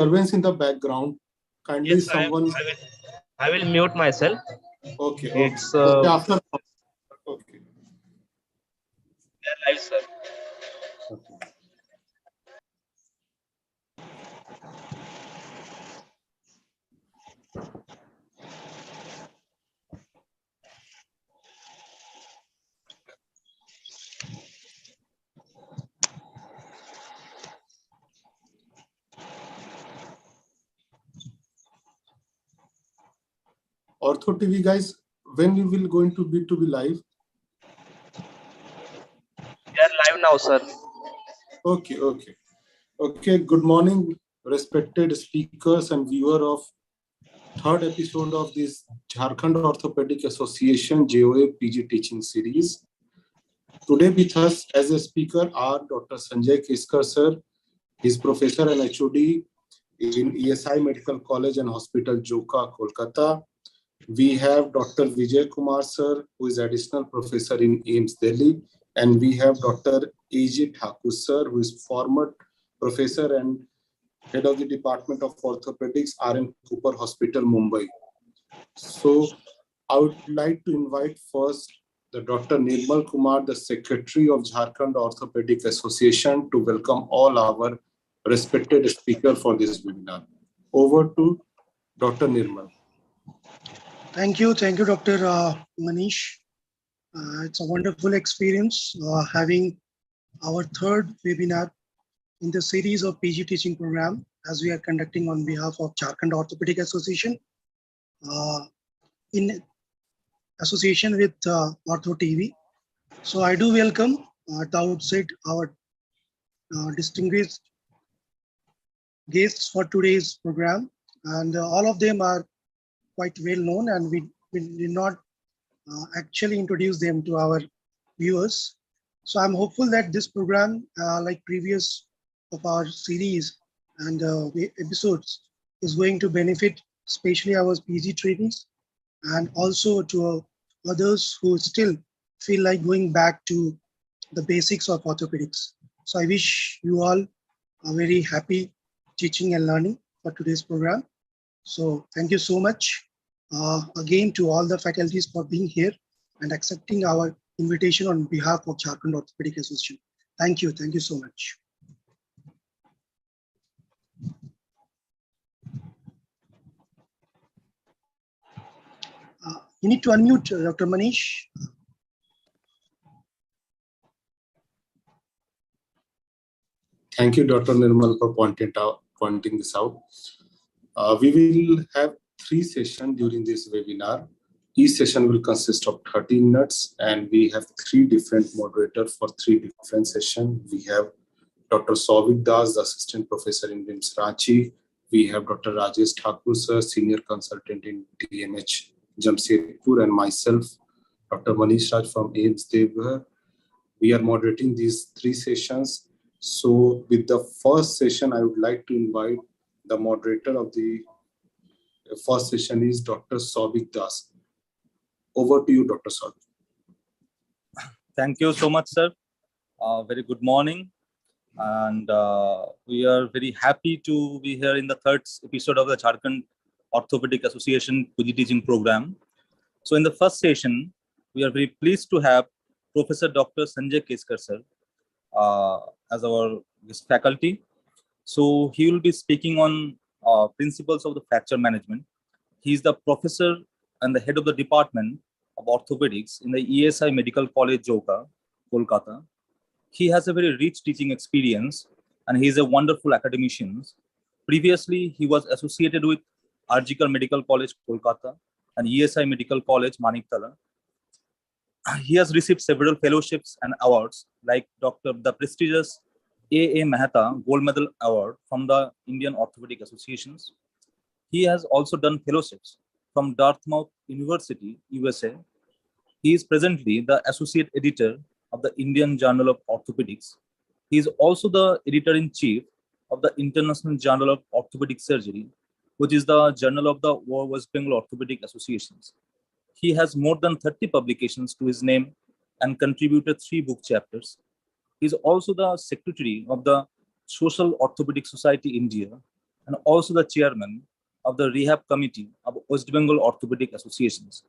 disturbance in the background. Kindly Yes, someone. I will mute myself. Okay. It's okay. After. Okay. Live, sir. Okay. Ortho TV guys, when we will going to be live? We are live now, sir. Okay. Good morning, respected speakers and viewer of third episode of this Jharkhand Orthopedic Association JOA PG teaching series. Today with us as a speaker are Dr. Sanjay Keshkar sir. He's professor and HOD in ESI Medical College and Hospital Joka, Kolkata. We have Dr. Vijay Kumar sir, who is additional professor in AIIMS Delhi. And we have Dr. J Thakur sir, who is former professor and head of the Department of Orthopaedics, RN Cooper Hospital, Mumbai. So I would like to invite first the Dr. Nirmal Kumar, the Secretary of Jharkhand Orthopedic Association, to welcome all our respected speaker for this webinar. Over to Dr. Nirmal. Thank you, Dr. Manish. It's a wonderful experience having our third webinar in the series of PG teaching program as we are conducting on behalf of Jharkhand Orthopedic Association in association with Ortho TV. So I do welcome at the outset our distinguished guests for today's program, and all of them are quite well known, and we did not actually introduce them to our viewers. So I'm hopeful that this program, like previous of our series and episodes, is going to benefit especially our PG trainees and also to others who still feel like going back to the basics of orthopedics. So I wish you all a very happy teaching and learning for today's program. So thank you so much again to all the faculties for being here and accepting our invitation on behalf of Jharkhand Orthopedic Association. Thank you so much. You need to unmute Dr. Manish. Thank you, Dr. Nirmal, for pointing this out. We will have 3 sessions during this webinar. Each session will consist of 30 minutes, and we have 3 different moderators for 3 different sessions. We have Dr. Saubhik, the assistant professor in AIIMS Ranchi. We have Dr. Rajesh Thakur, sir, senior consultant in DMH Jamshedpur, and myself, Dr. Manish from AIIMS Deoghar. We are moderating these 3 sessions. So with the first session, I would like to invite the moderator of the first session is Dr. Saubhik Das. Over to you, Dr. Saubhik. Thank you so much, sir. Very good morning. And we are very happy to be here in the third episode of the Jharkhand Orthopedic Association PG teaching program. So in the first session, we are very pleased to have Professor Dr. Sanjay Keshkar, sir, as our guest faculty. So he will be speaking on principles of the fracture management. He is the professor and the head of the department of orthopedics in the ESI Medical College, Joka, Kolkata. He has a very rich teaching experience and he is a wonderful academician. Previously, he was associated with Arjikar Medical College, Kolkata and ESI Medical College, Maniktala. He has received several fellowships and awards like the prestigious A.A. Mehta Gold Medal Award from the Indian Orthopaedic Associations. He has also done fellowships from Dartmouth University, USA. He is presently the associate editor of the Indian Journal of Orthopedics. He is also the editor-in-chief of the International Journal of Orthopedic Surgery, which is the journal of the West Bengal Orthopedic Associations. He has more than 30 publications to his name and contributed 3 book chapters. He is also the secretary of the Social Orthopedic Society India and also the chairman of the Rehab Committee of West Bengal Orthopedic Associations.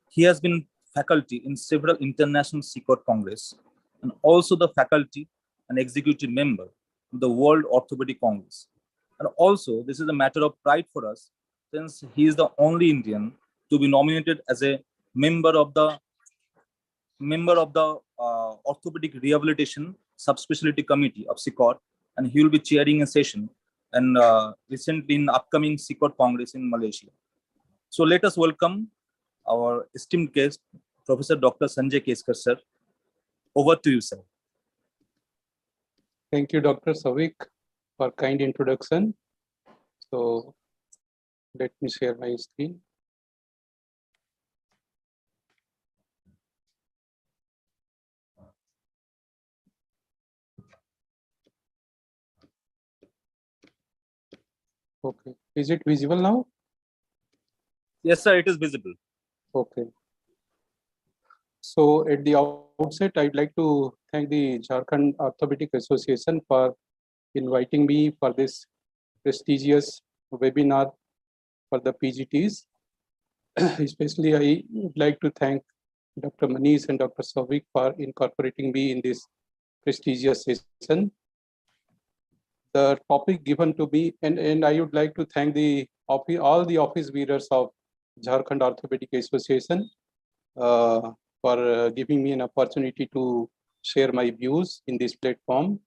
He has been faculty in several international CICOT Congress and also the faculty and executive member of the World Orthopedic Congress. And also, this is a matter of pride for us since he is the only Indian to be nominated as a member of the Orthopedic Rehabilitation Subspecialty Committee of CICOT, and he will be chairing a session and recently in upcoming CICOT Congress in Malaysia. So let us welcome our esteemed guest, Professor Dr. Sanjay Keshkar, sir. Over to you, sir. Thank you, Dr. Saubhik, for kind introduction. So let me share my screen. Okay, is it visible now? Yes, sir, it is visible. Okay. So at the outset, I'd like to thank the Jharkhand Orthopedic Association for inviting me for this prestigious webinar for the PGTs. Especially, I would like to thank Dr. Manish and Dr. Saubhik for incorporating me in this prestigious session. The topic given to me, and I would like to thank all the office bearers of Jharkhand Orthopedic Association for giving me an opportunity to share my views in this platform.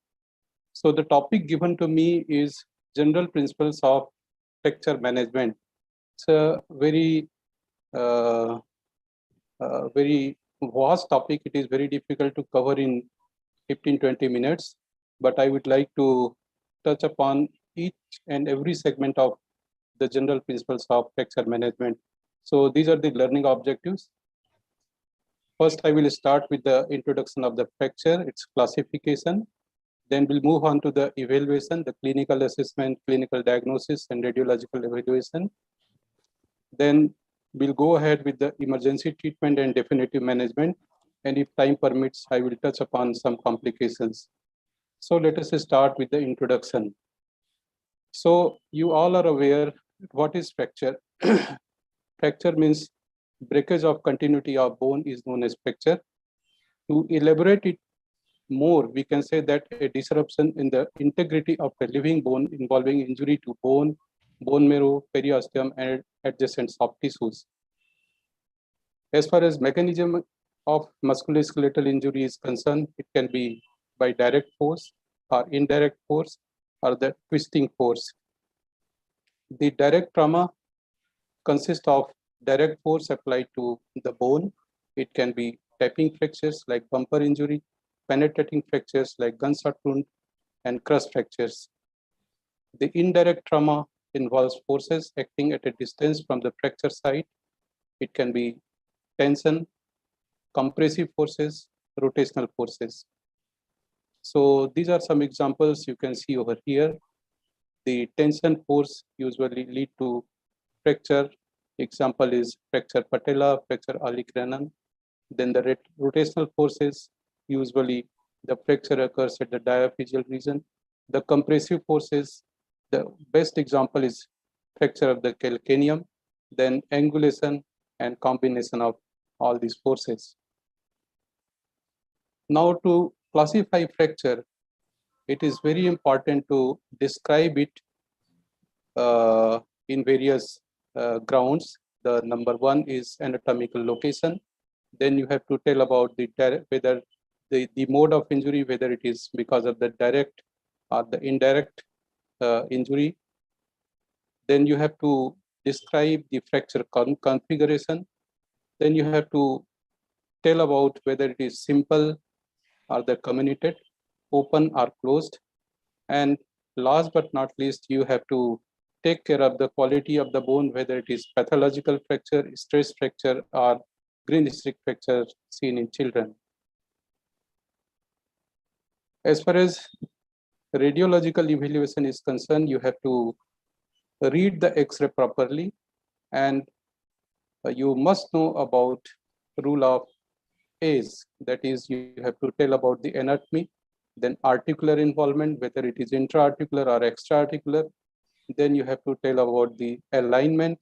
So the topic given to me is general principles of fracture management. It's a very vast topic. It is very difficult to cover in 15-20 minutes, but I would like to touch upon each and every segment of the general principles of fracture management. So these are the learning objectives. First, I will start with the introduction of the fracture, its classification. Then we'll move on to the evaluation, the clinical assessment, clinical diagnosis, and radiological evaluation. Then we'll go ahead with the emergency treatment and definitive management. And if time permits, I will touch upon some complications. So let us start with the introduction. So you all are aware what is fracture. Fracture means breakage of continuity of bone is known as fracture. To elaborate it more, we can say that a disruption in the integrity of a living bone involving injury to bone, bone marrow, periosteum, and adjacent soft tissues. As far as mechanism of musculoskeletal injury is concerned, it can be by direct force or indirect force or the twisting force. The direct trauma consists of direct force applied to the bone. It can be tapping fractures like bumper injury, penetrating fractures like gunshot wound, and crust fractures. The indirect trauma involves forces acting at a distance from the fracture site. It can be tension, compressive forces, rotational forces. So these are some examples you can see over here. The tension force usually lead to fracture. Example is fracture patella, fracture olecranon. Then the rotational forces, usually the fracture occurs at the diaphyseal region. The compressive forces, the best example is fracture of the calcaneum, then angulation and combination of all these forces. Now to classify fracture, it is very important to describe it in various grounds. The number one is anatomical location. Then you have to tell about whether the mode of injury, whether it is because of the direct or the indirect injury. Then you have to describe the fracture configuration. Then you have to tell about whether it is simple or the comminuted, open or closed. And last but not least, you have to take care of the quality of the bone, whether it is pathological fracture, stress fracture, or green streak fracture seen in children. As far as radiological evaluation is concerned, you have to read the X-ray properly, and you must know about rule of A's. That is, you have to tell about the anatomy, then articular involvement, whether it is intra-articular or extra-articular, Then you have to tell about the alignment,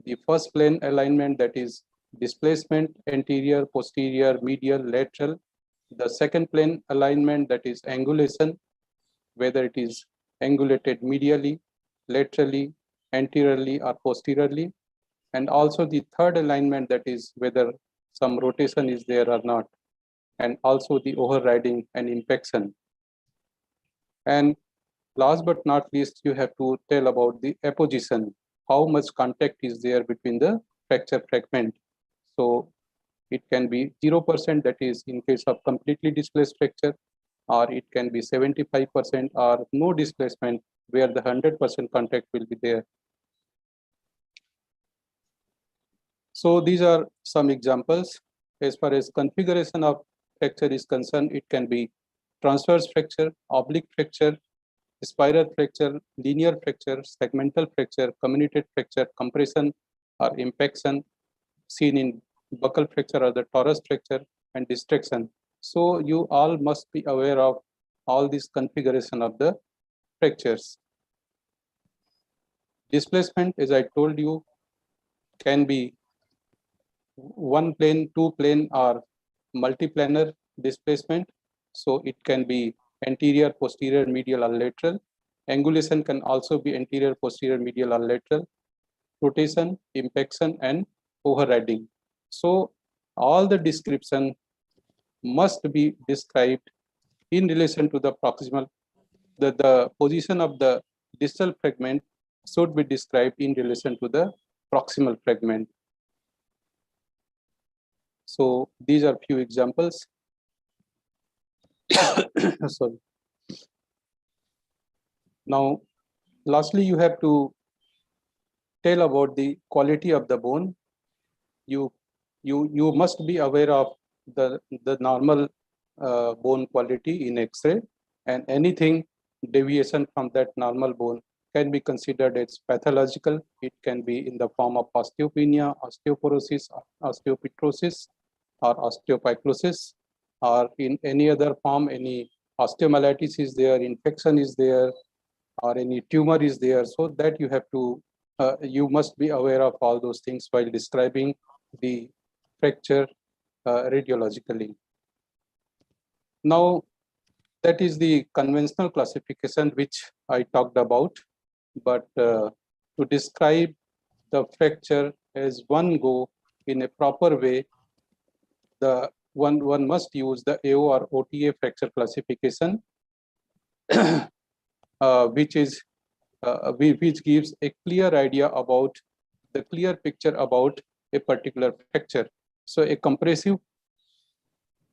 the first plane alignment, that is displacement, anterior, posterior, medial, lateral. The second plane alignment, that is angulation, whether it is angulated medially, laterally, anteriorly, or posteriorly. And also the third alignment, that is whether some rotation is there or not. And also the overriding and impaction. And last but not least, you have to tell about the apposition, how much contact is there between the fracture fragment. So it can be 0%, that is in case of completely displaced fracture, or it can be 75% or no displacement, where the 100% contact will be there. So these are some examples. As far as configuration of fracture is concerned, it can be transverse fracture, oblique fracture, spiral fracture, linear fracture, segmental fracture, comminuted fracture, compression or impaction, seen in buccal fracture or the torus fracture, and distraction. So you all must be aware of all this configuration of the fractures. Displacement, as I told you, can be one plane, two plane, or multiplanar displacement. So it can be anterior, posterior, medial, or lateral. Angulation can also be anterior, posterior, medial, or lateral. Rotation, impaction, and overriding. So all the description must be described in relation to the proximal. The position of the distal fragment should be described in relation to the proximal fragment. So these are few examples. Sorry. Now, lastly, you have to tell about the quality of the bone. You must be aware of the normal bone quality in X-ray, and anything deviation from that normal bone can be considered as pathological. It can be in the form of osteopenia, osteoporosis, osteopetrosis, or osteopyklosis, or in any other form, any osteomyelitis is there, infection is there, or any tumor is there. So that you have to, you must be aware of all those things while describing the fracture radiologically. Now, that is the conventional classification which I talked about, but to describe the fracture as one go in a proper way, the one must use the AO or OTA fracture classification, which gives a clear idea about the clear picture about a particular fracture. So a compressive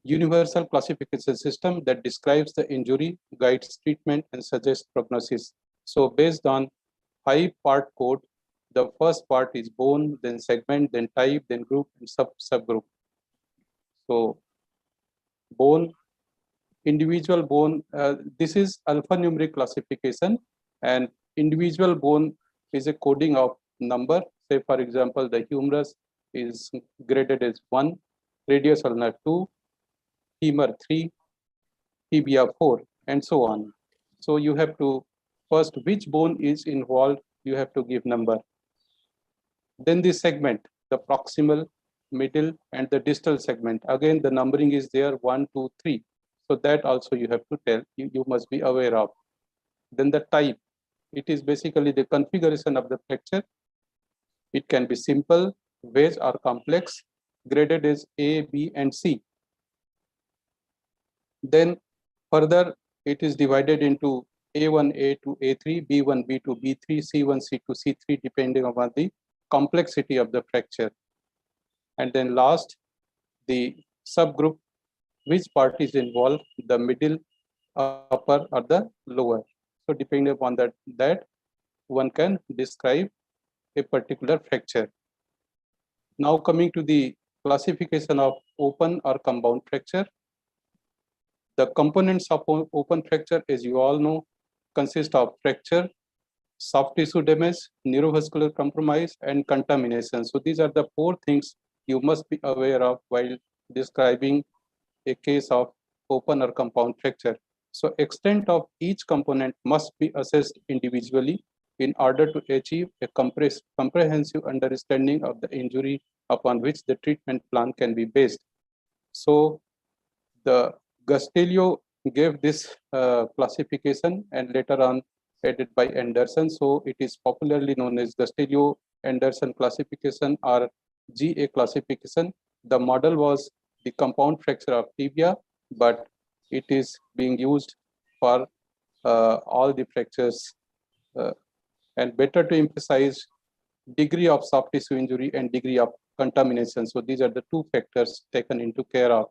universal classification system that describes the injury, guides treatment, and suggests prognosis. So based on 5-part code, the first part is bone, then segment, then type, then group, and subgroup. So bone, individual bone, this is alphanumeric classification, and individual bone is a coding of number. Say for example, the humerus is graded as 1, radius ulnar 2, femur 3, tibia 4, and so on. So you have to first, which bone is involved, you have to give number. Then the segment, the proximal, middle, and the distal segment. Again, the numbering is there 1, 2, 3. So that also you have to tell, you must be aware of. Then the type, it is basically the configuration of the fracture. It can be simple, wedge, or complex. Graded as A, B, and C. Then further, it is divided into A1, A2, A3, B1, B2, B3, C1, C2, C3, depending upon the complexity of the fracture. And then last, the subgroup, which part is involved, the middle, upper, or the lower. So depending upon that one can describe a particular fracture. Now coming to the classification of open or compound fracture. The components of open fracture, as you all know, consist of fracture, soft tissue damage, neurovascular compromise, and contamination. So these are the 4 things you must be aware of while describing a case of open or compound fracture. So extent of each component must be assessed individually in order to achieve a comprehensive understanding of the injury upon which the treatment plan can be based. So the Gastelio gave this classification and later on added by Anderson. So it is popularly known as Gastelio-Anderson classification or GA classification. The model was the compound fracture of tibia, but it is being used for all the fractures. And better to emphasize degree of soft tissue injury and degree of contamination. So these are the two factors taken into care of.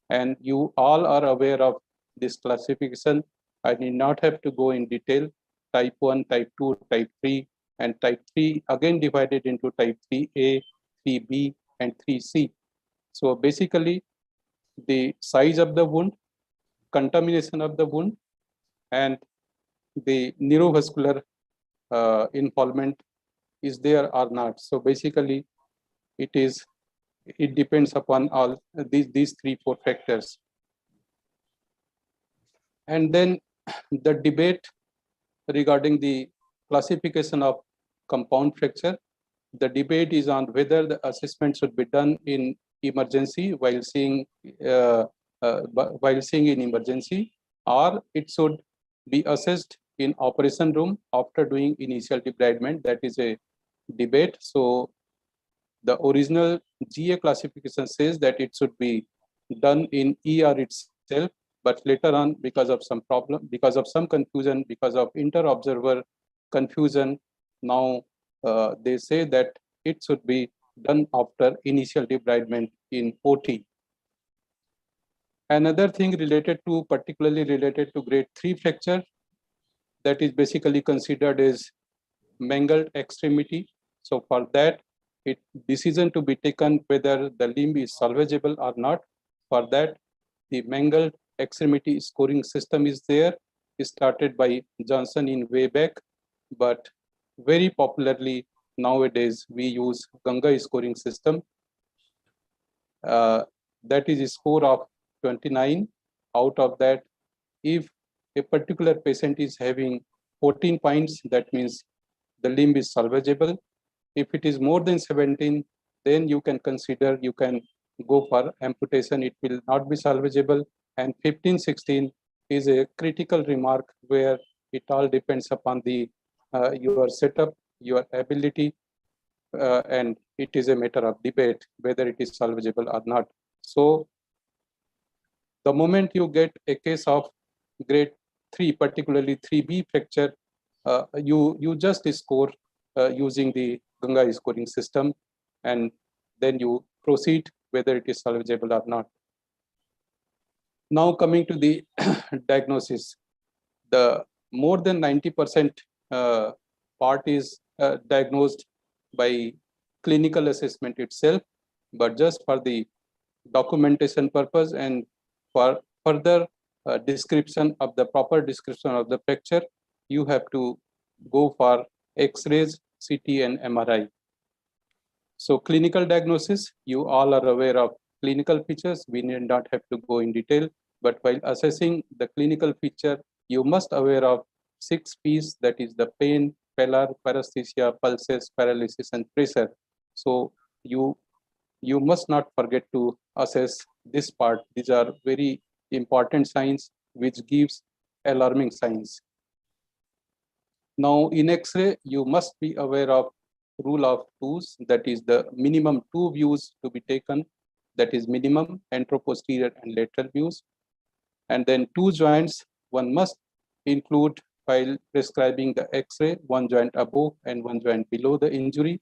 And you all are aware of this classification. I need not have to go in detail. Type 1, type 2, type 3, and type 3 again divided into type 3A, 3B, and 3C. So basically, the size of the wound, contamination of the wound, and the neurovascular involvement is there or not. So basically, it depends upon all these 3-4 factors. And then the debate regarding the classification of compound fracture, the debate is on whether the assessment should be done in emergency while seeing in emergency, or it should be assessed in operation room after doing initial debridement. That is a debate. So the original GA classification says that it should be done in ER itself, but later on, because of some problem, because of some confusion, because of inter-observer confusion, now they say that it should be done after initial debridement in OT. Another thing particularly related to grade 3 fracture, that is basically considered as mangled extremity. So for that, decision to be taken whether the limb is salvageable or not. For that, the mangled extremity scoring system is there. It started by Johnson in way back, but very popularly nowadays we use Ganga scoring system. That is a score of 29. Out of that, if a particular patient is having 14 points, that means the limb is salvageable. If it is more than 17, then you can go for amputation. It will not be salvageable. And 15, 16 is a critical remark where it all depends upon your setup, your ability, and it is a matter of debate whether it is salvageable or not. So the moment you get a case of grade 3, particularly 3B fracture, you just score using the Ganga scoring system, and then you proceed whether it is salvageable or not. Now coming to the diagnosis, the more than 90% part is diagnosed by clinical assessment itself, but just for the documentation purpose and for further proper description of the fracture, you have to go for X-rays, CT, and MRI. So clinical diagnosis, you all are aware of clinical features. We need not have to go in detail, but while assessing the clinical feature, you must aware of 6 P's, that is the pain, pallor, paresthesia, pulses, paralysis, and pressure. So you must not forget to assess this part. These are very important signs which gives alarming signs. Now in X-ray, you must be aware of rule of 2s, that is the minimum 2 views to be taken, that is minimum anteroposterior and lateral views. And then 2 joints, one must include while prescribing the X-ray, 1 joint above and 1 joint below the injury.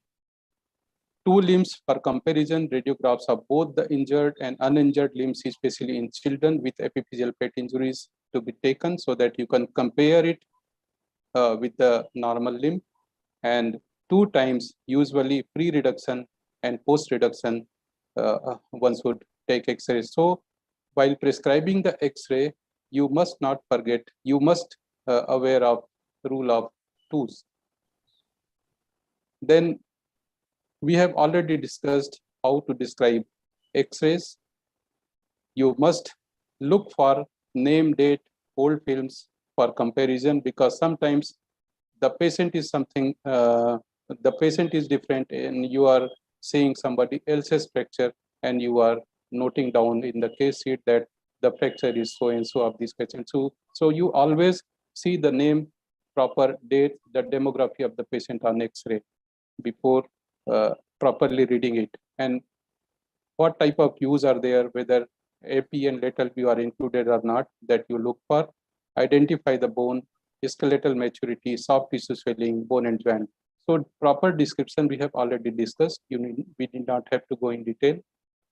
2 limbs for comparison, radiographs of both the injured and uninjured limbs, especially in children with epiphyseal plate injuries, to be taken so that you can compare it with the normal limb. And 2 times, usually pre-reduction and post-reduction, one should take X-ray. So while prescribing the X-ray, you must not forget, you must aware of rule of 2s. Then we have already discussed how to describe X-rays. You must look for name, date, old films for comparison, because sometimes the patient is something, the patient is different, and you are seeing somebody else's fracture, and you are noting down in the case sheet that the fracture is so and so of this patient. So you always see the name, proper date, the demography of the patient on X-ray before properly reading it, and what type of views are there, whether AP and lateral view are included or not, that you look for. Identify the bone, skeletal maturity, soft tissue swelling, bone and joint. So proper description we have already discussed. We did not have to go in detail.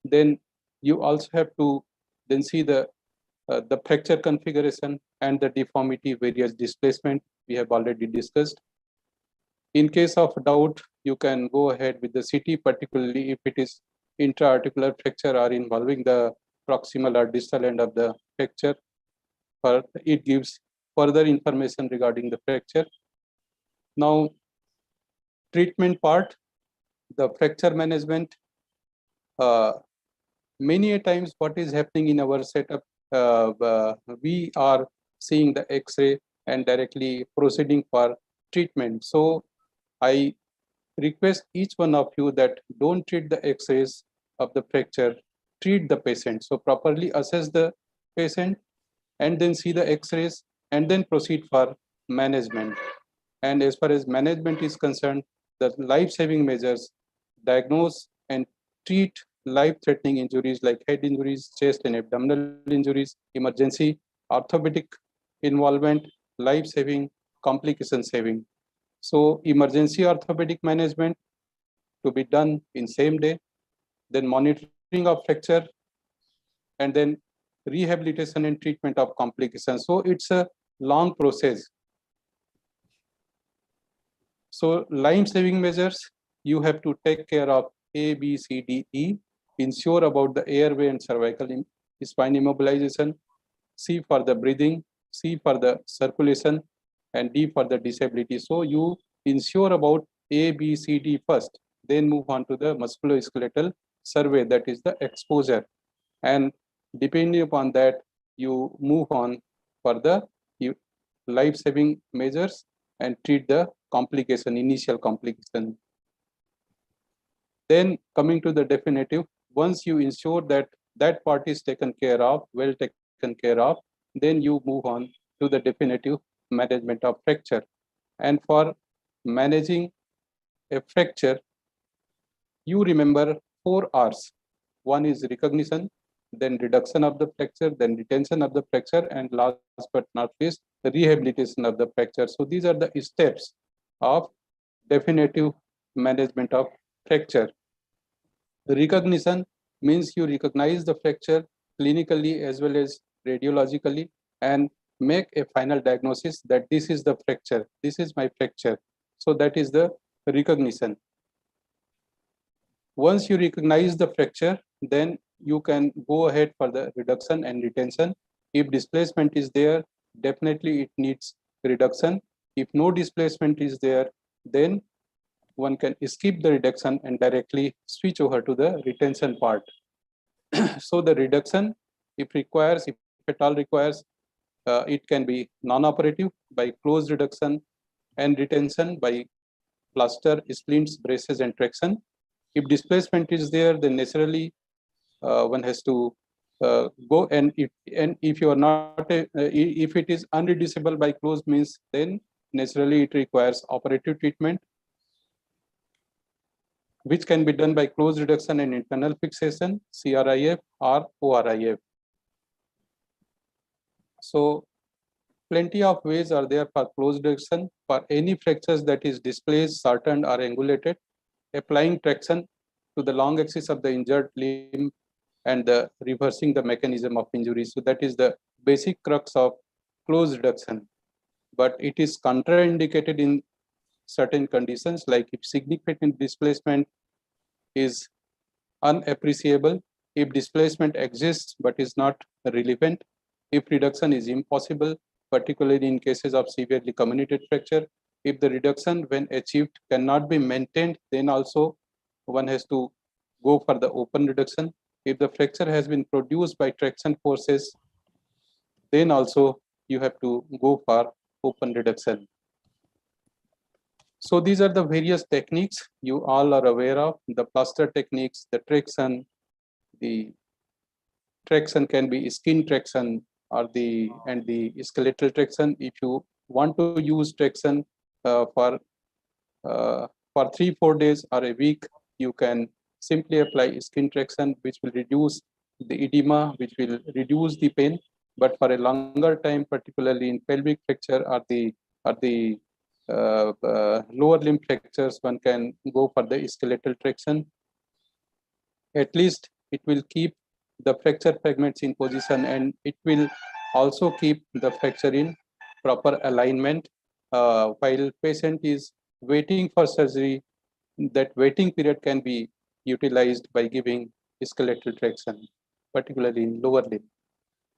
Then you also have to then see the fracture configuration and the deformity, various displacement we have already discussed. In case of doubt, you can go ahead with the CT, particularly if it is intra-articular fracture or involving the proximal or distal end of the fracture. It gives further information regarding the fracture. Now, treatment part, the fracture management. Many a times what is happening in our setup, we are seeing the X-ray and directly proceeding for treatment. So I request each one of you that don't treat the X-rays of the fracture, treat the patient. So properly assess the patient and then see the X-rays and then proceed for management. And as far as management is concerned, the life-saving measures, diagnose and treat life-threatening injuries like head injuries, chest and abdominal injuries, emergency, orthopedic involvement, life-saving, complication saving. So emergency orthopedic management to be done in same day, then monitoring of fracture, and then rehabilitation and treatment of complications. So it's a long process. So life-saving measures, you have to take care of A, B, C, D, E, ensure about the airway and cervical spine immobilization, C for the breathing, C for the circulation, and D for the disability. So you ensure about A, B, C, D first, then move on to the musculoskeletal survey, that is the exposure. And depending upon that, you move on for the life-saving measures and treat the complication, initial complication. Then coming to the definitive, once you ensure that that part is taken care of, well taken care of, then you move on to the definitive management of fracture. And for managing a fracture, you remember 4 R's. One is recognition, then reduction of the fracture, then retention of the fracture, and last but not least, the rehabilitation of the fracture. So these are the steps of definitive management of fracture. Recognition means you recognize the fracture clinically as well as radiologically and make a final diagnosis that this is the fracture, this is my fracture. So that is the recognition. Once you recognize the fracture, then you can go ahead for the reduction and retention. If displacement is there, definitely it needs reduction. If no displacement is there, then one can skip the reduction and directly switch over to the retention part. So the reduction, if at all requires, it can be non-operative by closed reduction, and retention by plaster, splints, braces, and traction. If displacement is there, then naturally one has to go, and if you are not, if it is unreducible by closed means, then naturally it requires operative treatment, which can be done by closed reduction and internal fixation, CRIF or ORIF. So plenty of ways are there for closed reduction. For any fractures that is displaced, shortened or angulated, applying traction to the long axis of the injured limb and reversing the mechanism of injury. So that is the basic crux of closed reduction. But it is contraindicated in certain conditions, like if significant displacement is unappreciable, if displacement exists but is not relevant, if reduction is impossible, particularly in cases of severely comminuted fracture, if the reduction when achieved cannot be maintained, then also one has to go for the open reduction. If the fracture has been produced by traction forces, then also you have to go for open reduction. So these are the various techniques you all are aware of, the plaster techniques, the traction can be skin traction or the skeletal traction. If you want to use traction for 3-4 days or a week, you can simply apply skin traction, which will reduce the edema, which will reduce the pain. But for a longer time, particularly in pelvic fracture or the lower limb fractures, one can go for the skeletal traction. At least it will keep the fracture fragments in position, and it will also keep the fracture in proper alignment while patient is waiting for surgery. That waiting period can be utilized by giving skeletal traction, particularly in lower limb.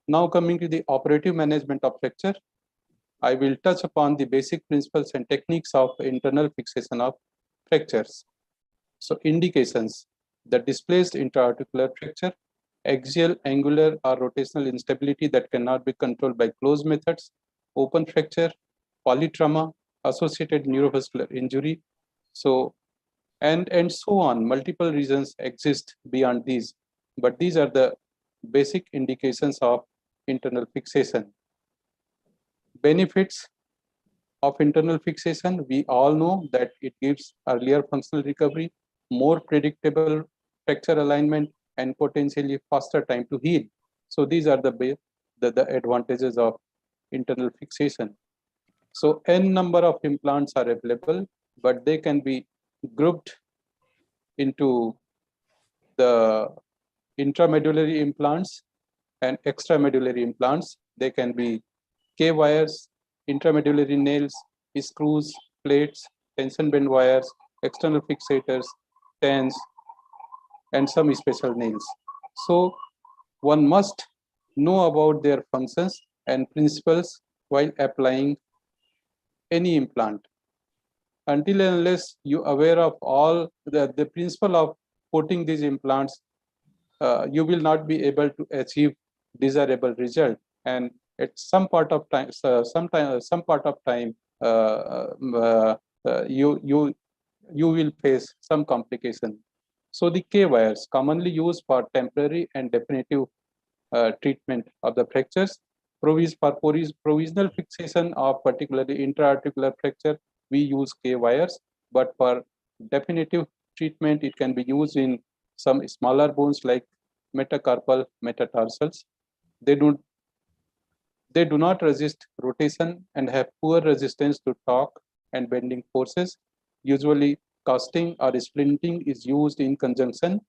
Now coming to the operative management of fracture, I will touch upon the basic principles and techniques of internal fixation of fractures. So indications: the displaced intra-articular fracture, axial, angular or rotational instability that cannot be controlled by closed methods, open fracture, polytrauma, associated neurovascular injury. So and so on. Multiple reasons exist beyond these, but these are the basic indications of internal fixation. Benefits of internal fixation: we all know that it gives earlier functional recovery, more predictable fracture alignment, and potentially faster time to heal. So these are the advantages of internal fixation. So n number of implants are available, but they can be grouped into the intramedullary implants and extramedullary implants. They can be K-wires, intramedullary nails, screws, plates, tension bend wires, external fixators, TENS, and some special nails. So one must know about their functions and principles while applying any implant. Until and unless you are aware of all the principle of putting these implants, you will not be able to achieve desirable result. And at some part of time, you will face some complication. So the K wires commonly used for temporary and definitive treatment of the fractures. Provisional fixation of particularly intra-articular fracture, we use K wires, but for definitive treatment, it can be used in some smaller bones like metacarpal, metatarsals. They do not resist rotation and have poor resistance to torque and bending forces. Usually, casting or splinting is used in conjunction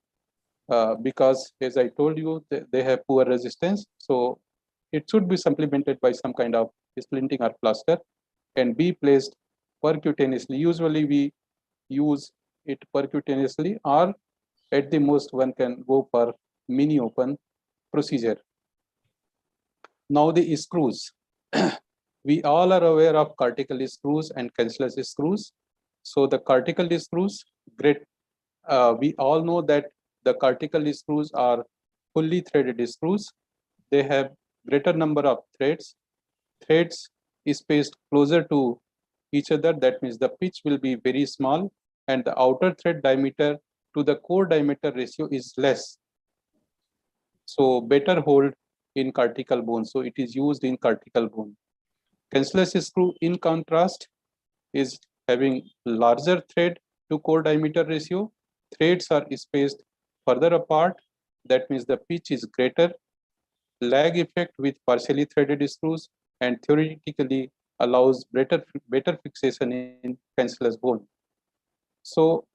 because, as I told you, they have poor resistance. So it should be supplemented by some kind of splinting or plaster and be placed percutaneously. Usually, we use it percutaneously, or at the most, one can go for mini open procedure. Now the screws. We all are aware of cortical screws and cancellous screws. So the cortical screws, we all know that the cortical screws are fully threaded screws. They have greater number of threads. Threads is spaced closer to each other. That means the pitch will be very small, and the outer thread diameter to the core diameter ratio is less. So better hold in cortical bone. So it is used in cortical bone. Cancellous screw, in contrast, is having larger thread to core diameter ratio. Threads are spaced further apart. That means the pitch is greater. Lag effect with partially threaded screws, and theoretically allows better fixation in cancellous bone. So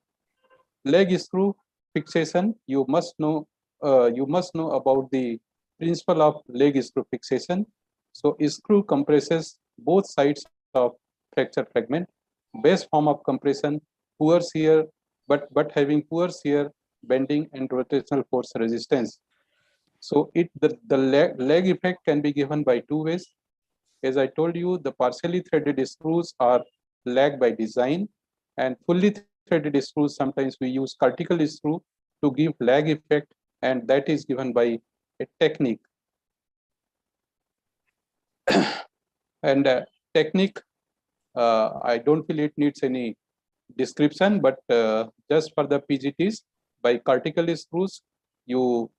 leg screw fixation, you must know about the principle of leg screw fixation. So screw compresses both sides of fracture fragment. Best form of compression, poor shear, but having poor shear, bending, and rotational force resistance. So the leg effect can be given by two ways. As I told you, the partially threaded screws are lag by design, and fully threaded screws, sometimes we use cortical screw to give lag effect, and that is given by a technique. And technique, I don't feel it needs any description, but just for the PGTs, by cortical screws, you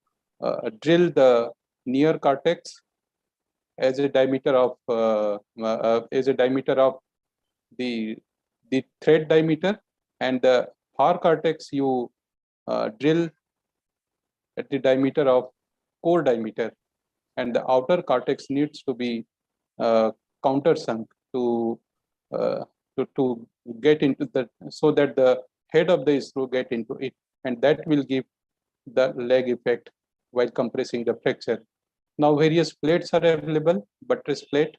drill the near cortex as a diameter of the thread diameter, and the far cortex you drill at the diameter of core diameter, and the outer cortex needs to be countersunk to get into the, so that the head of the screw get into it, and that will give the lag effect while compressing the fracture. Now various plates are available: buttress plate,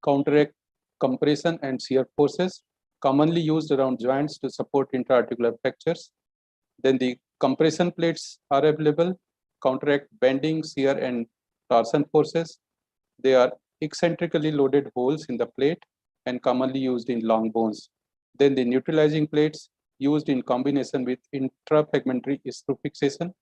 counteract compression and shear forces, commonly used around joints to support intra-articular fractures. Then the compression plates are available, counteract bending, shear and torsion forces. They are eccentrically loaded holes in the plate and commonly used in long bones. Then the neutralizing plates, used in combination with intrafragmentary screw fixation,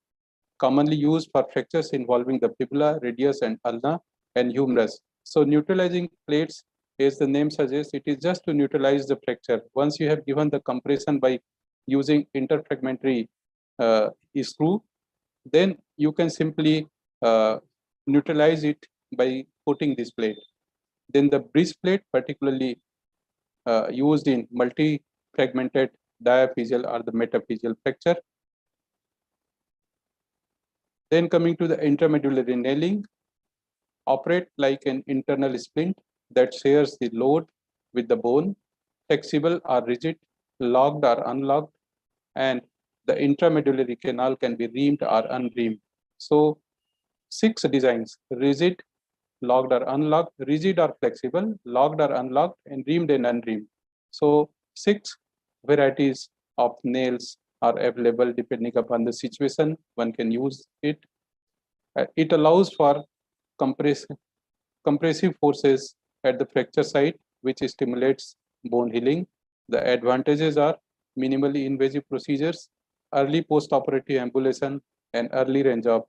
commonly used for fractures involving the fibula, radius and ulna and humerus. So neutralizing plates, as the name suggests, it is just to neutralize the fracture. Once you have given the compression by using interfragmentary screw, then you can simply neutralize it by putting this plate. Then the bridge plate, particularly used in multi-fragmented diaphyseal or the metaphyseal fracture. Then coming to the intramedullary nailing, operate like an internal splint that shares the load with the bone, flexible or rigid, locked or unlocked, and the intramedullary canal can be reamed or unreamed. So 6 designs: rigid, locked or unlocked, rigid or flexible, locked or unlocked, and reamed and unreamed. So 6 varieties of nails are available depending upon the situation. One can use it. It allows for compressive forces at the fracture site, which stimulates bone healing. The advantages are minimally invasive procedures, early post-operative ambulation, and early range of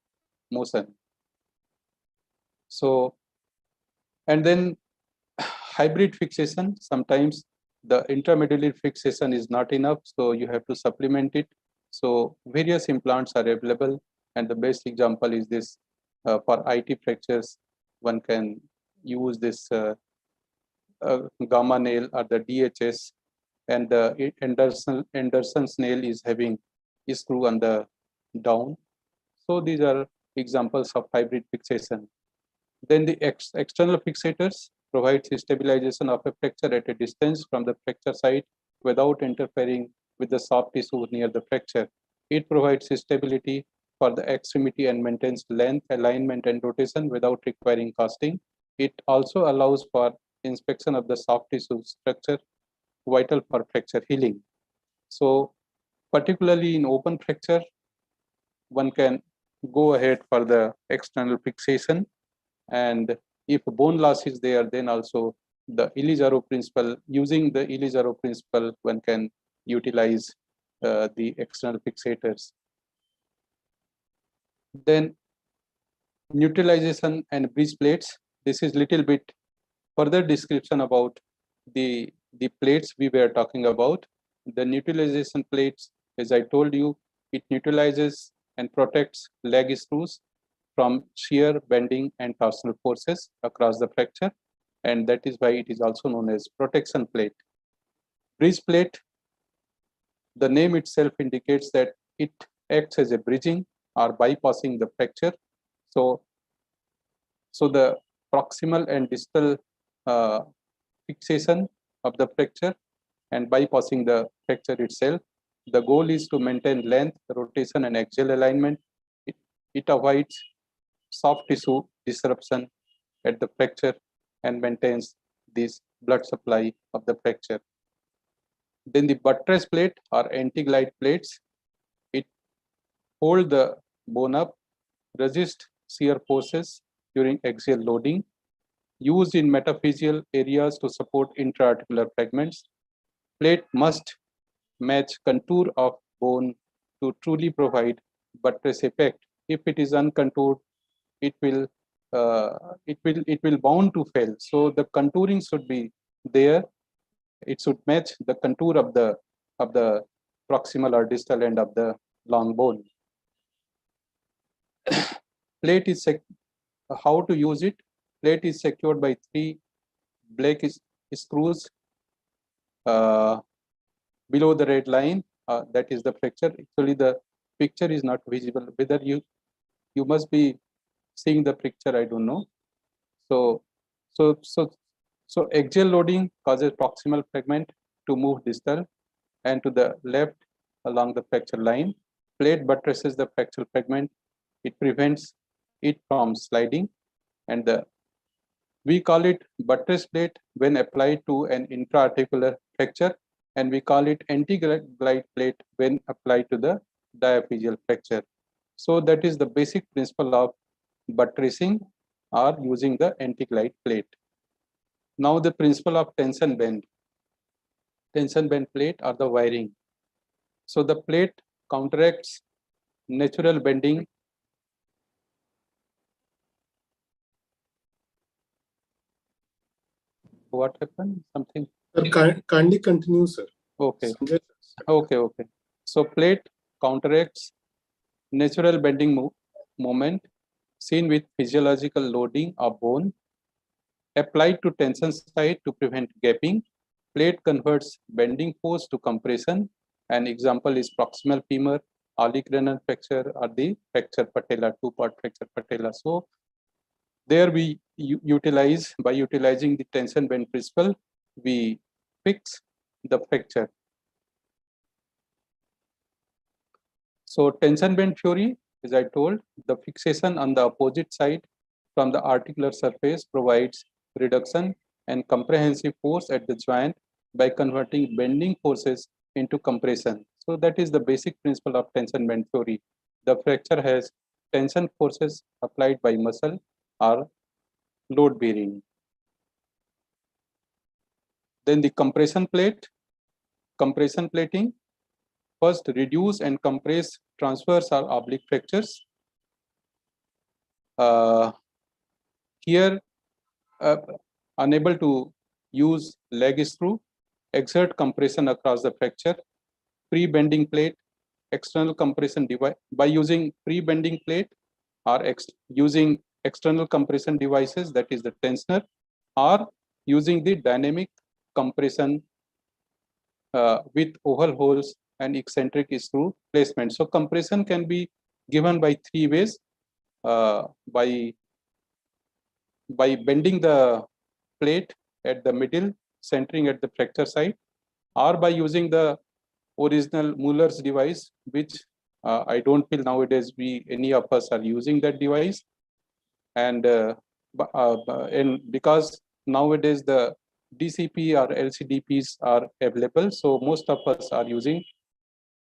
motion. So, and then hybrid fixation, sometimes the intramedullary fixation is not enough, so you have to supplement it. So various implants are available, and the best example is this. For IT fractures, one can use this gamma nail or the DHS, and the Anderson's nail is having a screw on the down. So these are examples of hybrid fixation. Then the external fixators provides stabilization of a fracture at a distance from the fracture site without interfering with the soft tissue near the fracture. It provides stability for the extremity and maintains length, alignment, and rotation without requiring casting. It also allows for inspection of the soft tissue structure, vital for fracture healing. So particularly in open fracture, one can go ahead for the external fixation, and if bone loss is there, then also the Ely-Jarreau principle, using the Ely-Jarreau principle, one can utilize the external fixators. Then neutralization and bridge plates. This is little bit further description about the plates we were talking about. The neutralization plates, as I told you, it neutralizes and protects leg screws from shear, bending, and torsional forces across the fracture, and that is why it is also known as protection plate. Bridge plate, the name itself indicates that it acts as a bridging or bypassing the fracture. So the proximal and distal fixation of the fracture and bypassing the fracture itself. The goal is to maintain length, rotation, and axial alignment. It avoids soft tissue disruption at the fracture and maintains this blood supply of the fracture. Then the buttress plate or anti-glide plates, it hold the bone up, resist shear forces during axial loading, used in metaphyseal areas to support intra-articular fragments. Plate must match contour of bone to truly provide buttress effect. If it is uncontoured, it will bound to fail. So the contouring should be there it should match the contour of the proximal or distal end of the long bone. Plate is how to use it. Plate is secured by 3 black screws below the red line. That is the fracture. Actually, the picture is not visible. Whether you must be seeing the picture, I don't know. So axial loading causes proximal fragment to move distal and to the left along the fracture line. Plate buttresses the fracture fragment. It prevents it from sliding, and we call it buttress plate when applied to an intra-articular fracture, and we call it anti-glide plate when applied to the diaphyseal fracture. So that is the basic principle of buttressing or using the anti-glide plate. Now the principle of tension bend. Tension bend plate or the wiring. So the plate counteracts natural bending. What happened? Something. Sir, kindly continue, sir. Okay. Sanjay. Okay. So plate counteracts natural bending moment seen with physiological loading of bone applied to tension side to prevent gapping. Plate converts bending force to compression. An example is proximal femur, olecranon fracture, or the fracture patella, 2-part fracture patella. So there we utilize, by utilizing the tension bend principle, we fix the fracture. So tension bend theory, as I told, the fixation on the opposite side from the articular surface provides reduction and comprehensive force at the joint by converting bending forces into compression. So that is the basic principle of tension bend theory. The fracture has tension forces applied by muscle or load bearing. Then the compression plate, compression plating. First, reduce and compress transverse or oblique fractures. Here, unable to use leg screw, exert compression across the fracture. Pre-bending plate, external compression device. By using pre-bending plate or using external compression devices, that is the tensioner, or using the dynamic compression with oval holes and eccentric screw placement. So compression can be given by 3 ways: by bending the plate at the middle, centering at the fracture site, or by using the original Muller's device, which I don't feel nowadays any of us are using that device. And because nowadays the DCP or LCDPs are available, so most of us are using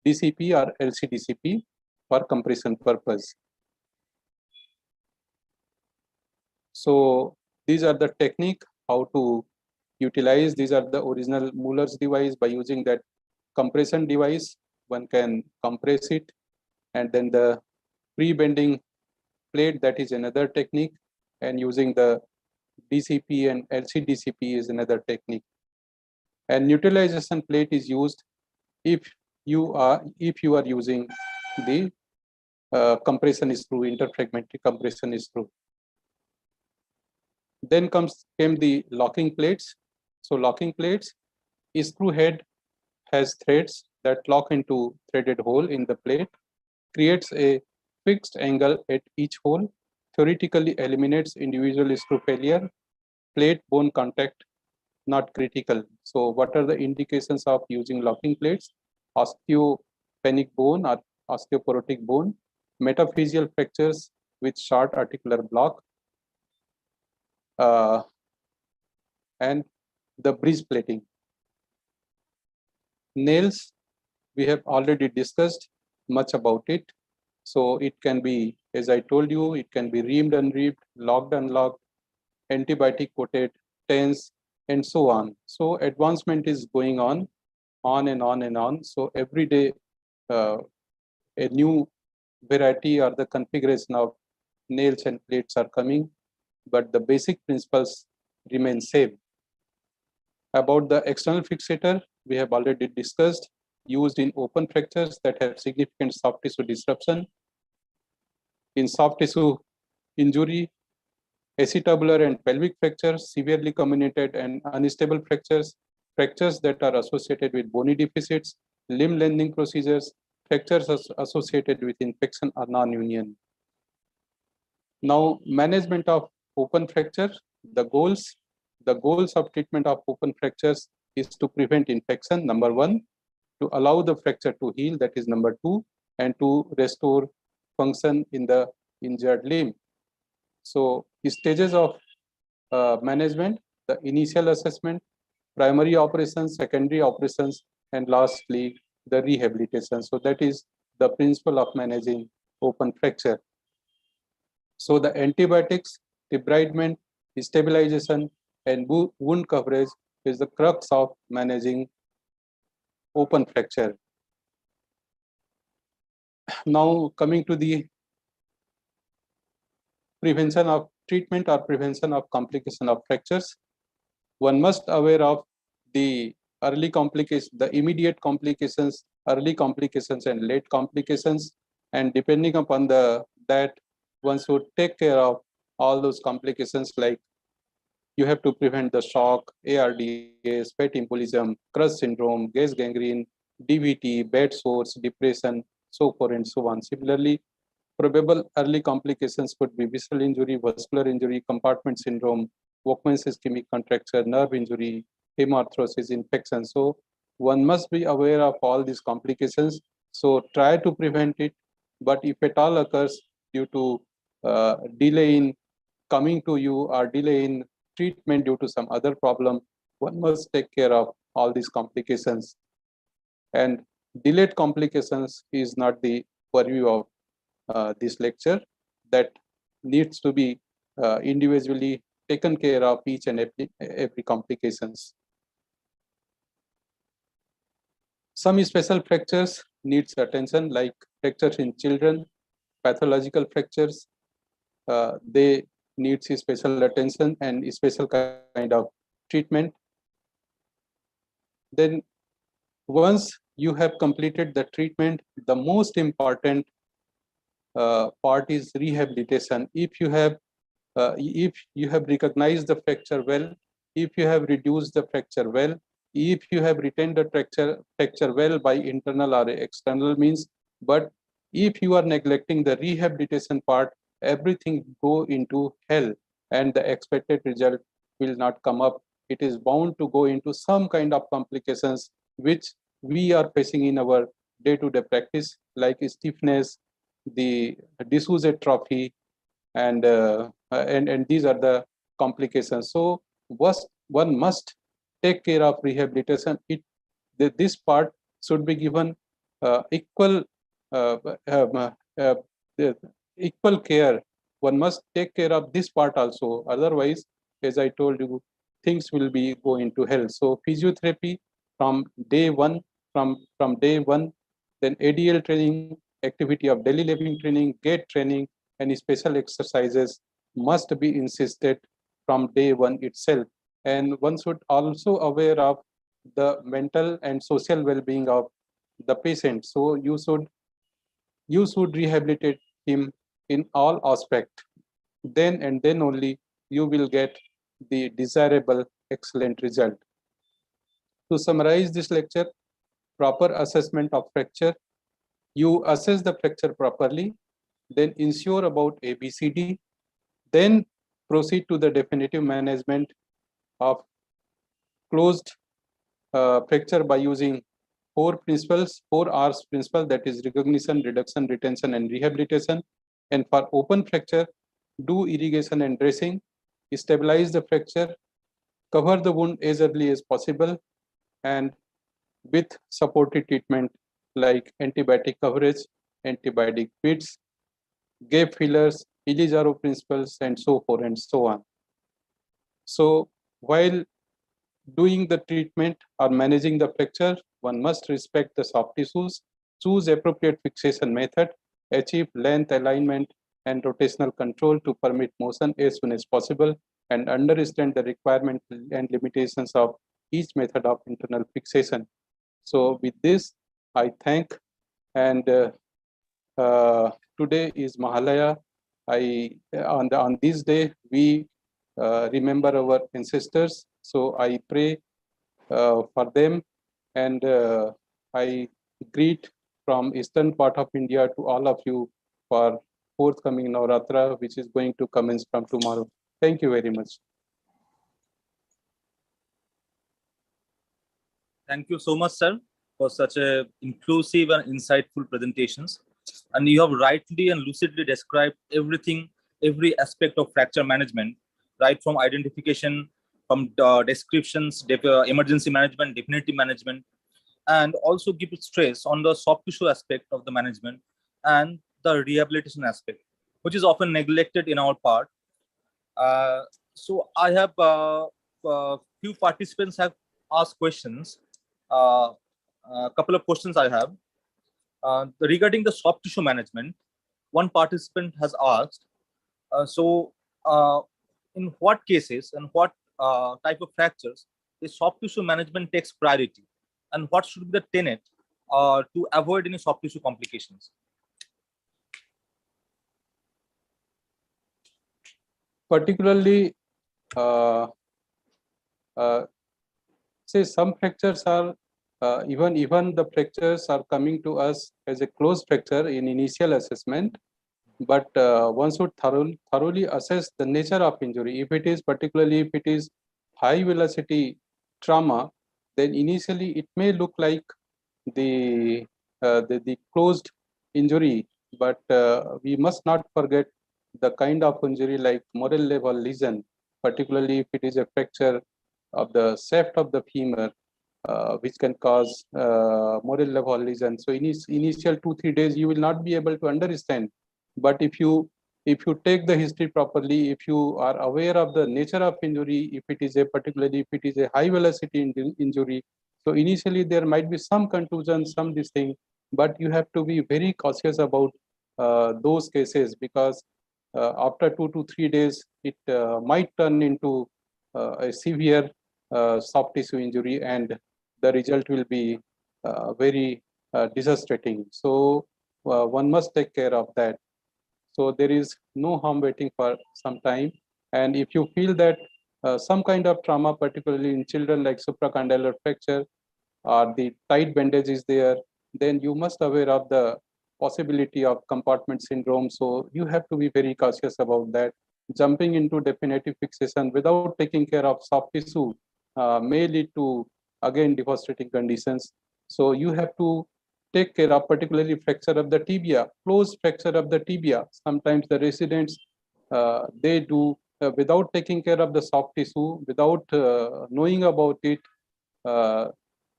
DCP or LCDCP for compression purpose. So these are the technique how to utilize. These are the original Muller's device. By using that compression device, one can compress it, and then the pre-bending plate, that is another technique, and using the DCP and LCDCP is another technique. And neutralization plate is used if you are using the compression screw, interfragmentary compression screw. Then came the locking plates. So locking plates, screw head has threads that lock into threaded hole in the plate, creates a fixed angle at each hole, theoretically eliminates individual screw failure. Plate bone contact not critical. So what are the indications of using locking plates? Osteopenic bone or osteoporotic bone, metaphyseal fractures with short articular block, and the bridge plating. Nails, we have already discussed much about it. So it can be, as I told you, it can be reamed, unreamed, locked, unlocked, antibiotic coated, tense, and so on. So advancement is going on and on and on. So every day a new variety or the configuration of nails and plates are coming, but the basic principles remain same. About the external fixator, we have already discussed, used in open fractures that have significant soft tissue disruption. In soft tissue injury, acetabular and pelvic fractures, severely comminuted and unstable fractures, fractures that are associated with bony deficits, limb lengthening procedures, fractures associated with infection or non-union. Now, management of open fracture, the goals of treatment of open fractures is to prevent infection, number one, to allow the fracture to heal, that is number two, and to restore function in the injured limb. So, stages of management, the initial assessment, primary operations, secondary operations, and lastly, the rehabilitation. So that is the principle of managing open fracture. So the antibiotics, debridement, stabilization, and wound coverage is the crux of managing open fracture. Now coming to the prevention of treatment or prevention of complication of fractures, one must aware of the early complications, the immediate complications, early complications, and late complications, and depending upon that one should take care of all those complications, like you have to prevent the shock, ARDS, fat embolism, crush syndrome, gas gangrene, DVT, bed sores, depression, so forth and so on. Similarly, probable early complications could be visceral injury, vascular injury, compartment syndrome, Walkman's ischemic contracture, nerve injury, hemarthrosis, infection. So one must be aware of all these complications. So try to prevent it. But if at all occurs due to delay in coming to you or delay in treatment due to some other problem, one must take care of all these complications. And delayed complications is not the purview of this lecture. That needs to be individually taken care of each and every complications. Some special fractures needs attention, like fractures in children, pathological fractures. They need special attention and special kind of treatment. Then once you have completed the treatment, the most important part is rehabilitation. If you have recognized the fracture well, if you have reduced the fracture well, if you have retained the fracture well by internal or external means, but if you are neglecting the rehabilitation part, everything go into hell and the expected result will not come up. It is bound to go into some kind of complications which we are facing in our day-to-day practice, like stiffness, the diffuse atrophy, and these are the complications. So one must take care of rehabilitation. This part should be given equal care. One must take care of this part also. Otherwise, as I told you, things will be going to hell. So physiotherapy from day one, then ADL training, activity of daily living training, gait training, and special exercises must be insisted from day one itself. And one should also aware of the mental and social well-being of the patient. So you should rehabilitate him in all aspects. Then and then only you will get the desirable excellent result. To summarize this lecture, proper assessment of fracture. You assess the fracture properly, then ensure about ABCD, then proceed to the definitive management of closed fracture by using 4 R's principle, that is recognition, reduction, retention, and rehabilitation. And for open fracture, do irrigation and dressing, stabilize the fracture, cover the wound as early as possible, and with supportive treatment like antibiotic coverage, antibiotic beads, gap fillers, Ilijaro principles, and so forth and so on. So while doing the treatment or managing the fracture, one must respect the soft tissues, choose appropriate fixation method, achieve length, alignment, and rotational control to permit motion as soon as possible, and understand the requirement and limitations of each method of internal fixation. So with this, I thank, and today is Mahalaya. On this day we remember our ancestors. So I pray for them, and I greet from eastern part of India to all of you for forthcoming Navratra, which is going to commence from tomorrow. Thank you very much. Thank you so much, sir, for such a inclusive and insightful presentations. And you have rightly and lucidly described everything, every aspect of fracture management, right from identification, from descriptions, emergency management, definitive management, and also give stress on the soft tissue aspect of the management and the rehabilitation aspect, which is often neglected in our part. So I have few participants have asked questions. A couple of questions I have. Regarding the soft tissue management, one participant has asked, in what cases and what type of fractures the soft tissue management takes priority, and what should be the tenet to avoid any soft tissue complications? Particularly, say some fractures are even the fractures are coming to us as a closed fracture in initial assessment, but one should thoroughly assess the nature of injury. If it is high velocity trauma, then initially it may look like the closed injury, but we must not forget the kind of injury like moral level lesion, particularly if it is a fracture of the shaft of the femur, which can cause moral level lesion. So initial 2-3 days you will not be able to understand, but if you take the history properly, if you are aware of the nature of injury, if it is a high velocity injury, so initially there might be some contusion, some this thing, but you have to be very cautious about those cases, because after 2 to 3 days it might turn into a severe soft tissue injury, and the result will be very devastating. So one must take care of that. So there is no harm waiting for some time. And if you feel that some kind of trauma, particularly in children like supracondylar fracture, or the tight bandage is there, then you must aware of the possibility of compartment syndrome. So you have to be very cautious about that. Jumping into definitive fixation without taking care of soft tissue may lead to, again, devastating conditions. So you have to take care of particularly fracture of the tibia, closed fracture of the tibia. Sometimes the residents, they do without taking care of the soft tissue, without knowing about it,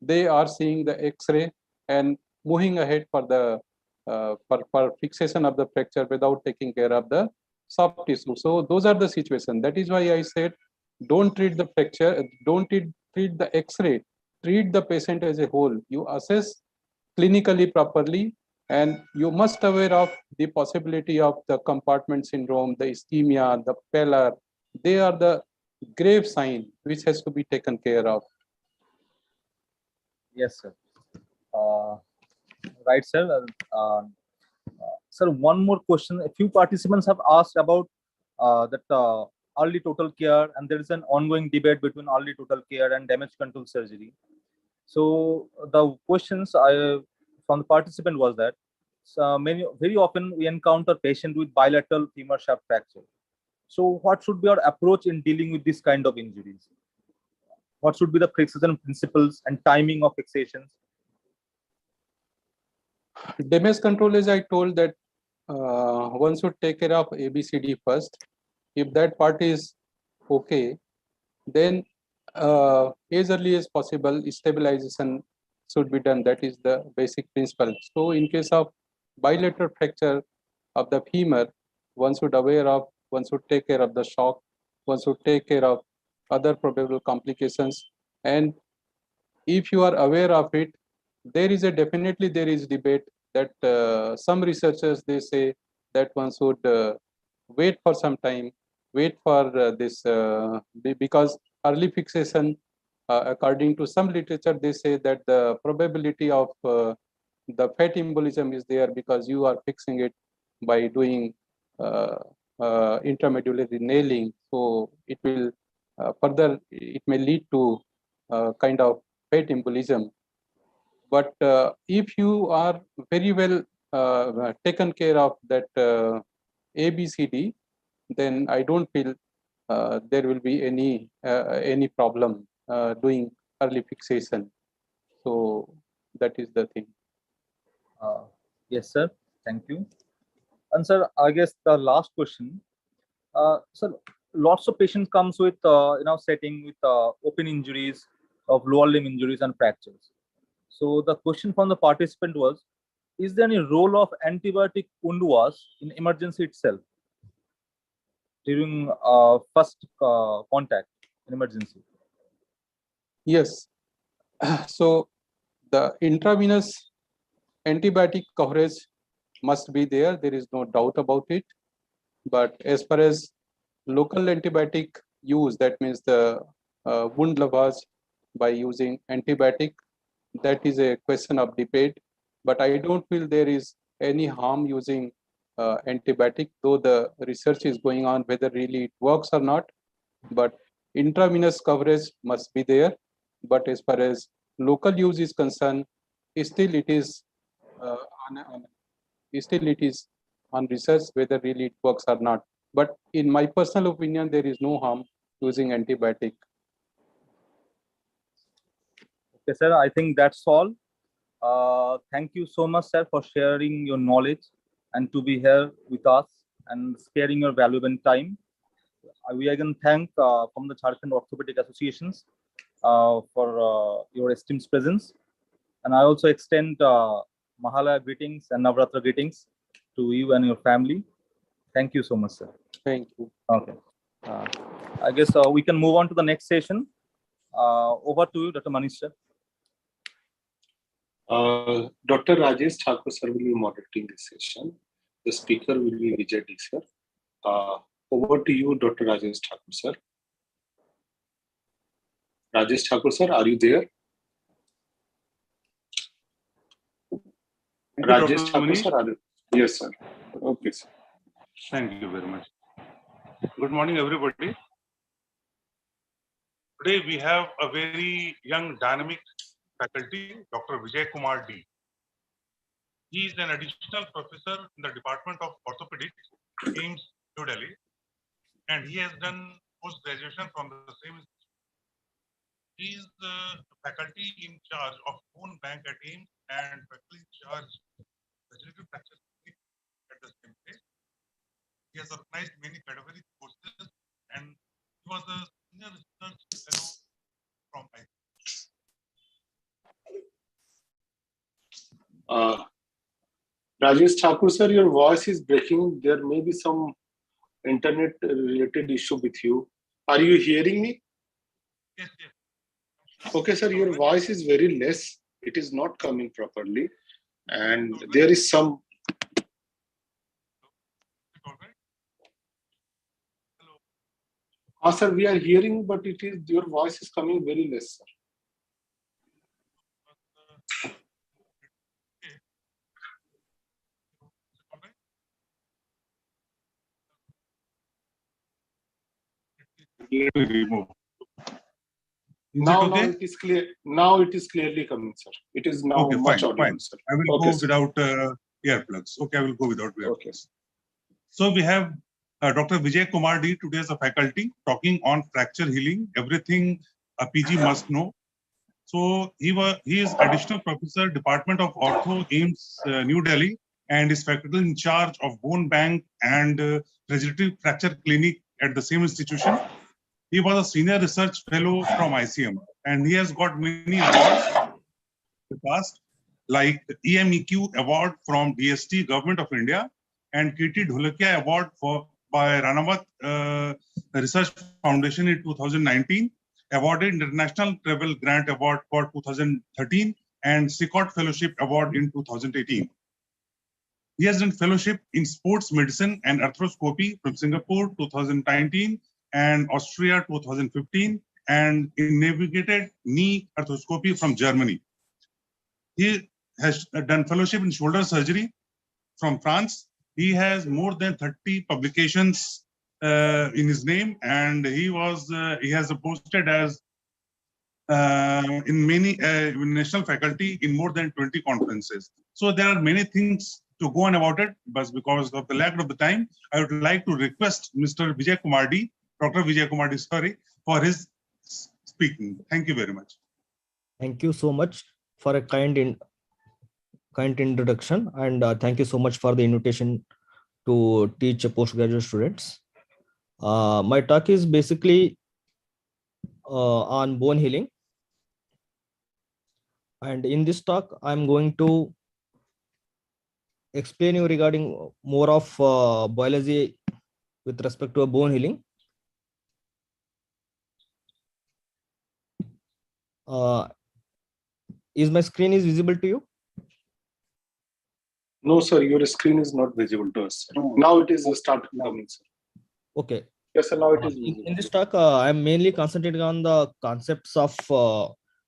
they are seeing the X-ray and moving ahead for the for fixation of the fracture without taking care of the soft tissue. So those are the situations. That is why I said, don't treat the fracture, don't treat the X-ray, treat the patient as a whole. You assess clinically properly, and you must aware of the possibility of the compartment syndrome, the ischemia, the pallor. They are the grave sign which has to be taken care of. Yes, sir. Right, sir. Sir, one more question. A few participants have asked about that early total care, and there is an ongoing debate between early total care and damage control surgery. So the questions from the participant was that very often we encounter patients with bilateral femur shaft fracture. So what should be our approach in dealing with this kind of injuries? What should be the fixation principles and timing of fixations? Damage control, as I told, that one should take care of ABCD first. If that part is okay, then as early as possible, stabilization should be done. That is the basic principle. So in case of bilateral fracture of the femur, one should aware of, one should take care of the shock, one should take care of other probable complications. And if you are aware of it, there is definitely debate that some researchers, they say that one should wait for some time, wait for this because early fixation according to some literature, they say that the probability of the fat embolism is there because you are fixing it by doing intramedullary nailing. So it will further, it may lead to kind of fat embolism. But if you are very well taken care of that ABCD, then I don't feel there will be any problem doing early fixation. So that is the thing. Yes, sir. Thank you. And sir, I guess the last question. Sir, lots of patients comes with setting with open injuries of lower limb injuries and fractures. So the question from the participant was, is there any role of antibiotic wound wash in emergency itself during first contact in emergency? Yes. So the intravenous antibiotic coverage must be there. There is no doubt about it. But as far as local antibiotic use, that means the wound lavage by using antibiotic, that is a question of debate. But I don't feel there is any harm using antibiotic, though the research is going on whether really it works or not. But intravenous coverage must be there. But as far as local use is concerned, still it is on research whether really it works or not. But in my personal opinion, there is no harm using antibiotic. Okay, sir. I think that's all. Thank you so much, sir, for sharing your knowledge and to be here with us and sparing your valuable time. We again thank from the Jharkhand Orthopedic Associations for your esteemed presence. And I also extend Mahalaya greetings and Navratra greetings to you and your family. Thank you so much, sir. Thank you. Okay. I guess we can move on to the next session. Over to you, Dr. Manish, sir. Dr. Rajesh Thakur sir will be moderating this session. The speaker will be Vijay sir. Over to you, Dr. Rajesh Thakur sir. Rajesh Thakur sir, are you there? Rajesh Thakur sir, are you? Yes, sir. Okay, sir. Thank you very much. Good morning, everybody. Today we have a very young, dynamic faculty, Dr. Vijay Kumar D. He is an additional professor in the Department of Orthopedics, AIIMS, New Delhi, and he has done post-graduation from the same institute. He is the faculty in charge of bone bank at AIIMS and faculty in charge of vegetative fracture at the same place. He has organized many pedagogy courses and he was a senior research fellow from Rajesh Thakur sir, your voice is breaking. There may be some internet related issue with you. Are you hearing me? Yes, yes. Okay, sir, your voice is very less. It is not coming properly. And there is some. Sir, we are hearing, but it is your voice is coming very less, sir. Let me remove. Now it is clear. Now it is clearly coming, sir. It is now Okay, much fine, audible, fine. sir. I will Okay, go sir. without earplugs. Okay, I will go without earplugs. Okay. So we have Dr. Vijay Kumar D today as a faculty talking on fracture healing, everything a PG must know. So he is additional professor, Department of Ortho, AIIMS, New Delhi, and is faculty in charge of bone bank and regenerative fracture clinic at the same institution. He was a senior research fellow from ICM, and he has got many awards in the past, like the EMEQ award from DST, Government of India, and Kirti Dholakia award by Ranawat Research Foundation in 2019, awarded International Travel Grant Award for 2013, and SICOT Fellowship Award in 2018. He has done fellowship in sports medicine and arthroscopy from Singapore 2019 and Austria 2015, and navigated knee arthroscopy from Germany. He has done fellowship in shoulder surgery from France. He has more than 30 publications in his name, and he has posted as in many national faculty in more than 20 conferences. So there are many things to go on about it, but because of the lack of the time, I would like to request Mr. Vijay Kumar D, Dr. Vijay Kumar D, sorry, for his speaking. Thank you very much. Thank you so much for a kind introduction, and thank you so much for the invitation to teach postgraduate students. My talk is basically on bone healing. And in this talk, I'm going to explain you regarding more of biology with respect to a bone healing. Is my screen is visible to you? No, sir, your screen is not visible to us. Now it is started coming, sir. Okay. Yes, sir, now it is visible. In this talk, I'm mainly concentrating on the concepts of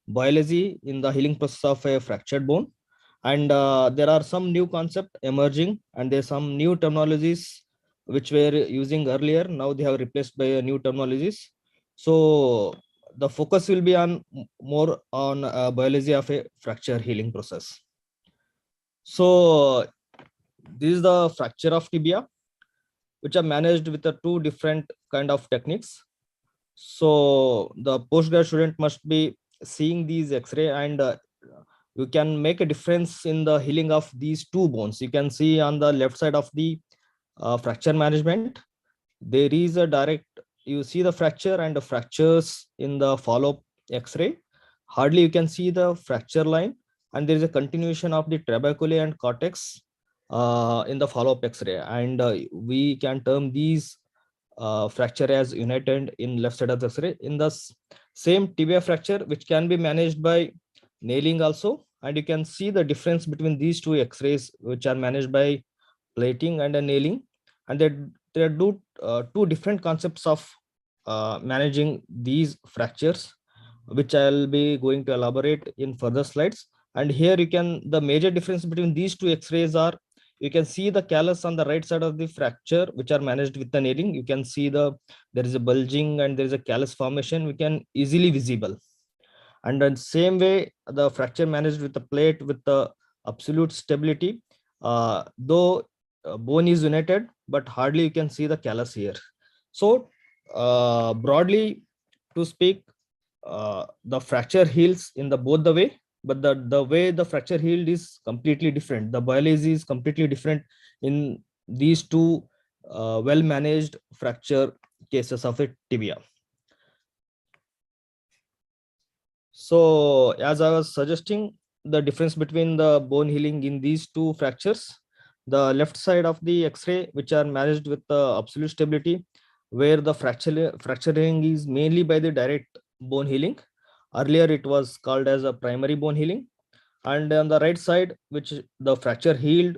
biology in the healing process of a fractured bone. And there are some new concepts emerging, and there's some new terminologies which were using earlier. Now they have replaced by new terminologies. So the focus will be on more on biology of a fracture healing process. So this is the fracture of tibia, which are managed with the two different kind of techniques. So the postgrad student must be seeing these X-ray, and you can make a difference in the healing of these two bones. You can see on the left side of the fracture management, there is a direct, you see the fracture and the fractures in the follow-up X-ray. Hardly you can see the fracture line, and there is a continuation of the trabeculae and cortex in the follow-up X-ray. And we can term these fracture as united in left side of the X-ray. In the same tibia fracture, which can be managed by nailing also, and you can see the difference between these two X-rays, which are managed by plating and nailing. And there are two different concepts of managing these fractures, which I'll be going to elaborate in further slides. And here you can, the major difference between these two X-rays are, you can see the callus on the right side of the fracture, which are managed with the nailing. You can see there is a bulging and there is a callus formation, we can easily visible. And in the same way, the fracture managed with the plate with the absolute stability, though bone is united, but hardly you can see the callus here. So broadly to speak, the fracture heals in the both the way, but the way the fracture healed is completely different. The biology is completely different in these two well-managed fracture cases of a tibia. So as I was suggesting, the difference between the bone healing in these two fractures, the left side of the X-ray, which are managed with the absolute stability, where the fracturing is mainly by the direct bone healing. Earlier it was called as a primary bone healing. And on the right side, which the fracture healed,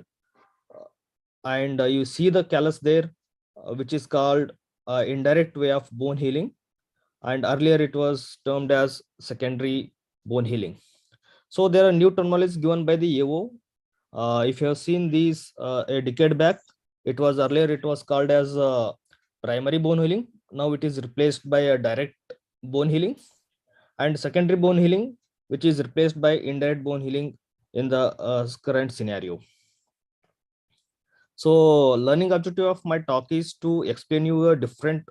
and you see the callus there, which is called indirect way of bone healing. And earlier it was termed as secondary bone healing. So there are new terminologies given by the AO. If you have seen these a decade back, it was earlier it was called as primary bone healing. Now it is replaced by a direct bone healing, and secondary bone healing, which is replaced by indirect bone healing in the current scenario. So learning objective of my talk is to explain you a different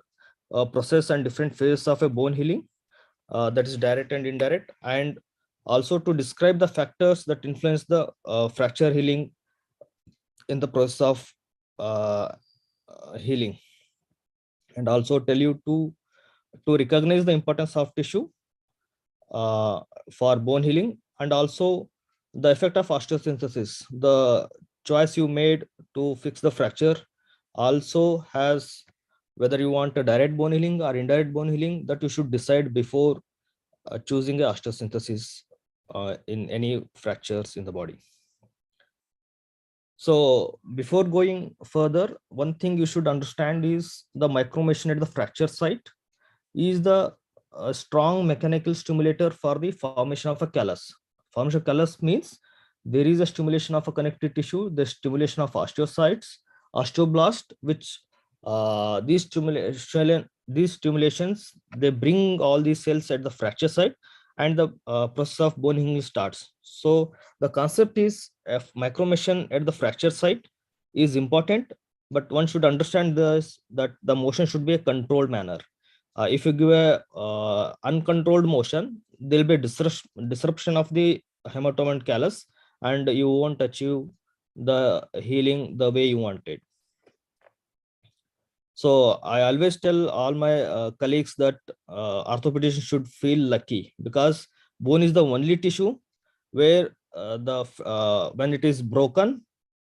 process and different phases of a bone healing, that is direct and indirect, and also to describe the factors that influence the fracture healing in the process of healing, and also tell you to recognize the importance of tissue for bone healing, and also the effect of osteosynthesis. The choice you made to fix the fracture also has whether you want a direct bone healing or indirect bone healing, that you should decide before choosing a osteosynthesis in any fractures in the body. So before going further, one thing you should understand is the micromachine at the fracture site is the a strong mechanical stimulator for the formation of a callus. Formation of callus means there is a stimulation of a connective tissue, the stimulation of osteocytes, osteoblast, which these stimulations, they bring all these cells at the fracture site, and the process of bone healing starts. So the concept is micromotion at the fracture site is important, but one should understand this, that the motion should be a controlled manner. If you give a uncontrolled motion, there will be disruption of the hematoma and callus, and you won't achieve the healing the way you wanted. So I always tell all my colleagues that orthopedicians should feel lucky, because bone is the only tissue where when it is broken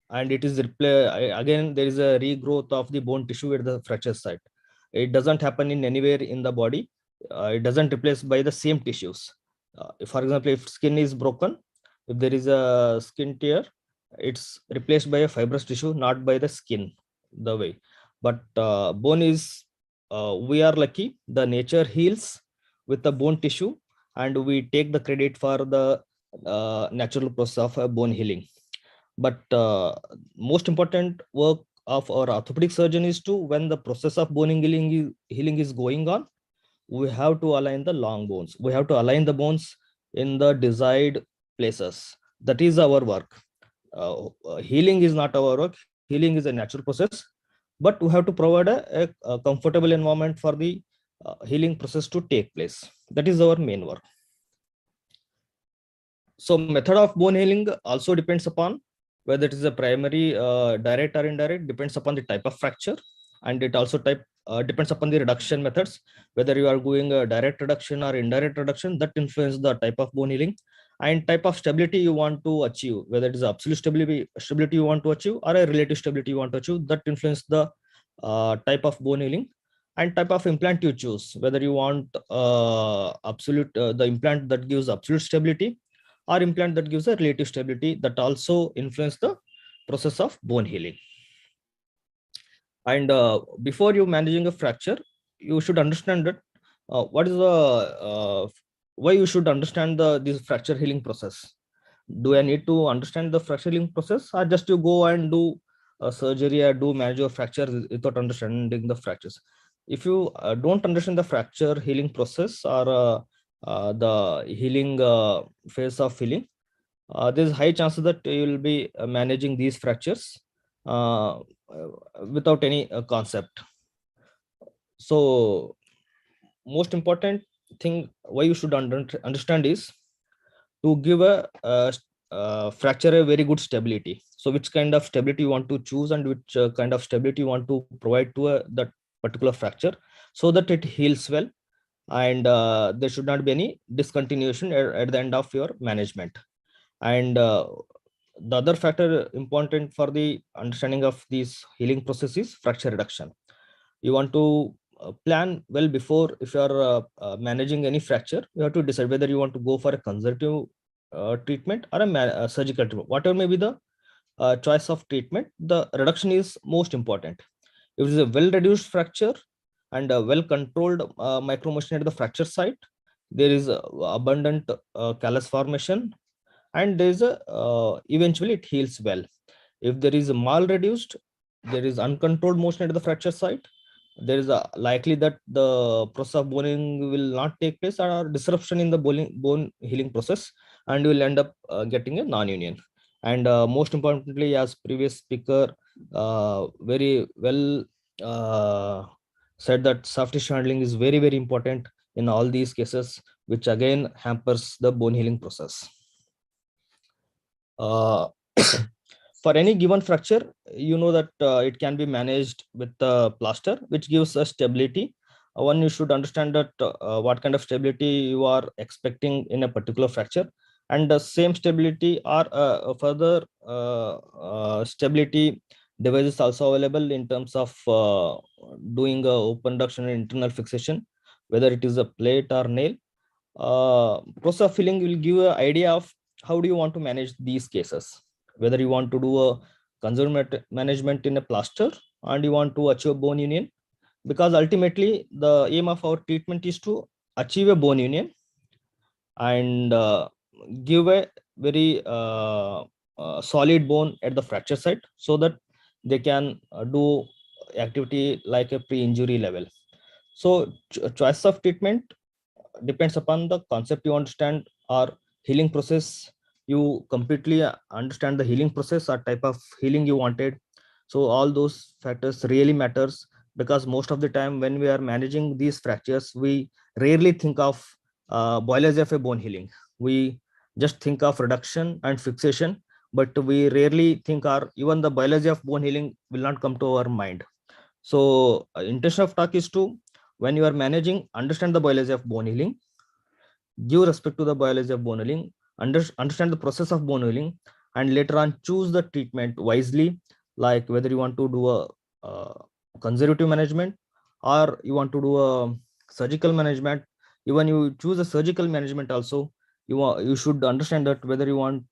and it is again, there is a regrowth of the bone tissue at the fracture site. It doesn't happen in anywhere in the body. It doesn't replace by the same tissues. For example, if skin is broken, if there is a skin tear, it's replaced by a fibrous tissue, not by the skin, the way. But bone is, we are lucky, the nature heals with the bone tissue, and we take the credit for the natural process of bone healing. But most important work of our orthopedic surgeon is to, when the process of bone healing is going on, we have to align the long bones. We have to align the bones in the desired places. That is our work. Healing is not our work. Healing is a natural process, but we have to provide a comfortable environment for the healing process to take place. That is our main work. So method of bone healing also depends upon whether it is a primary, direct or indirect, depends upon the type of fracture, and it also depends upon the reduction methods, whether you are doing a direct reduction or indirect reduction, that influence the type of bone healing, and type of stability you want to achieve, whether it is absolute stability you want to achieve or a relative stability you want to achieve, that influence the type of bone healing, and type of implant you choose, whether you want the implant that gives absolute stability or implant that gives a relative stability, that also influence the process of bone healing. And before you managing a fracture, you should understand that what is the why you should understand this fracture healing process. Do I need to understand the fracture healing process, or just you go and do surgery or do manage your fracture without understanding the fractures? If you don't understand the fracture healing process or the healing phase of healing, there's high chances that you will be managing these fractures without any concept. So most important thing why you should understand is to give a fracture a very good stability. So which kind of stability you want to choose, and which kind of stability you want to provide to that particular fracture, so that it heals well, and there should not be any discontinuation at the end of your management. And the other factor important for the understanding of these healing process is fracture reduction. You want to plan well before. If you are managing any fracture, you have to decide whether you want to go for a conservative treatment or a surgical treatment. Whatever may be the choice of treatment, the reduction is most important. If it is a well reduced fracture and a well controlled micromotion at the fracture site, there is abundant callus formation, and there is eventually it heals well. If there is a mal reduced, there is uncontrolled motion at the fracture site, there is a likely that the process of boning will not take place, or disruption in the bone healing process, and you will end up getting a non-union. And most importantly, as previous speaker very well said, that soft tissue handling is very, very important in all these cases, which again hampers the bone healing process. For any given fracture, you know that it can be managed with the plaster, which gives us stability. One, you should understand that what kind of stability you are expecting in a particular fracture, and the same stability or further stability devices also available in terms of doing a open reduction and internal fixation, whether it is a plate or nail. Process of healing will give you an idea of how do you want to manage these cases, whether you want to do a conservative management in a plaster and you want to achieve bone union, because ultimately the aim of our treatment is to achieve a bone union and give a very solid bone at the fracture site so that they can do activity like a pre-injury level. So choice of treatment depends upon the concept you understand or healing process. You completely understand the healing process or type of healing you wanted. So all those factors really matters, because most of the time when we are managing these fractures, we rarely think of biology of a bone healing. We just think of reduction and fixation, but we rarely think, or even the biology of bone healing will not come to our mind. So intention of talk is to, when you are managing, understand the biology of bone healing, give respect to the biology of bone healing, understand the process of bone healing, and later on choose the treatment wisely, like whether you want to do a conservative management or you want to do a surgical management. Even you choose a surgical management also, you should understand that whether you want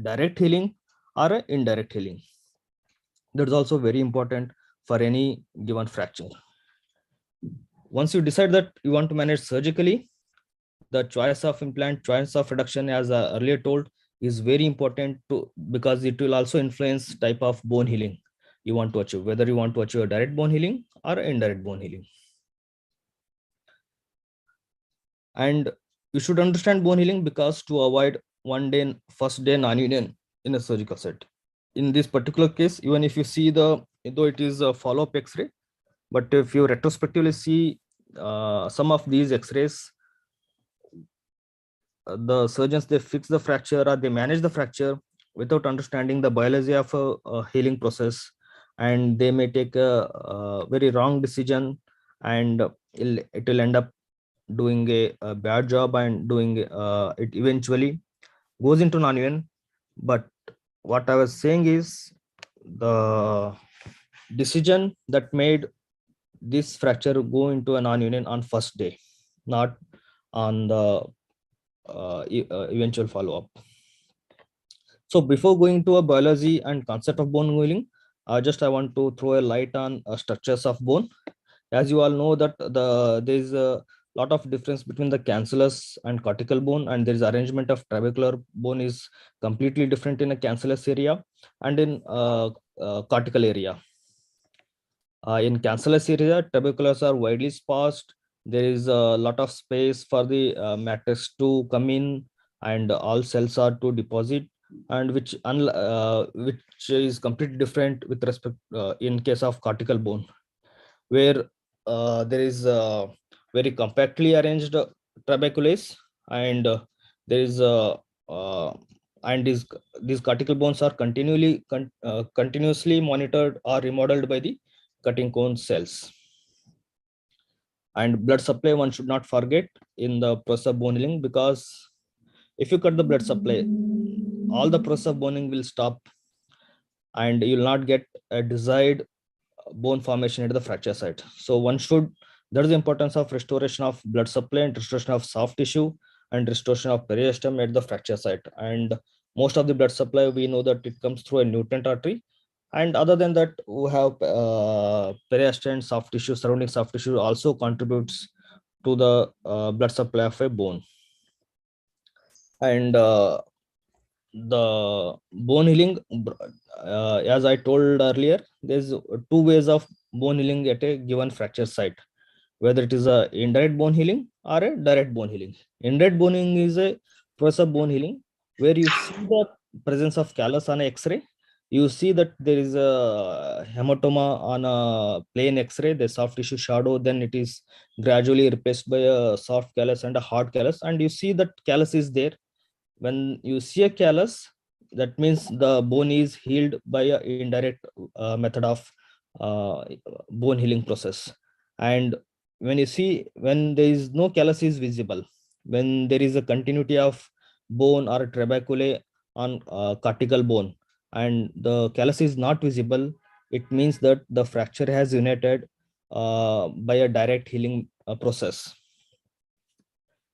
direct healing or a indirect healing. That is also very important for any given fracture. Once you decide that you want to manage surgically, the choice of implant, choice of reduction, as earlier told, is very important to, because it will also influence type of bone healing you want to achieve, whether you want to achieve a direct bone healing or indirect bone healing. And you should understand bone healing because to avoid first day non-union in a surgical set. In this particular case, even if you see though it is a follow-up X-ray, but if you retrospectively see some of these X-rays, the surgeons, they fix the fracture or they manage the fracture without understanding the biology of a healing process, and they may take a very wrong decision, and it will end up doing a bad job, and doing it eventually goes into non-union. But what I was saying is, the decision that made this fracture go into a non-union on first day, not on the eventual follow-up. So before going to a biology and concept of bone healing, I want to throw a light on structures of bone. As you all know that there is a lot of difference between the cancellous and cortical bone, and there is arrangement of trabecular bone is completely different in a cancellous area and in cortical area. In cancellous area, trabeculars are widely spaced. There is a lot of space for the matrix to come in, and all cells are to deposit, and which is completely different with respect in case of cortical bone, where there is very compactly arranged trabeculae, and there is and these cortical bones are continuously monitored or remodeled by the cutting cone cells. And blood supply, one should not forget in the process of bone healing, because if you cut the blood supply, all the process of bone healing will stop, and you will not get a desired bone formation at the fracture site. So one should, that is the importance of restoration of blood supply and restoration of soft tissue and restoration of periosteum at the fracture site. And most of the blood supply, we know that it comes through a nutrient artery, and other than that, we have periosteum, soft tissue, surrounding soft tissue also contributes to the blood supply of a bone. And the bone healing, as I told earlier, there's two ways of bone healing at a given fracture site, whether it is a indirect bone healing or a direct bone healing. Indirect bone healing is a process of bone healing where you see the presence of callus on X-ray. You see that there is a hematoma on a plain X-ray, the soft tissue shadow, then it is gradually replaced by a soft callus and a hard callus, and you see that callus is there. When you see a callus, that means the bone is healed by a indirect method of bone healing process. And when you see, when there is no callus is visible, when there is a continuity of bone or trabeculae on cortical bone and the callus is not visible, it means that the fracture has united by a direct healing process.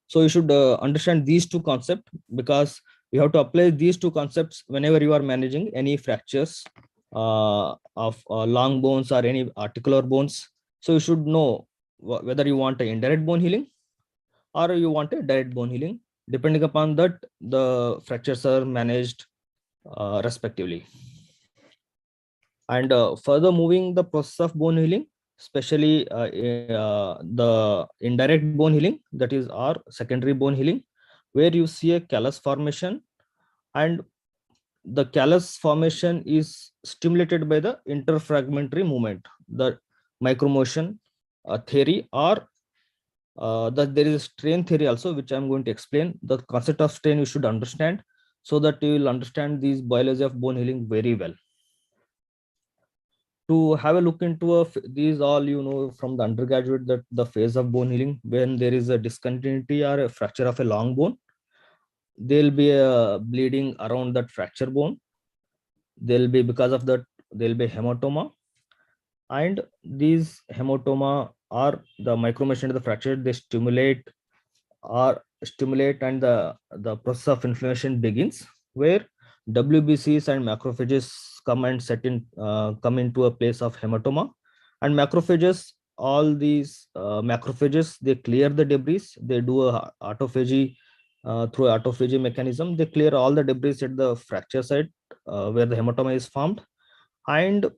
So you should understand these two concepts, because you have to apply these two concepts whenever you are managing any fractures of long bones or any articular bones. So you should know whether you want an indirect bone healing or you want a direct bone healing. Depending upon that, the fractures are managed respectively. And further moving the process of bone healing, especially the indirect bone healing, that is our secondary bone healing, where you see a callus formation, and the callus formation is stimulated by the interfragmentary movement, the micromotion theory, or that there is a strain theory also, which I'm going to explain. The concept of strain you should understand, so that you will understand these biology of bone healing very well. To have a look into these all, you know, from the undergraduate, that the phase of bone healing, when there is a discontinuity or a fracture of a long bone, there will be a bleeding around that fracture bone. There will be, because of that, there will be hematoma, and these hematoma or the micromotion of the fracture, they stimulate and the process of inflammation begins, where WBCs and macrophages come and come into a place of hematoma. And macrophages, all these macrophages, they clear the debris. They do a autophagy through autophagy mechanism. They clear all the debris at the fracture site where the hematoma is formed. And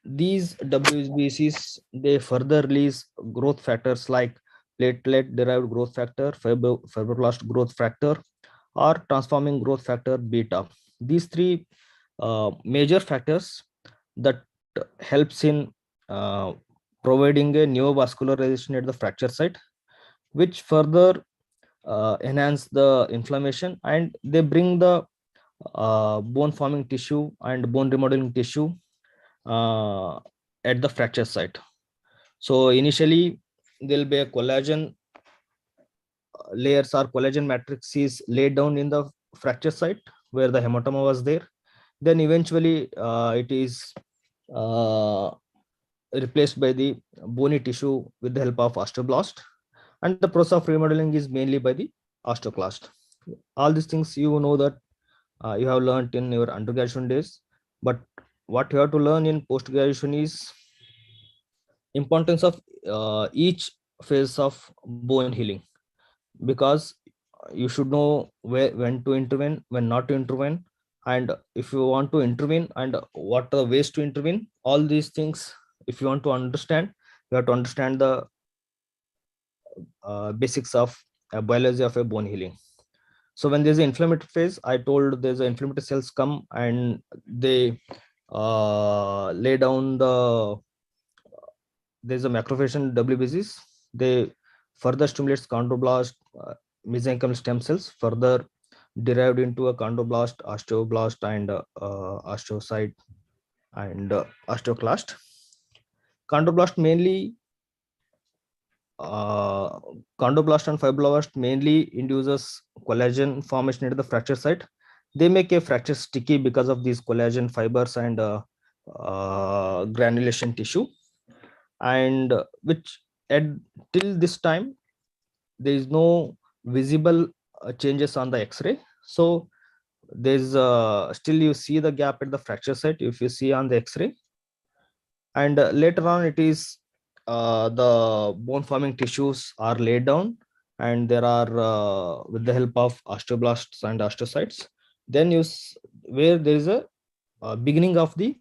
these WBCs, they further release growth factors like platelet derived growth factor, fibroblast growth factor, or transforming growth factor beta. These three major factors that helps in providing a neovascularization at the fracture site, which further enhance the inflammation, and they bring the bone forming tissue and bone remodeling tissue at the fracture site. So initially there will be a collagen layers or collagen matrix is laid down in the fracture site where the hematoma was there. Then eventually it is replaced by the bony tissue with the help of osteoblast, and the process of remodeling is mainly by the osteoclast. All these things you know that you have learned in your undergraduate days, but what you have to learn in post graduation is importance of each phase of bone healing, because you should know when to intervene, when not to intervene, and if you want to intervene, and what are the ways to intervene. All these things, if you want to understand, you have to understand the basics of biology of a bone healing. So when there's an inflammatory phase, I told there's an inflammatory cells come and they lay down there's a macrophage and WBCs. They further stimulates chondroblast, mesenchymal stem cells, further derived into a chondroblast, osteoblast, and osteocyte and osteoclast. Chondroblast mainly, chondroblast and fibroblast mainly induces collagen formation at the fracture site. They make a fracture sticky because of these collagen fibers and granulation tissue, and which till this time there is no visible changes on the X-ray. So there's still you see the gap at the fracture site if you see on the X-ray, and later on it is the bone forming tissues are laid down, and there are with the help of osteoblasts and osteocytes, then where there is a beginning of the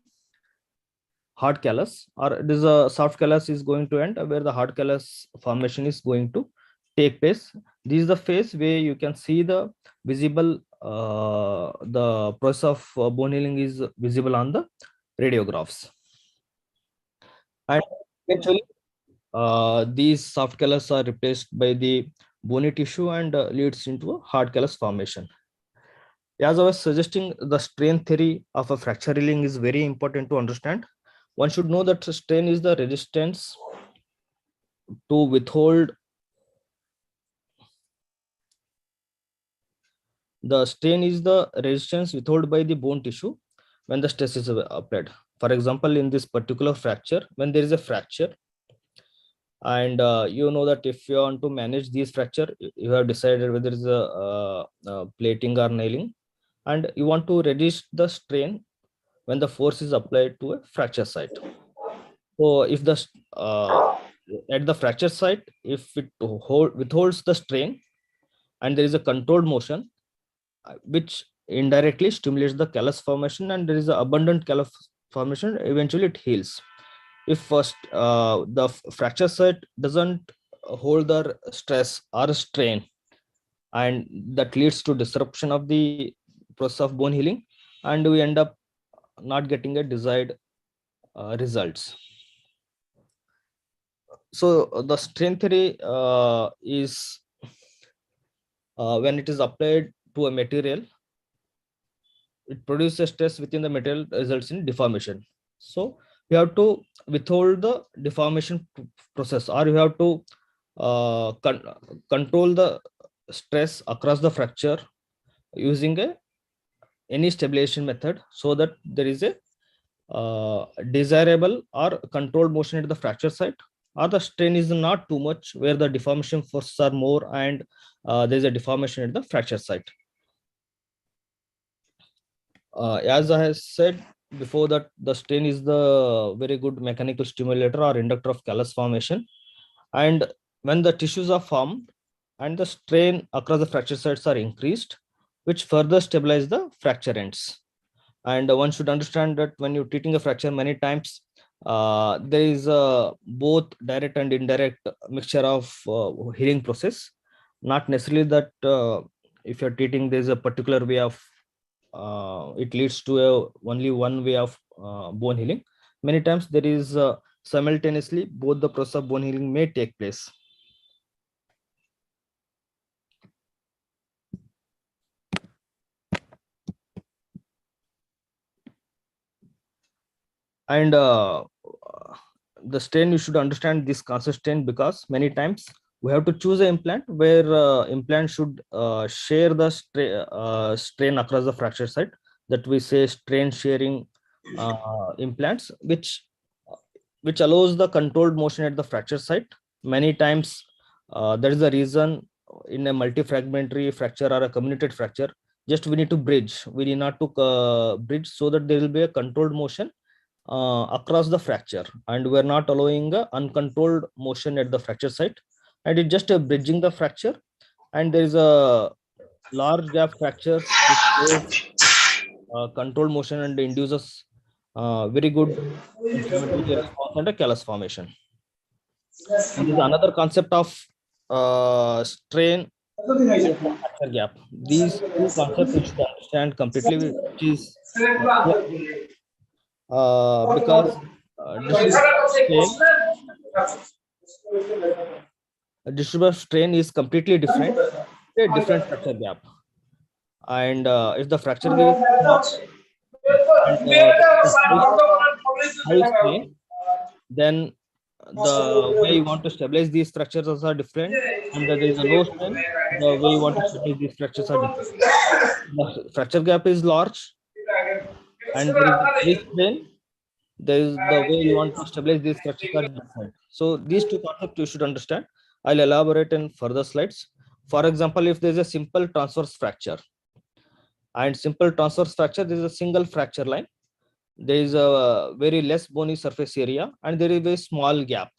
hard callus, or this soft callus is going to end, where the hard callus formation is going to take place. This is the phase where you can see the visible the process of bone healing is visible on the radiographs, and eventually these soft callus are replaced by the bony tissue and leads into a hard callus formation. As I was suggesting, the strain theory of a fracture healing is very important to understand. One should know that strain is the resistance to withhold the strain is the resistance withheld by the bone tissue when the stress is applied. For example, in this particular fracture, when there is a fracture, and you know that if you want to manage this fracture, you have decided whether it's a plating or nailing, and you want to reduce the strain when the force is applied to a fracture site. So if the at the fracture site, if it withholds the strain and there is a controlled motion, which indirectly stimulates the callus formation, and there is a abundant callus formation, eventually it heals. If first the fracture site doesn't hold the stress or strain, and that leads to disruption of the process of bone healing, and we end up not getting a desired results. So the strain theory is when it is applied to a material, it produces stress within the material, results in deformation. So we have to withhold the deformation process, or we have to control the stress across the fracture using any stabilization method, so that there is a desirable or controlled motion at the fracture site, or the strain is not too much where the deformation forces are more, and there is a deformation at the fracture site. As I have said before, that the strain is the very good mechanical stimulator or inductor of callus formation, and when the tissues are formed and the strain across the fracture sites are increased, which further stabilize the fracture ends. And one should understand that when you're treating a fracture, many times there is both direct and indirect mixture of healing process. Not necessarily that if you're treating, there's a particular way of it leads to only one way of bone healing. Many times there is simultaneously both the process of bone healing may take place. And the strain, you should understand this concept strain, because many times we have to choose an implant where implant should share the strain across the fracture site, that we say strain sharing implants, which allows the controlled motion at the fracture site. Many times there is a reason in a multifragmentary fracture or a comminuted fracture, just we need to bridge, we need not to bridge, so that there will be a controlled motion across the fracture, and we're not allowing uncontrolled motion at the fracture site, and it's just bridging the fracture. And there is a large gap fractures which controlled motion and induces very good inflammatory response and a callus formation. And there's another concept of strain fracture gap. These two concepts you should understand completely, which is because distributive strain is completely different, a different fracture gap. And if the fracture gap is small and high strain, then the way you want to stabilize these structures are different, and there is a low strain, the way you want to stabilize these structures are different. The fracture gap is large and there is a high strain, there is the way you want to stabilize these structures are different. So these two concepts you should understand. I'll elaborate in further slides. For example, if there is a simple transverse fracture, and simple transverse fracture, there is a single fracture line, there is a very less bony surface area, and there is a very small gap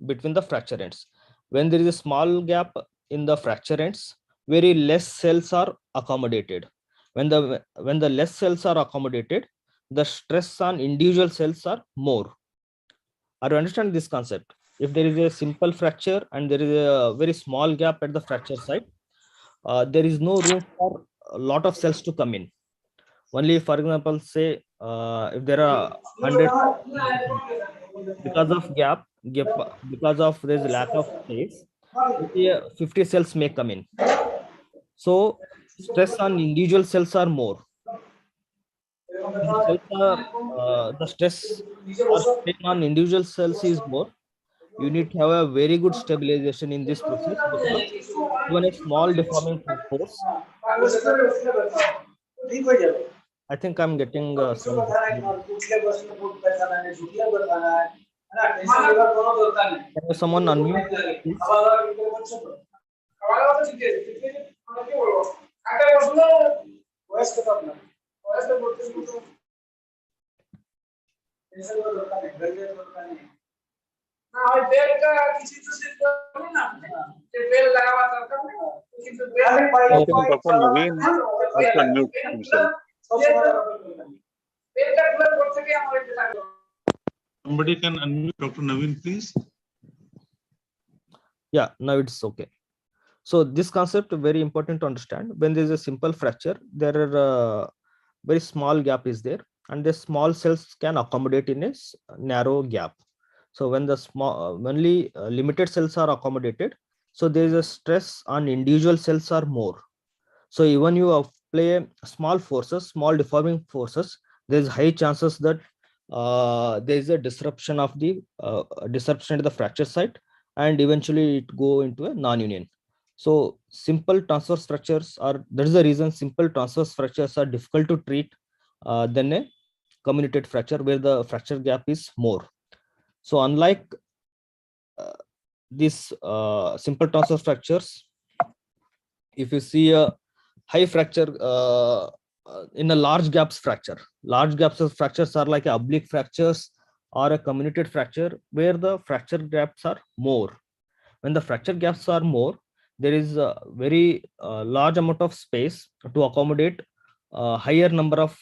between the fracture ends. When there is a small gap in the fracture ends, very less cells are accommodated. When the less cells are accommodated, the stress on individual cells are more. Are you understand this concept? If there is a simple fracture and there is a very small gap at the fracture site, there is no room for a lot of cells to come in. Only, for example, say if there are 100, because of gap, because of there is lack of space, 50 cells may come in. So stress on individual cells are more. The stress or strain on individual cells is more. You need to have a very good stabilization in this process, because even a small deforming force. I think I'm getting some. Can someone unmute, please? I think Dr. Naveen has to unmute himself. Somebody can unmute Dr. Naveen, please. Yeah, now it's okay. So this concept very important to understand. When there is a simple fracture, there are very small gap is there, and the small cells can accommodate in a narrow gap. So when the small only limited cells are accommodated, so there is a stress on individual cells are more. So even you apply small forces, small deforming forces, there is high chances that there is a disruption of the disruption at the fracture site, and eventually it go into a non-union. So simple transverse fractures are, that is the reason simple transverse fractures are difficult to treat than a comminuted fracture where the fracture gap is more. So unlike these simple transverse fractures, if you see a high fracture in a large gaps of fractures are like oblique fractures or a comminuted fracture where the fracture gaps are more. When the fracture gaps are more, there is a very large amount of space to accommodate higher number of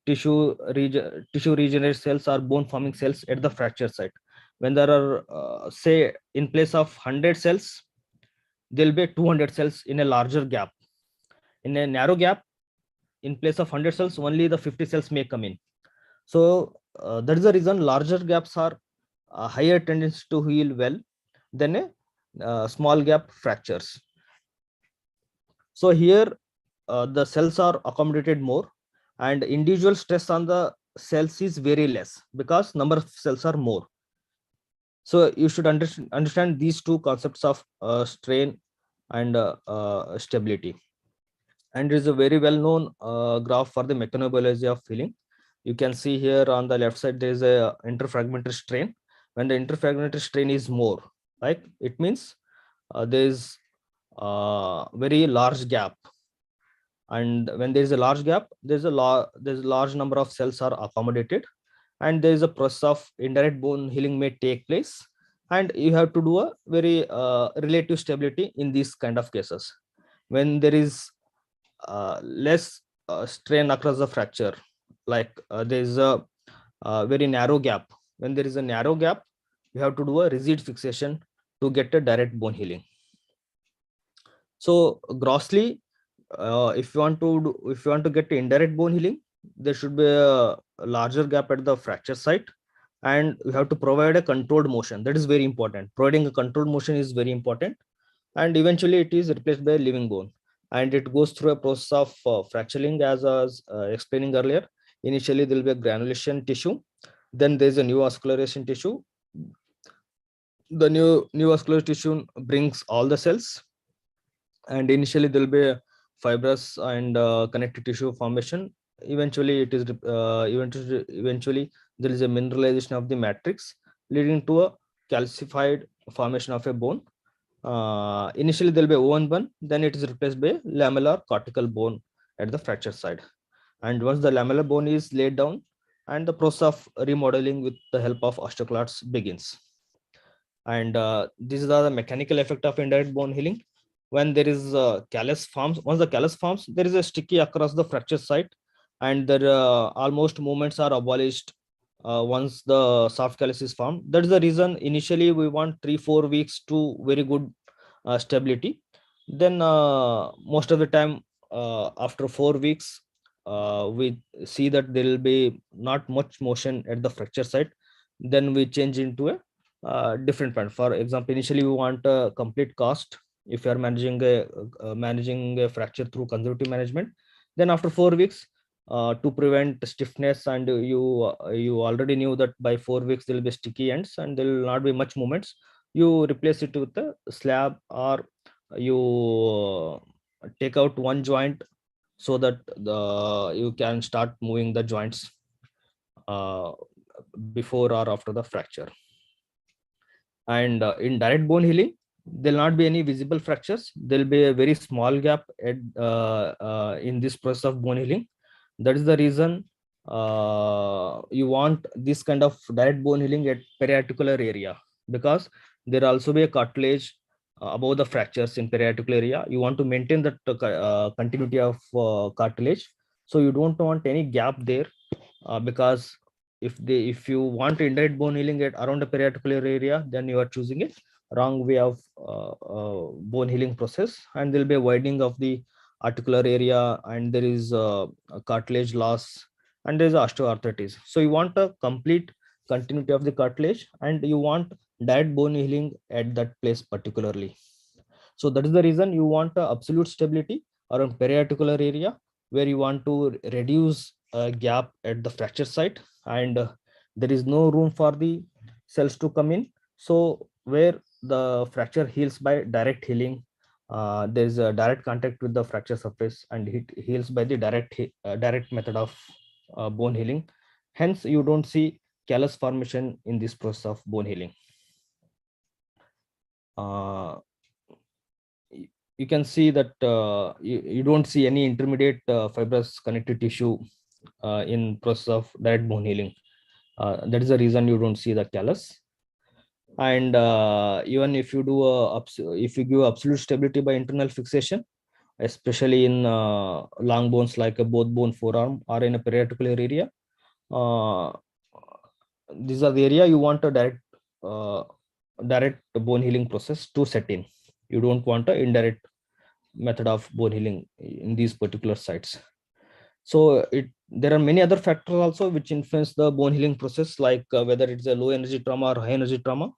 tissue regenerate cells or bone forming cells at the fracture site. When there are say in place of 100 cells, there will be 200 cells in a larger gap. In a narrow gap, in place of 100 cells, only the 50 cells may come in. So that is the reason larger gaps are higher tendency to heal well than a small gap fractures. So here the cells are accommodated more, and individual stress on the cells is very less because number of cells are more. So you should understand these two concepts of strain and stability. And there is a very well known graph for the mechanobiology of healing. You can see here on the left side there is a interfragmentary strain. When the interfragmentary strain is more, right, it means there is very large gap, and when there is a large gap, there's a large number of cells are accommodated, and there is a process of indirect bone healing may take place, and you have to do a very relative stability in these kind of cases. When there is less strain across the fracture, like there is a very narrow gap. When there is a narrow gap, you have to do a rigid fixation to get a direct bone healing. So grossly, if you want to get indirect bone healing, there should be a larger gap at the fracture site, and you have to provide a controlled motion. That is very important. Providing a controlled motion is very important, and eventually it is replaced by a living bone, and it goes through a process of fracturing, as I was explaining earlier. Initially there will be a granulation tissue, then there is a neovascularization tissue. The neovascular tissue brings all the cells, and initially there will be a fibrous and connective tissue formation. Eventually it is eventually there is a mineralization of the matrix, leading to a calcified formation of a bone. Initially there will be a oven bone, then it is replaced by lamellar cortical bone at the fracture side. And once the lamellar bone is laid down, and the process of remodeling with the help of osteoclasts begins. And these are the mechanical effect of indirect bone healing. When there is callus forms, once the callus forms, there is a sticky across the fracture site, and there almost movements are abolished once the soft callus is formed. That is the reason initially we want 3-4 weeks to very good stability. Then most of the time after 4 weeks we see that there will be not much motion at the fracture site. Then we change into a different plan. For example, initially we want a complete cast. If you are managing a fracture through conservative management, then after 4 weeks, to prevent stiffness, and you already knew that by 4 weeks there will be sticky ends and there will not be much movements, you replace it with a slab, or you take out one joint so that you can start moving the joints before or after the fracture. And in direct bone healing, there will not be any visible fractures. There will be a very small gap in this process of bone healing. That is the reason you want this kind of direct bone healing at periarticular area, because there also be a cartilage above the fractures in periarticular area. You want to maintain that continuity of cartilage, so you don't want any gap there, because if you want indirect bone healing at around the periarticular area, then you are choosing a wrong way of bone healing process, and there will be a widening of the articular area, and there is a cartilage loss, and there is osteoarthritis. So you want a complete continuity of the cartilage, and you want direct bone healing at that place particularly. So that is the reason you want absolute stability around periarticular area, where you want to reduce a gap at the fracture site, and there is no room for the cells to come in. So where the fracture heals by direct healing, there is a direct contact with the fracture surface, and it heals by the direct method of bone healing. Hence, you don't see callus formation in this process of bone healing. You can see that you don't see any intermediate fibrous connective tissue in process of direct bone healing. That is the reason you don't see the callus. And even if you do if you give absolute stability by internal fixation, especially in long bones like a both bone forearm or in a periarticular area, these are the area you want a direct bone healing process to set in. You don't want an indirect method of bone healing in these particular sites. So there are many other factors also which influence the bone healing process, like whether it's a low energy trauma or high energy trauma,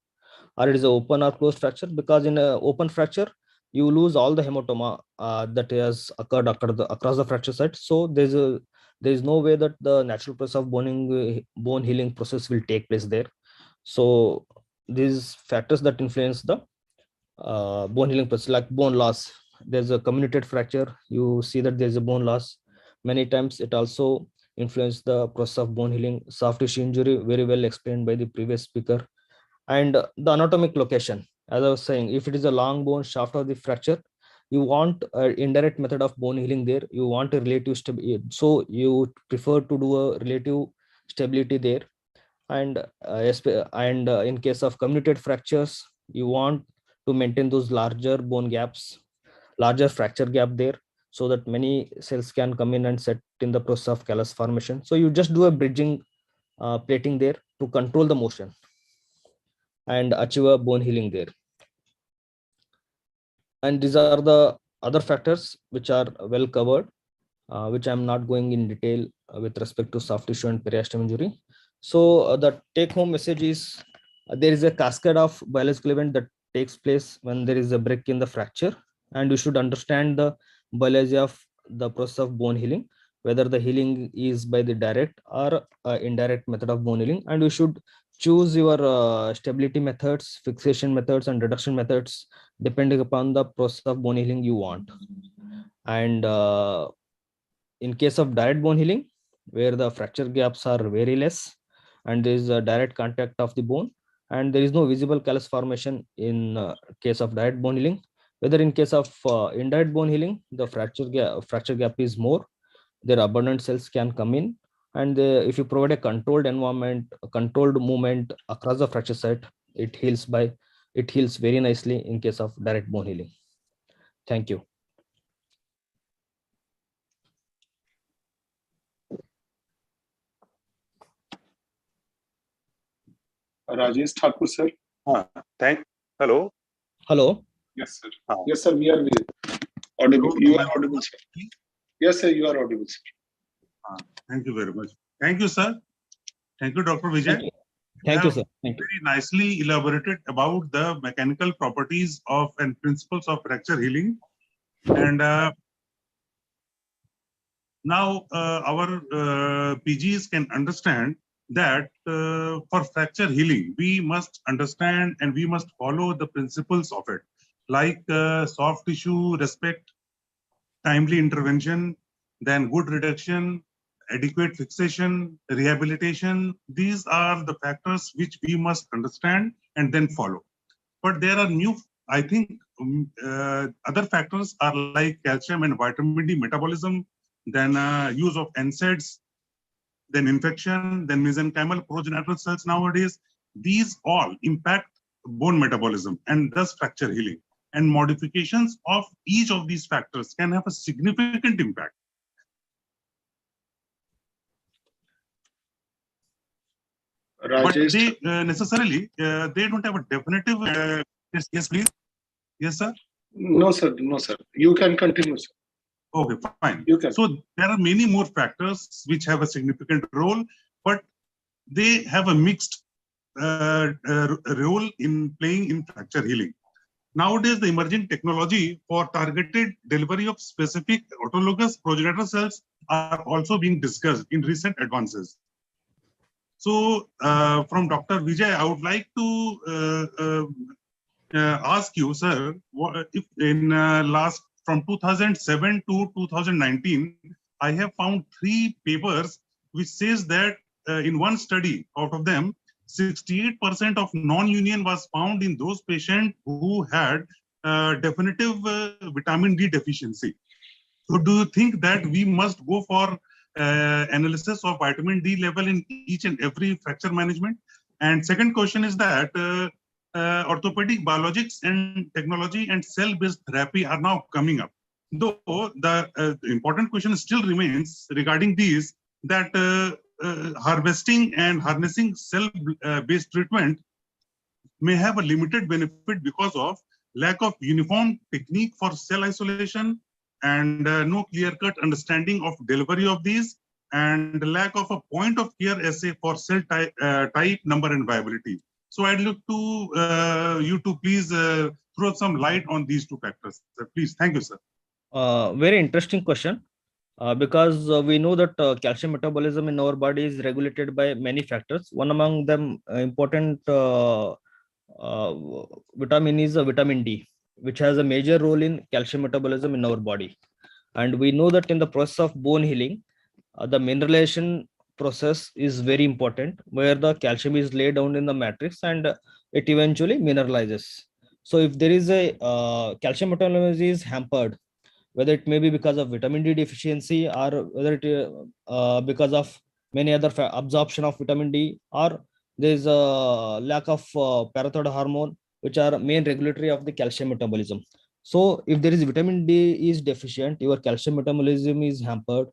or it is an open or closed fracture. Because in an open fracture, you lose all the hematoma that has occurred across the fracture site. So there is no way that the natural process of bone healing process will take place there. So these factors that influence the bone healing process, like bone loss. There's a comminuted fracture, you see that there's a bone loss. Many times it also influences the process of bone healing. Soft tissue injury, very well explained by the previous speaker. And the anatomic location, as I was saying, if it is a long bone shaft of the fracture, you want an indirect method of bone healing there. You want a relative stability, so you prefer to do a relative stability there. And in case of comminuted fractures, you want to maintain those larger bone gaps, larger fracture gap there, so that many cells can come in and set in the process of callus formation. So you just do a bridging plating there to control the motion and achieve a bone healing there. And these are the other factors which are well covered, which I'm not going in detail with respect to soft tissue and periosteum injury. So the take home message is there is a cascade of biological event that takes place when there is a break in the fracture, and you should understand the biology of the process of bone healing, whether the healing is by the direct or indirect method of bone healing. And you should choose your stability methods, fixation methods, and reduction methods depending upon the process of bone healing you want. And in case of direct bone healing, where the fracture gaps are very less and there is a direct contact of the bone, and there is no visible callus formation in case of direct bone healing. Whether in case of indirect bone healing, the fracture gap is more, their abundant cells can come in, and if you provide a controlled environment, a controlled movement across the fracture site, it heals very nicely in case of direct bone healing. Thank you. Rajesh Thakur, sir. Hello. Hello. Yes, sir. Yes, sir. We are audible. You are audible, sir. Yes, sir. You are audible, sir. Thank you very much. Thank you, sir. Thank you, Dr. Vijay. Thank you, sir. Thank you. Very nicely elaborated about the mechanical properties of and principles of fracture healing. And now our PGs can understand that for fracture healing, we must understand and we must follow the principles of it, like soft tissue respect, timely intervention, then good reduction, adequate fixation, rehabilitation. These are the factors which we must understand and then follow. But there are new, I think, other factors are like calcium and vitamin D metabolism, then use of NSAIDs, then infection, then mesenchymal progenitor cells nowadays. These all impact bone metabolism and thus fracture healing. And modifications of each of these factors can have a significant impact. But they necessarily, they don't have a definitive, yes, please. Yes, sir. No, sir. No, sir. You can continue, sir. Okay, fine. You can. So there are many more factors which have a significant role, but they have a mixed role in playing in fracture healing. Nowadays, the emerging technology for targeted delivery of specific autologous progenitor cells are also being discussed in recent advances. So from Dr. Vijay, I would like to ask you, sir, if in last from 2007 to 2019, I have found 3 papers which says that in one study out of them, 68% of non-union was found in those patients who had definitive vitamin D deficiency. So do you think that we must go for analysis of vitamin D level in each and every fracture management? And second question is that orthopedic biologics and technology and cell-based therapy are now coming up. Though the important question still remains regarding these, that harvesting and harnessing cell-based treatment may have a limited benefit because of lack of uniform technique for cell isolation and no clear-cut understanding of delivery of these, and lack of a point of care assay for cell type, number, and viability. So I'd look to you to please throw some light on these 2 factors. Please, thank you, sir. Very interesting question. Because we know that calcium metabolism in our body is regulated by many factors. One among them important vitamin is vitamin D, which has a major role in calcium metabolism in our body. And we know that in the process of bone healing, the mineralization process is very important, where the calcium is laid down in the matrix and it eventually mineralizes. So if there is a calcium metabolism is hampered, whether it may be because of vitamin D deficiency or whether it because of many other absorption of vitamin D, or there is a lack of parathyroid hormone, which are main regulatory of the calcium metabolism. So if there is vitamin D is deficient, your calcium metabolism is hampered,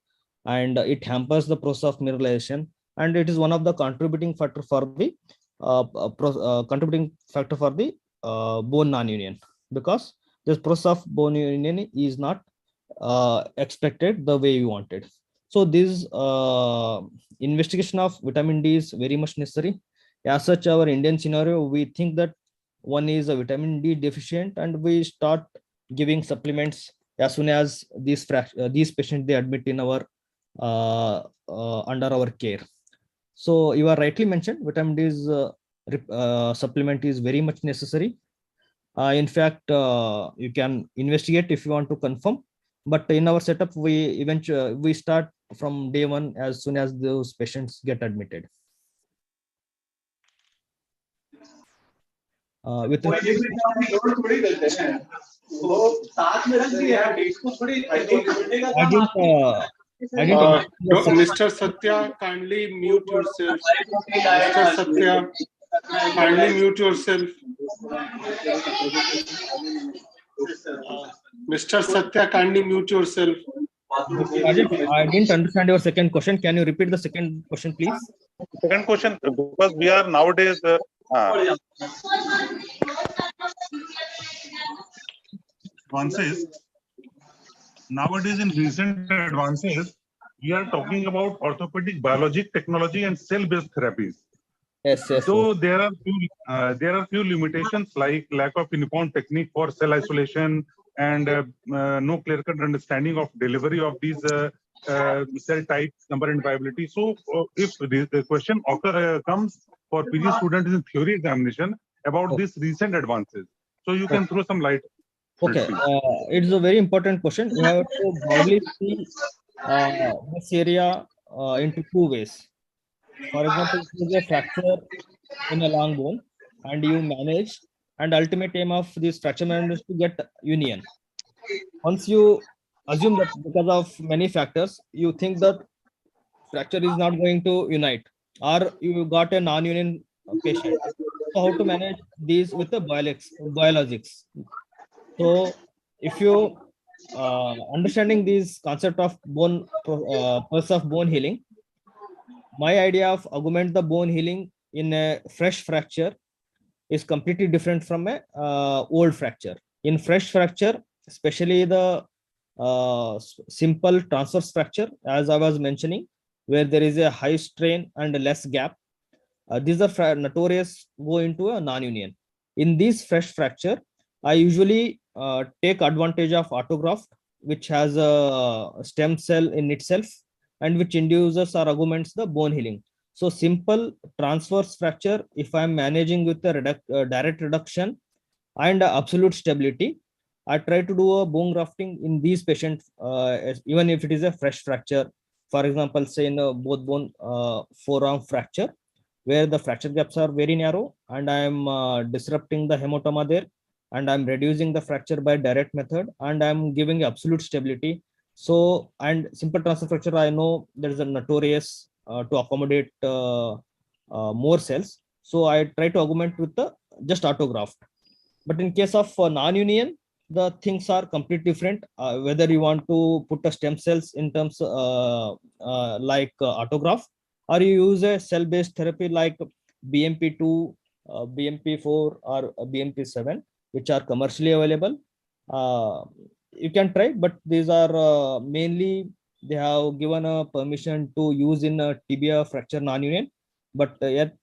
and it hampers the process of mineralization, and it is one of the contributing factor for the bone non-union, because this process of bone union is not expected the way you wanted. So this investigation of vitamin D is very much necessary. As such, our Indian scenario, we think that one is a vitamin D deficient, and we start giving supplements as soon as these patients they admit in our under our care. So you are rightly mentioned, vitamin D is supplement is very much necessary. In fact, you can investigate if you want to confirm, but in our setup, we start from day 1 as soon as those patients get admitted. With I didn't Mr. Satya, kindly mute yourself. Mr. Satya, kindly mute yourself. Mr. Satya, kindly mute yourself. Rajesh, I didn't understand your second question. Can you repeat the second question, please? Second question, because we are nowadays advances. Nowadays, in recent advances, we are talking about orthopedic biologic technology and cell-based therapies. Yes. So there are few limitations like lack of uniform technique for cell isolation and no clear-cut understanding of delivery of these cell types, number, and viability. So if the question comes for PG students in theory examination about these recent advances, so you can throw some light. Okay, it's a very important question. You have to broadly see this area into 2 ways. For example, if there is a fracture in a long bone and you manage, and ultimate aim of this fracture management is to get union. Once you assume that because of many factors, you think that fracture is not going to unite, or you got a non-union patient. So how to manage these with the biologics? So if you understanding these concept of process of bone healing, my idea of augment the bone healing in a fresh fracture is completely different from a old fracture. In fresh fracture, especially the simple transverse fracture, as I was mentioning, where there is a high strain and less gap, these are notorious go into a non-union. In this fresh fracture, I usually take advantage of autograft, which has a stem cell in itself and which induces or augments the bone healing. So simple transverse fracture, if I'm managing with the direct reduction and absolute stability, I try to do a bone grafting in these patients, even if it is a fresh fracture. For example, say in a both bone forearm fracture, where the fracture gaps are very narrow and I'm disrupting the hematoma there, and I'm reducing the fracture by direct method, and I'm giving absolute stability. So, and simple transfer fracture, I know there is a notorious to accommodate more cells. So I try to augment with the just autograft. But in case of non-union, the things are completely different. Whether you want to put a stem cells in terms like autograft, or you use a cell-based therapy like BMP2, BMP4, or BMP7, which are commercially available. You can try, but these are mainly they have given a permission to use in a tibia fracture non-union, but yet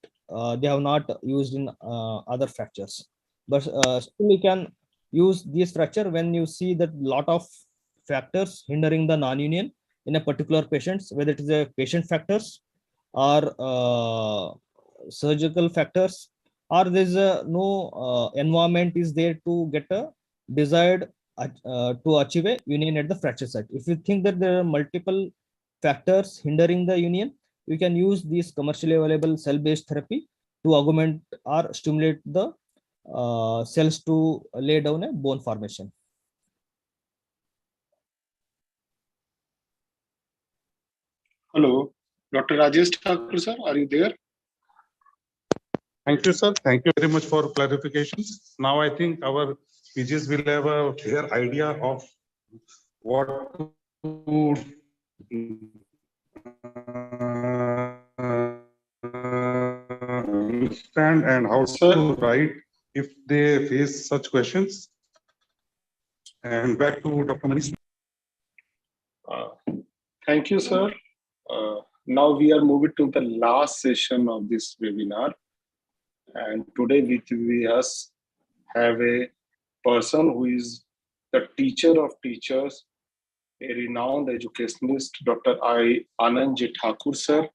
they have not used in other fractures. But still you can use this fracture when you see that lot of factors hindering the non-union in a particular patients, whether it is a patient factors or surgical factors, or there's no environment is there to get a desired to achieve a union at the fracture site. If you think that there are multiple factors hindering the union, you can use these commercially available cell-based therapy to augment or stimulate the cells to lay down a bone formation. Hello, Dr. Rajesh Thakur, sir, are you there? Thank you, sir. Thank you very much for clarifications. Now I think our PGs will have a clear idea of what to understand and how to write if they face such questions. And back to Dr. Manish. Thank you, sir. Now we are moving to the last session of this webinar. And today we have a person who is the teacher of teachers, a renowned educationalist, Dr. Anand J Thakur, sir.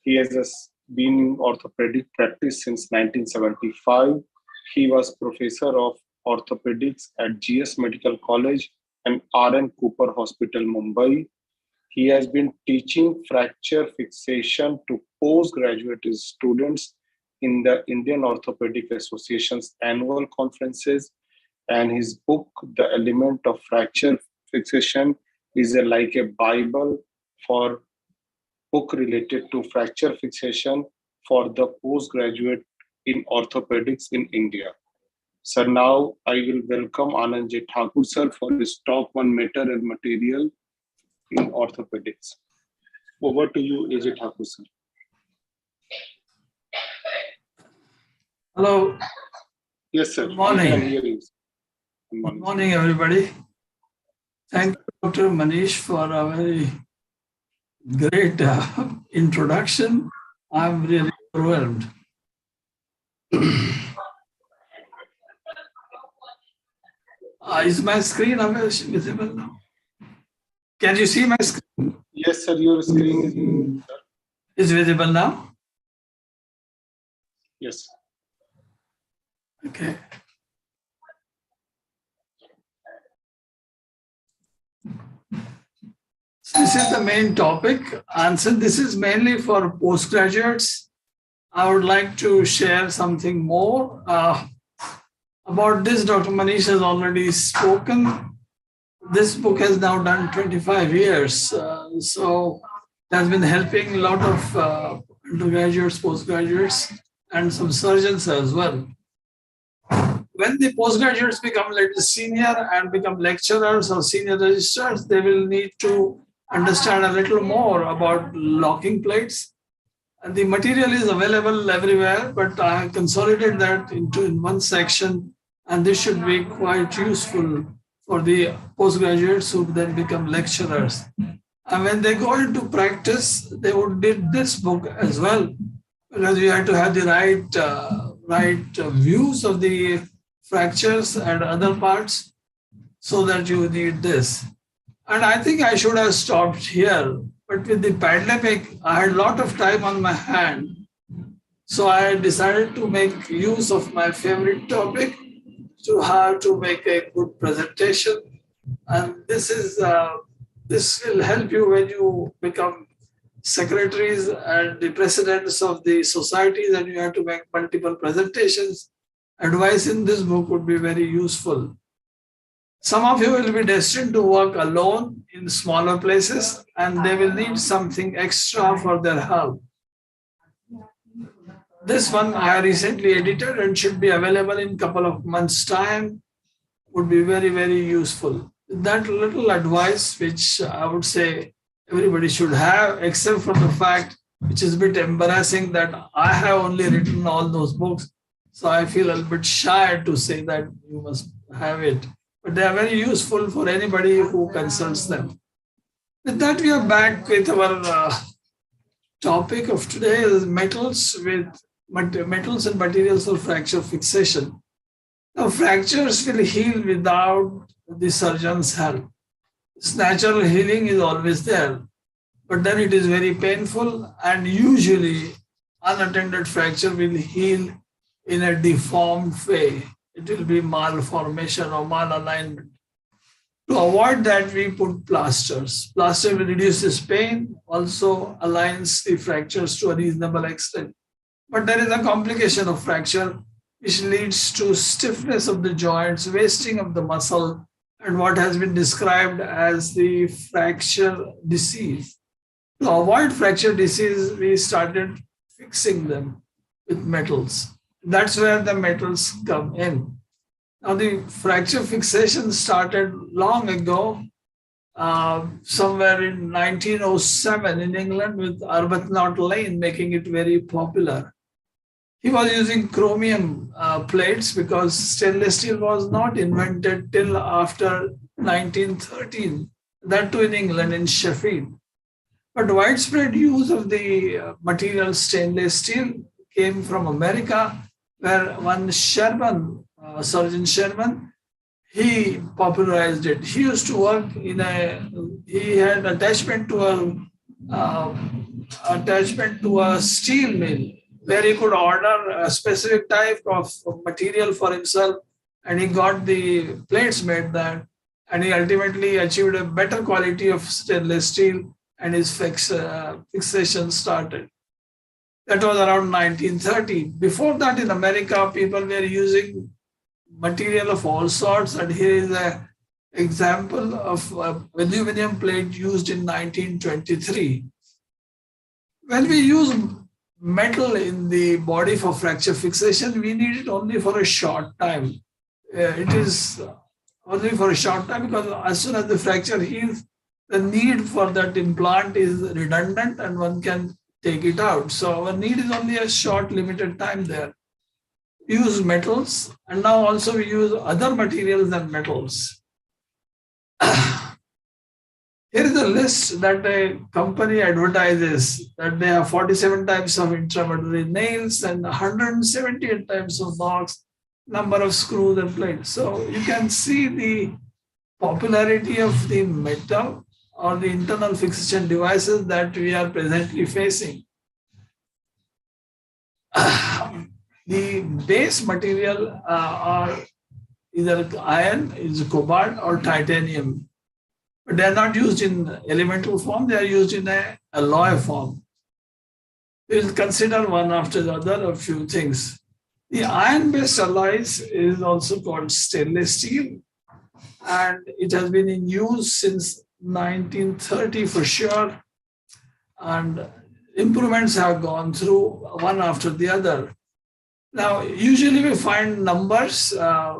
He has been in orthopedic practice since 1975. He was professor of orthopedics at GS Medical College and R.N. Cooper Hospital, Mumbai. He has been teaching fracture fixation to postgraduate students in the Indian Orthopedic Association's annual conferences. And his book, The Element of Fracture Fixation, is like a Bible for book related to fracture fixation for the postgraduate in orthopedics in India. Sir, now I will welcome Anand J Thakur, sir, for his talk on matter and material in orthopedics. Over to you, AJ Thakur, sir. Hello. Yes, sir. Good morning. I can hear you. Good morning, everybody. Thank you, Dr. Manish, for a very great introduction. I'm really overwhelmed. Is my screen visible now? Can you see my screen? Yes, sir. Your screen is visible now? Yes. Okay. So this is the main topic. And so this is mainly for postgraduates. I would like to share something more. About this, Dr. Manish has already spoken. This book has now done 25 years. So It has been helping a lot of undergraduates, postgraduates, and some surgeons as well. When the postgraduates become little senior and become lecturers or senior registrars, they will need to understand a little more about locking plates. And the material is available everywhere, but I have consolidated that in one section, and this should be quite useful for the postgraduates who then become lecturers. And when they go into practice, they would need this book as well, because you have to have the right views of the fractures and other parts, so that you need this. And I think I should have stopped here, but with the pandemic, I had a lot of time on my hand. So I decided to make use of my favorite topic to how to make a good presentation. And this will help you when you become secretaries and the presidents of the societies and you have to make multiple presentations. Advice in this book would be very useful. Some of you will be destined to work alone in smaller places and they will need something extra for their help. This one I recently edited and should be available in a couple of months' time, would be very, very useful. That little advice, which I would say everybody should have, except for the fact, which is a bit embarrassing, that I have only written all those books. So I feel a little bit shy to say that you must have it. But they are very useful for anybody who consults them. With that, we are back with our topic of today is metals and materials for fracture fixation. Now, fractures will heal without the surgeon's help. This natural healing is always there, but then it is very painful, and usually unattended fracture will heal in a deformed way. It will be malformation or malalignment. To avoid that, we put plasters. Plaster will reduce this pain, also aligns the fractures to a reasonable extent. But there is a complication of fracture which leads to stiffness of the joints, wasting of the muscle, and what has been described as the fracture disease. To avoid fracture disease, we started fixing them with metals. That's where the metals come in. Now, the fracture fixation started long ago, somewhere in 1907 in England with Arbuthnot Lane making it very popular. He was using chromium plates because stainless steel was not invented till after 1913, that too in England, in Sheffield. But widespread use of the material stainless steel came from America, where one Sherman, Surgeon Sherman, he popularized it. He used to work he had attachment to a steel mill, where he could order a specific type of material for himself, and he got the plates made there, and he ultimately achieved a better quality of stainless steel, and his fixation started. That was around 1930. Before that, in America, people were using material of all sorts, and here is an example of a aluminum plate used in 1923. When we use metal in the body for fracture fixation, we need it only for a short time. It is only for a short time because as soon as the fracture heals, the need for that implant is redundant and one can take it out. So our need is only a short, limited time there. We use metals, and now also we use other materials than metals. Here is a list that a company advertises that they have 47 types of intramedullary nails and 178 types of locks, number of screws and plates. So you can see the popularity of the metal or the internal fixation devices that we are presently facing. The base material are either iron, is cobalt, or titanium. But they are not used in elemental form, they are used in an alloy form. We will consider one after the other a few things. The iron-based alloys is also called stainless steel, and it has been in use since 1930 for sure. and improvements have gone through one after the other. Now, usually we find numbers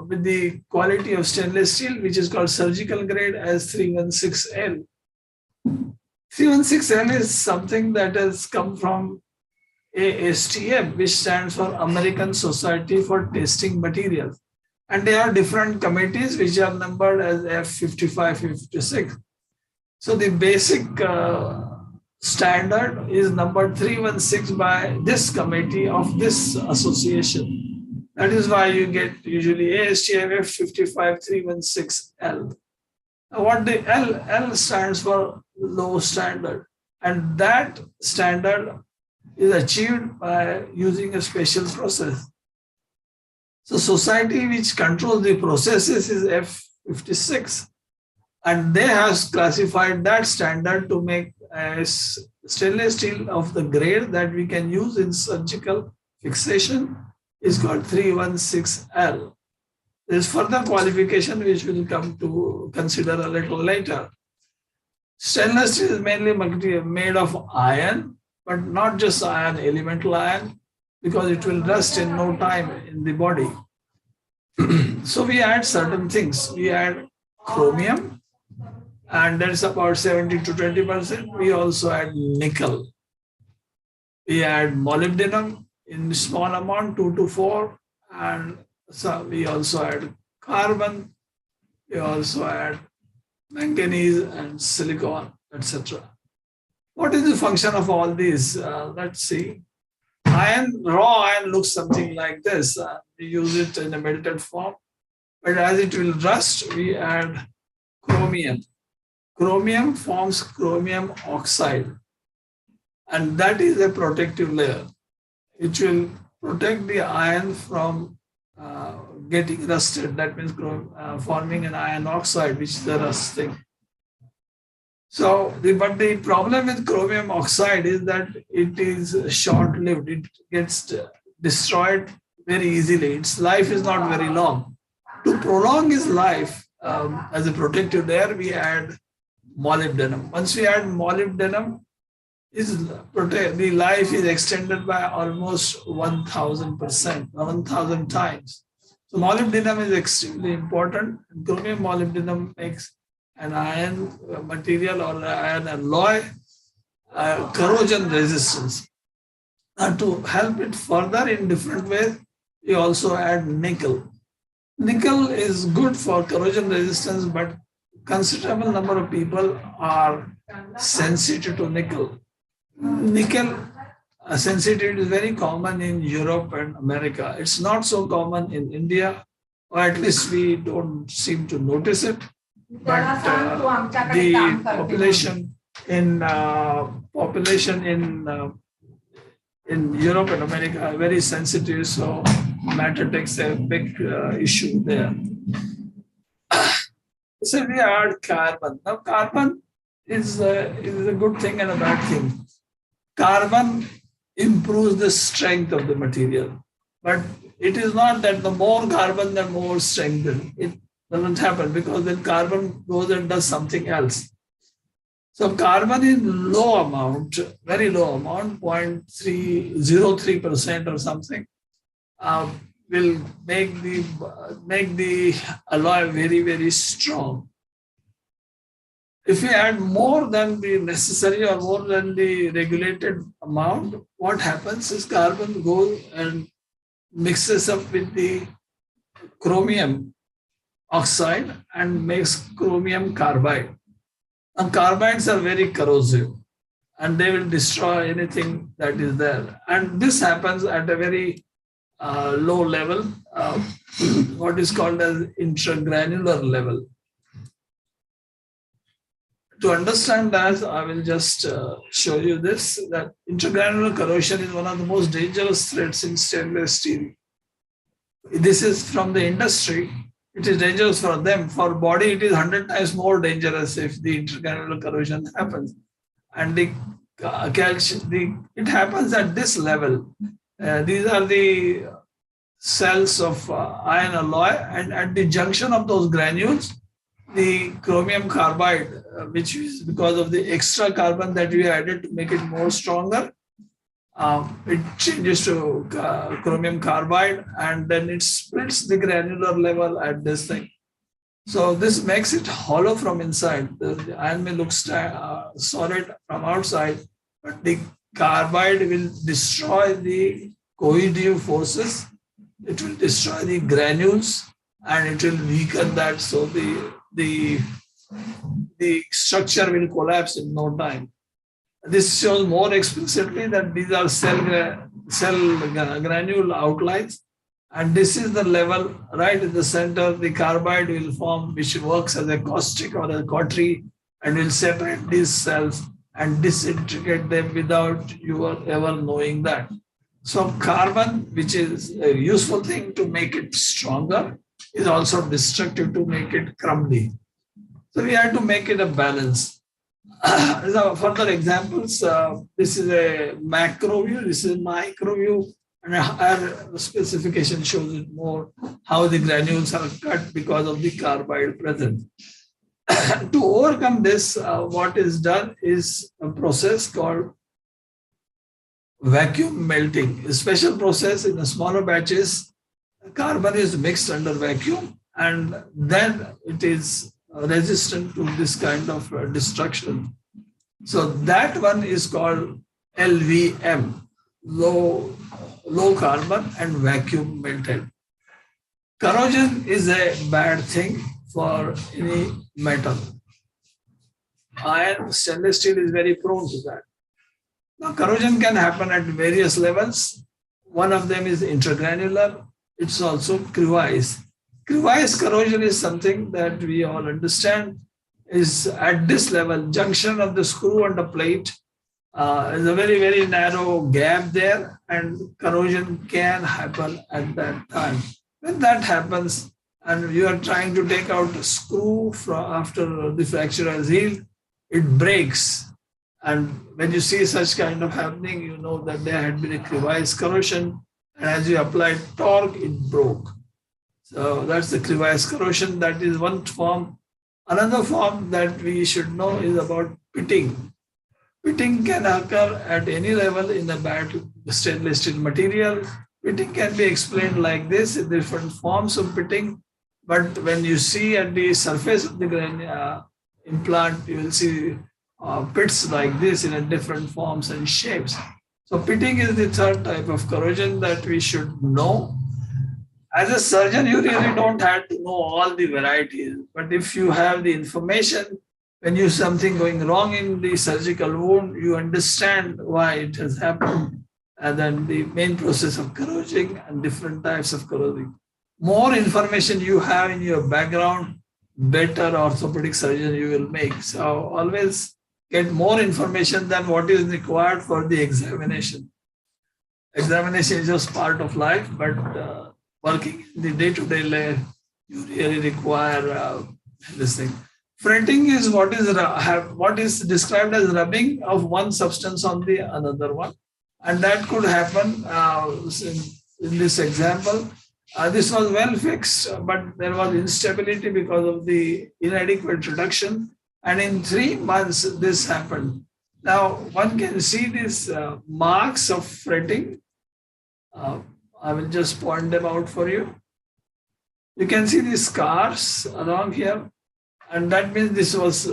with the quality of stainless steel, which is called surgical grade as 316L. 316L is something that has come from ASTM, which stands for American Society for Testing Materials. And there are different committees which are numbered as F55, 56. So the basic standard is numbered 316 by this committee of this association. That is why you get usually ASTM F55 316L. Now what the L stands for low standard. And that standard is achieved by using a special process. So society which controls the processes is F56. And they have classified that standard to make a stainless steel of the grade that we can use in surgical fixation is called 316L. There is further qualification which we'll come to consider a little later. Stainless steel is mainly made of iron, but not just iron, elemental iron, because it will rust in no time in the body. So we add certain things. We add chromium, and that's about 70 to 20%. We also add nickel. We add molybdenum in small amount, 2 to 4, and so we also add carbon. We also add manganese and silicon, etc. What is the function of all these? Let's see. Iron, raw iron looks something like this. We use it in a melted form, but as it will rust, we add chromium. Chromium forms chromium oxide, and that is a protective layer. It will protect the iron from getting rusted. That means forming an iron oxide, which is the rusting. So, but the problem with chromium oxide is that it is short-lived. It gets destroyed very easily. Its life is not very long. To prolong its life as a protective layer, we add molybdenum. Once we add molybdenum, the life is extended by almost 1,000%, 1,000 times. So molybdenum is extremely important. Chromium molybdenum makes an iron material or iron alloy corrosion resistance. And to help it further in different ways, we also add nickel. Nickel is good for corrosion resistance, but considerable number of people are sensitive to nickel. Nickel sensitivity is very common in Europe and America. It's not so common in India, or at least we don't seem to notice it. But the population in Europe and America are very sensitive, so matter takes a big issue there. So we add carbon. Now carbon is a good thing and a bad thing. Carbon improves the strength of the material, but it is not that the more carbon, the more strength. It doesn't happen, because then carbon goes and does something else. So carbon in low amount, very low amount, 0.303% or something, will make the alloy very, very strong. If we add more than the necessary or more than the regulated amount, what happens is carbon goes and mixes up with the chromium oxide and makes chromium carbide. And carbides are very corrosive and they will destroy anything that is there. And this happens at a very low level, what is called as intragranular level. To understand that, I will just show you this, that intragranular corrosion is one of the most dangerous threats in stainless steel. This is from the industry. It is dangerous for them. For body, it is 100 times more dangerous if the intragranular corrosion happens. And it happens at this level. These are the cells of iron alloy, and at the junction of those granules, the chromium carbide, which is because of the extra carbon that we added to make it more stronger, it changes to chromium carbide, and then it splits the granular level at this thing. So this makes it hollow from inside. The iron may look solid from outside, but the carbide will destroy the cohesive forces. It will destroy the granules, and it will weaken that. So the structure will collapse in no time. This shows more explicitly that these are cell granule outlines. And this is the level right in the center, the carbide will form, which works as a caustic or a cautery, and will separate these cells and disintegrate them without you ever knowing that. So carbon, which is a useful thing to make it stronger, is also destructive to make it crumbly. So we have to make it a balance. Further examples, this is a macro view, this is a micro view. And our specification shows it more how the granules are cut because of the carbide present. To overcome this, what is done is a process called vacuum melting. A special process in the smaller batches, carbon is mixed under vacuum, and then it is resistant to this kind of destruction. So that one is called LVM, low carbon and vacuum melted. Corrosion is a bad thing for any metal. Iron, stainless steel is very prone to that. Now, corrosion can happen at various levels. One of them is intragranular. It's also crevice. Crevice corrosion is something that we all understand is at this level, junction of the screw and the plate. There's a very, very narrow gap there, and corrosion can happen at that time. When that happens, and you are trying to take out a screw after the fracture has healed, it breaks. And when you see such kind of happening, you know that there had been a crevice corrosion, and as you applied torque, it broke. So that's the crevice corrosion. That is one form. Another form that we should know is about pitting. Pitting can occur at any level in a bad stainless steel material. Pitting can be explained like this in different forms of pitting. But when you see at the surface of the implant, you will see pits like this in a different forms and shapes. So pitting is the third type of corrosion that we should know. As a surgeon, you really don't have to know all the varieties. But if you have the information, when you see something going wrong in the surgical wound, you understand why it has happened, and then the main process of corroding and different types of corroding. More information you have in your background, better orthopedic surgeon you will make. So always get more information than what is required for the examination. Examination is just part of life, but working in the day-to-day life, you really require this thing. Fretting is what is described as rubbing of one substance on the another one. And that could happen in this example. This was well fixed, but there was instability because of the inadequate reduction. And in 3 months, this happened. Now, one can see these marks of fretting. I will just point them out for you. You can see these scars along here. And that means this was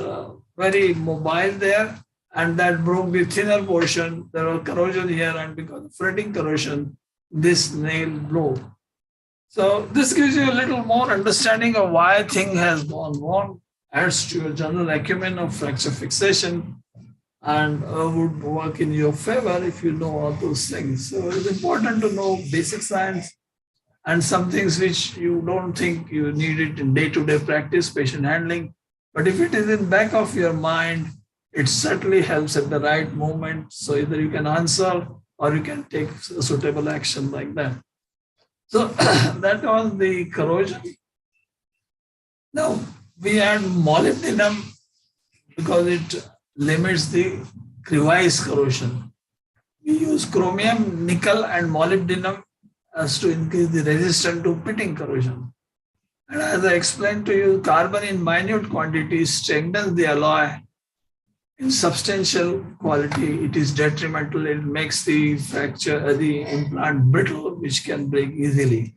very mobile there, and that broke the thinner portion. There was corrosion here, and because of fretting corrosion, this nail broke. So this gives you a little more understanding of why a thing has gone wrong, adds to your general acumen of fracture fixation, and would work in your favor if you know all those things. So it's important to know basic science and some things which you don't think you need it in day-to-day practice, patient handling. But if it is in back of your mind, it certainly helps at the right moment. So either you can answer or you can take a suitable action like that. So that was the corrosion. Now we add molybdenum because it limits the crevice corrosion. We use chromium, nickel, and molybdenum as to increase the resistance to pitting corrosion. And as I explained to you, carbon in minute quantities strengthens the alloy. In substantial quality, it is detrimental. It makes the the implant brittle, which can break easily.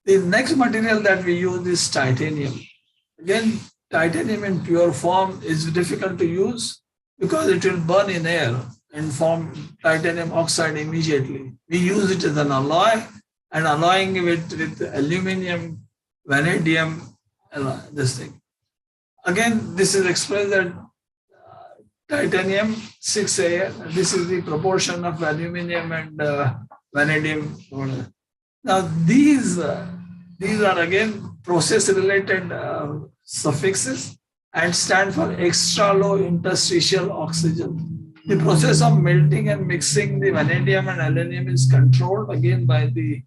The next material that we use is titanium. Again, titanium in pure form is difficult to use because it will burn in air and form titanium oxide immediately. We use it as an alloy and alloying it with aluminum, vanadium, this thing. Again, this is expressed that titanium 6A, this is the proportion of aluminum and vanadium. Now, these are again process-related suffixes and stand for extra low interstitial oxygen. The process of melting and mixing the vanadium and aluminum is controlled again by the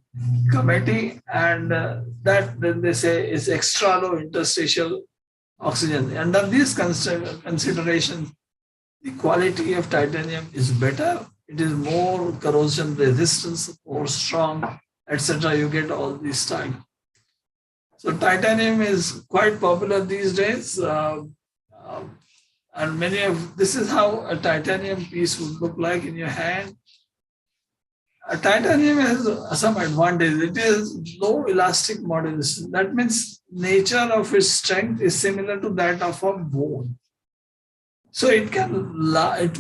committee, and that then they say is extra low interstitial oxygen. Under these considerations, the quality of titanium is better. It is more corrosion resistance, more strong, etc. You get all these type. So titanium is quite popular these days. And this is how a titanium piece would look like in your hand. A titanium has some advantage. It is low elastic modulus. That means nature of its strength is similar to that of a bone. So it can,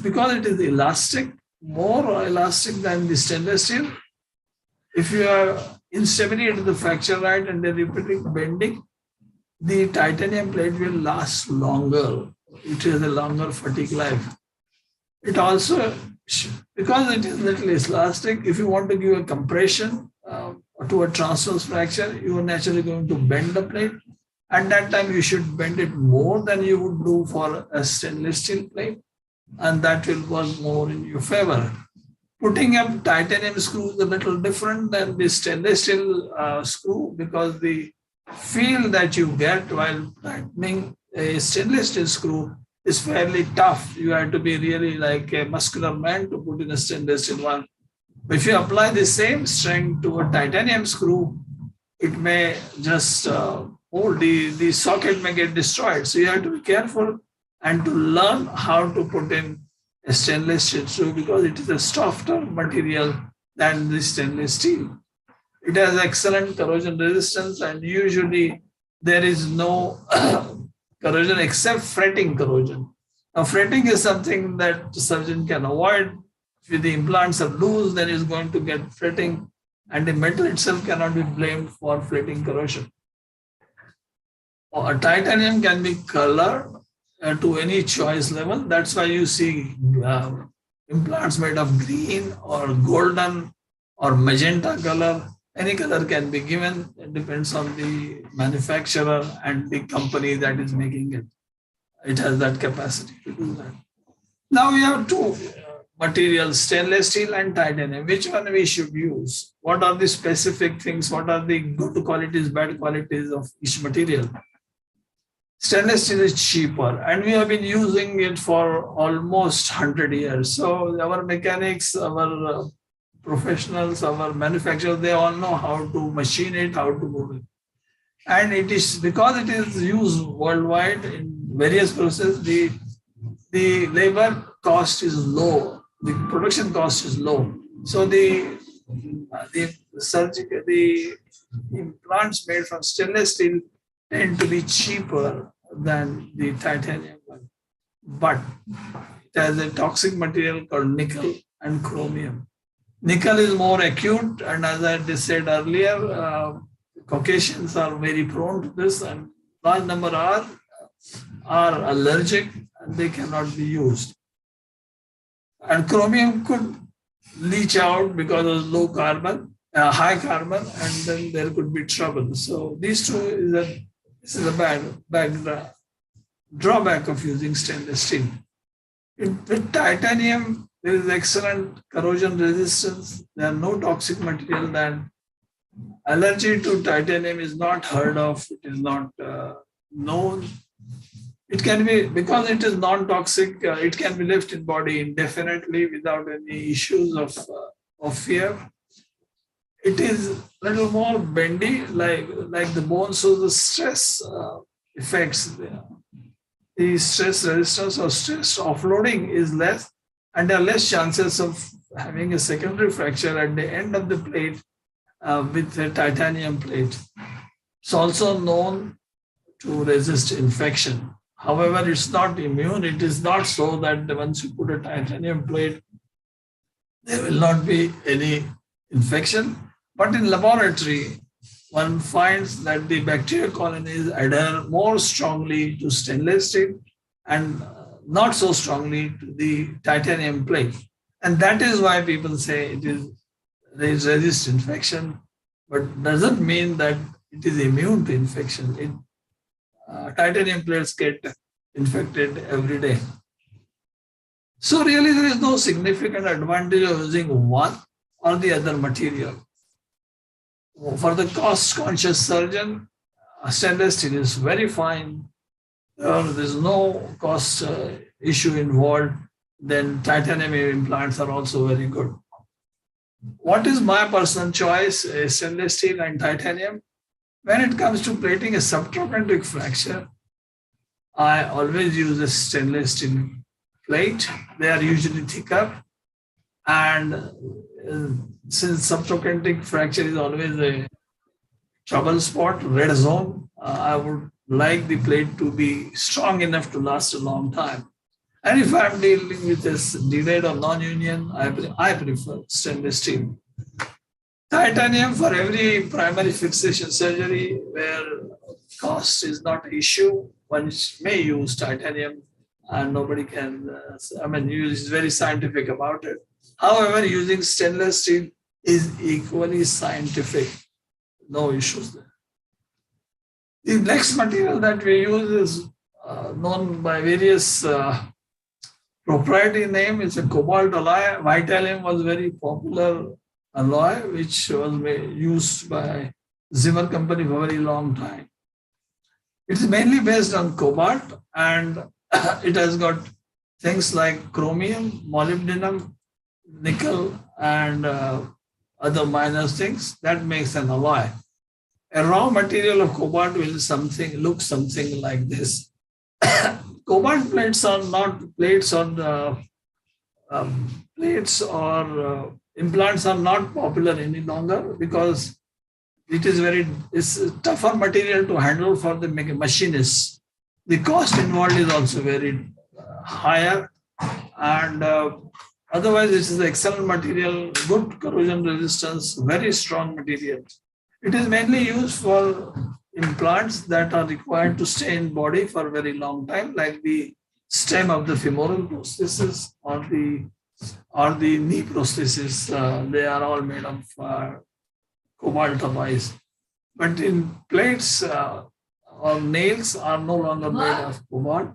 because it is elastic, more elastic than the stainless steel. If you are instability into the fracture right and the repeating bending, the titanium plate will last longer. It has a longer fatigue life. It also, because it is little elastic, if you want to give a compression to a transverse fracture, you are naturally going to bend the plate. At that time, you should bend it more than you would do for a stainless steel plate, and that will work more in your favor. Putting up titanium screw is a little different than the stainless steel screw because the feel that you get while tightening a stainless steel screw is fairly tough. You have to be really like a muscular man to put in a stainless steel one. But if you apply the same strength to a titanium screw, it may just the socket may get destroyed. So you have to be careful and to learn how to put in a stainless steel screw because it is a softer material than the stainless steel. It has excellent corrosion resistance and usually there is no corrosion except fretting corrosion. Now fretting is something that the surgeon can avoid. If the implants are loose, then it's going to get fretting and the metal itself cannot be blamed for fretting corrosion. A titanium can be colored to any choice level. That's why you see implants made of green or golden or magenta color. Any color can be given. It depends on the manufacturer and the company that is making it. It has that capacity to do that. Now we have two materials, stainless steel and titanium. Which one we should use? What are the specific things? What are the good qualities, bad qualities of each material? Stainless steel is cheaper and we have been using it for almost 100 years. So our mechanics, our professionals, our manufacturers, they all know how to machine it, how to move it. And it is because it is used worldwide in various processes, the labor cost is low, the production cost is low. So the implants made from stainless steel tend to be cheaper than the titanium one. But it has a toxic material called nickel and chromium. Nickel is more acute, and as I said earlier, Caucasians are very prone to this, and large number are allergic and they cannot be used. And chromium could leach out because of low carbon, high carbon, and then there could be trouble. So these two is a bad drawback of using stainless steel. With titanium, there is excellent corrosion resistance. There are no toxic material. That allergy to titanium is not heard of. It is not known. It can be, because it is non-toxic, it can be left in body indefinitely without any issues of fear. it is little more bendy, like the bone. So the stress effects, the stress resistance or stress offloading is less, and there are less chances of having a secondary fracture at the end of the plate with a titanium plate. It's also known to resist infection. However, it's not immune. It is not so that once you put a titanium plate, there will not be any infection. But in laboratory, one finds that the bacterial colonies adhere more strongly to stainless steel and not so strongly to the titanium plate. And that is why people say it is resist infection, but doesn't mean that it is immune to infection. Titanium plates get infected every day. So really there is no significant advantage of using one or the other material. For the cost-conscious surgeon, stainless steel is very fine. There's no cost issue involved. Then titanium implants are also very good. What is my personal choice? Stainless steel and titanium. When it comes to plating a subtrochanteric fracture, I always use a stainless steel plate. They are usually thicker, and since subtrochanteric fracture is always a trouble spot, red zone, I would like the plate to be strong enough to last a long time. And if I'm dealing with this delayed or non-union, I prefer stainless steel. Titanium for every primary fixation surgery where cost is not an issue, one may use titanium and nobody can, is very scientific about it. However, using stainless steel is equally scientific. No issues there. The next material that we use is known by various proprietary name. It's a cobalt alloy. Vitalium was very popular alloy, which was used by Zimmer company for a very long time. It's mainly based on cobalt, and it has got things like chromium, molybdenum, nickel, and other minor things that makes an alloy. A raw material of cobalt will look something like this. Cobalt plates are not plates or implants are not popular any longer because it's a tougher material to handle for the machinists. The cost involved is also very higher, and otherwise this is excellent material, good corrosion resistance, very strong material. It is mainly used for implants that are required to stay in body for a very long time, like the stem of the femoral prosthesis or the knee prosthesis. They are all made of cobalt alloys. But in plates or nails are no longer made of cobalt.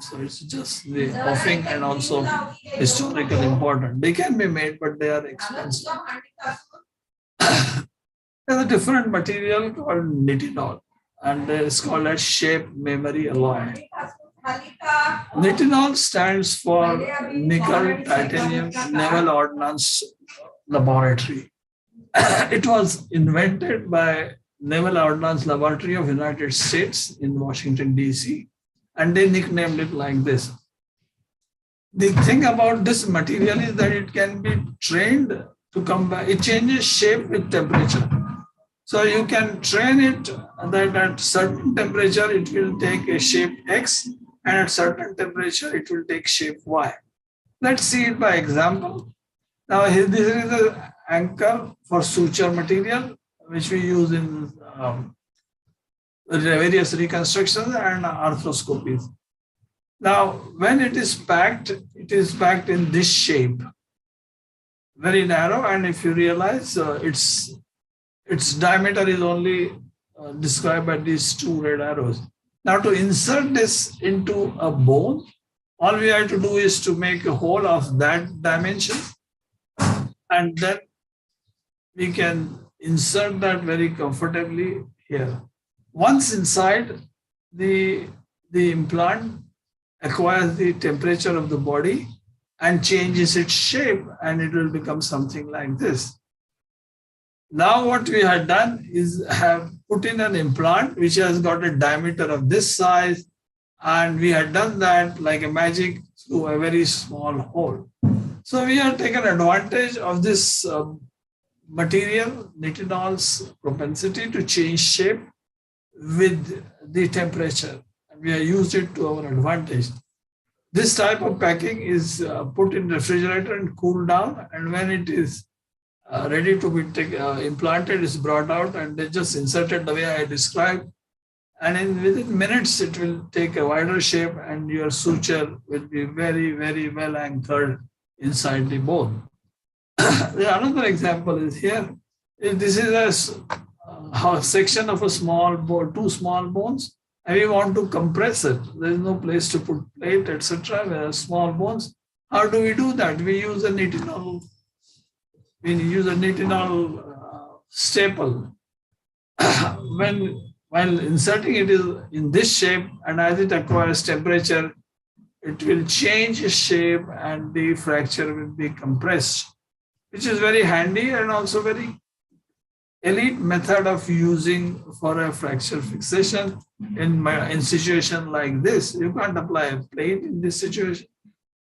So it's just the offing and also historical important. They can be made, but they are expensive. There's a different material called nitinol, and it's called as shape memory alloy. Nitinol stands for Nickel Titanium Naval Ordnance Laboratory. It was invented by Naval Ordnance Laboratory of United States in Washington, D.C., and they nicknamed it like this. The thing about this material is that it can be trained to come back. It changes shape with temperature. So you can train it that at certain temperature, it will take a shape X, and at certain temperature, it will take shape Y. Let's see it by example. Now, this is an anchor for suture material, which we use in various reconstructions and arthroscopies. Now, when it is packed in this shape, very narrow, and if you realize its diameter is only described by these two red arrows. Now, to insert this into a bone, all we have to do is to make a hole of that dimension, and then we can insert that very comfortably here. Once inside, the implant acquires the temperature of the body and changes its shape, and it will become something like this. Now what we had done is have put in an implant which has got a diameter of this size, and we had done that like a magic through a very small hole. So we have taken advantage of this material, nitinol's propensity to change shape with the temperature. And we have used it to our advantage. This type of packing is put in refrigerator and cooled down, and when it is ready to be implanted, is brought out and they just inserted the way I described. And within minutes, it will take a wider shape and your suture will be very, very well anchored inside the bone. Another example is here. If this is a section of a small bone, two small bones, and we want to compress it. There is no place to put plate, etc. There are small bones. How do we do that? We use a nitinol. We use a nitinol staple. While inserting it is in this shape, and as it acquires temperature, it will change its shape and the fracture will be compressed, which is very handy and also very elite method of using for a fracture fixation in situation like this. You can't apply a plate in this situation,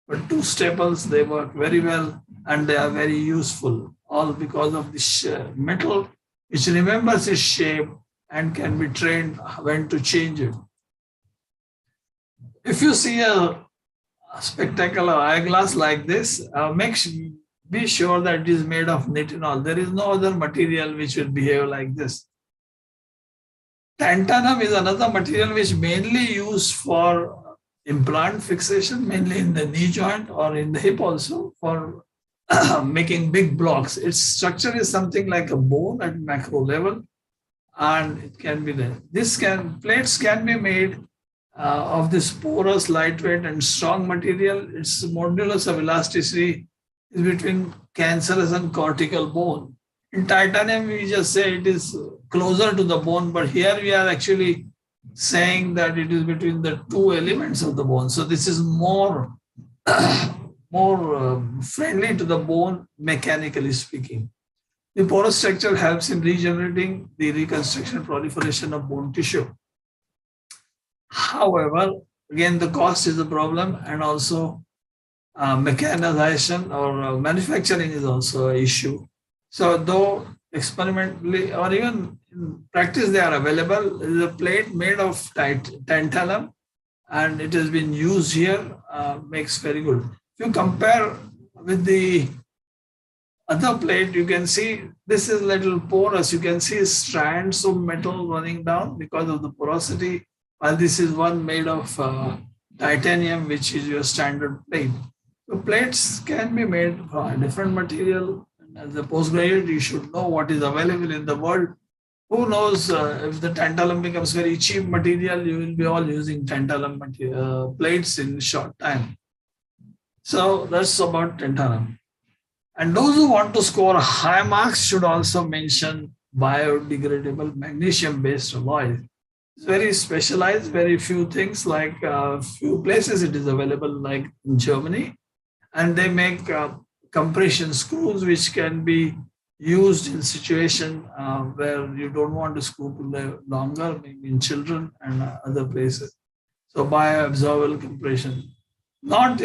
but two staples, they work very well and they are very useful, all because of this metal which remembers its shape and can be trained when to change it. If you see a spectacular eyeglass like this, be sure that it is made of nitinol. There is no other material which will behave like this. Tantalum is another material which mainly used for implant fixation, mainly in the knee joint or in the hip also, for making big blocks. Its structure is something like a bone at macro level, and it can be there. Plates can be made of this porous, lightweight, and strong material. Its modulus of elasticity is between cancellous and cortical bone. In titanium, we just say it is closer to the bone, but here we are actually saying that it is between the two elements of the bone. So this is more friendly to the bone, mechanically speaking. The porous structure helps in regenerating the reconstruction and proliferation of bone tissue. However, again, the cost is a problem, and also mechanization or manufacturing is also an issue. So though experimentally or even in practice they are available, there is a plate made of tantalum and it has been used here, makes very good. If you compare with the other plate, you can see this is little porous. You can see strands of metal running down because of the porosity, while this is one made of titanium, which is your standard plate. So plates can be made from a different material. And as a postgraduate, you should know what is available in the world. Who knows, if the tantalum becomes very cheap material, you will be all using tantalum plates in a short time. So that's about tantalum. And those who want to score high marks should also mention biodegradable magnesium-based alloys. It's very specialized, very few things, like few places it is available, like in Germany. And they make compression screws which can be used in situation where you don't want the screw to live longer, maybe in children and other places. So bioabsorbable compression, not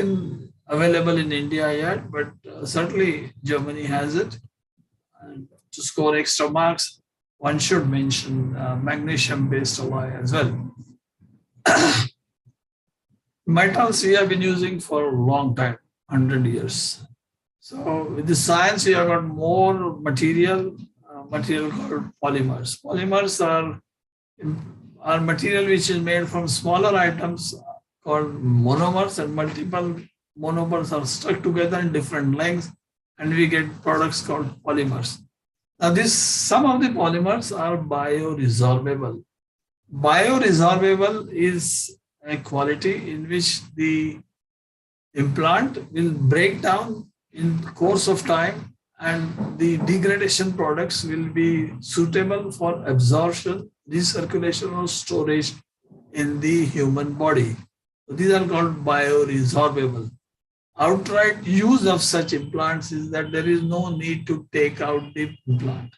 available in India yet, but certainly Germany has it. And to score extra marks, one should mention magnesium-based alloy as well. Metals we have been using for a long time, 100 years. So with the science, we have got more material called polymers. Polymers are material which is made from smaller items called monomers, and multiple monomers are stuck together in different lengths, and we get products called polymers. Now some of the polymers are bioresorbable. Bioresorbable is a quality in which the implant will break down in the course of time, and the degradation products will be suitable for absorption, recirculation, or storage in the human body. So these are called bioresorbable. Outright use of such implants is that there is no need to take out the implant.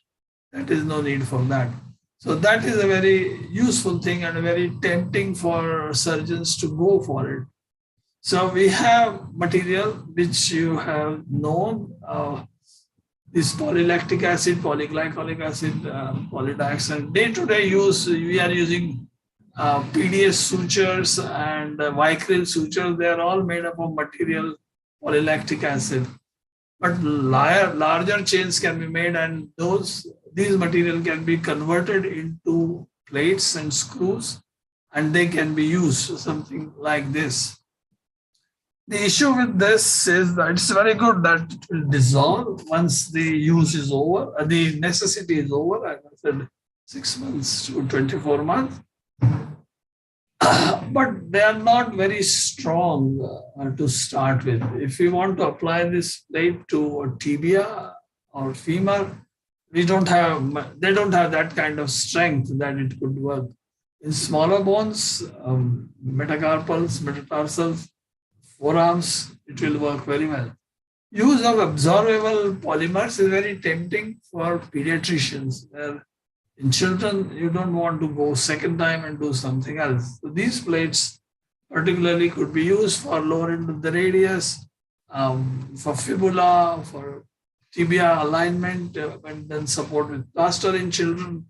That is no need for that. So that is a very useful thing and very tempting for surgeons to go for it. So we have material which you have known, this polylactic acid, polyglycolic acid, polydioxide. Day-to-day use, we are using PDS sutures and Vicryl sutures. They are all made up of material polylactic acid. But larger chains can be made, and these material can be converted into plates and screws, and they can be used something like this. The issue with this is that it's very good that it will dissolve once the use is over, the necessity is over. I said 6 months to 24 months. But they are not very strong to start with. If you want to apply this plate to a tibia or femur, they don't have that kind of strength that it could work. In smaller bones, metacarpals, metatarsals, forearms, it will work very well. Use of absorbable polymers is very tempting for pediatricians. Where in children, you don't want to go second time and do something else. So these plates particularly could be used for lower end of the radius, for fibula, for tibia alignment, and then support with plaster in children.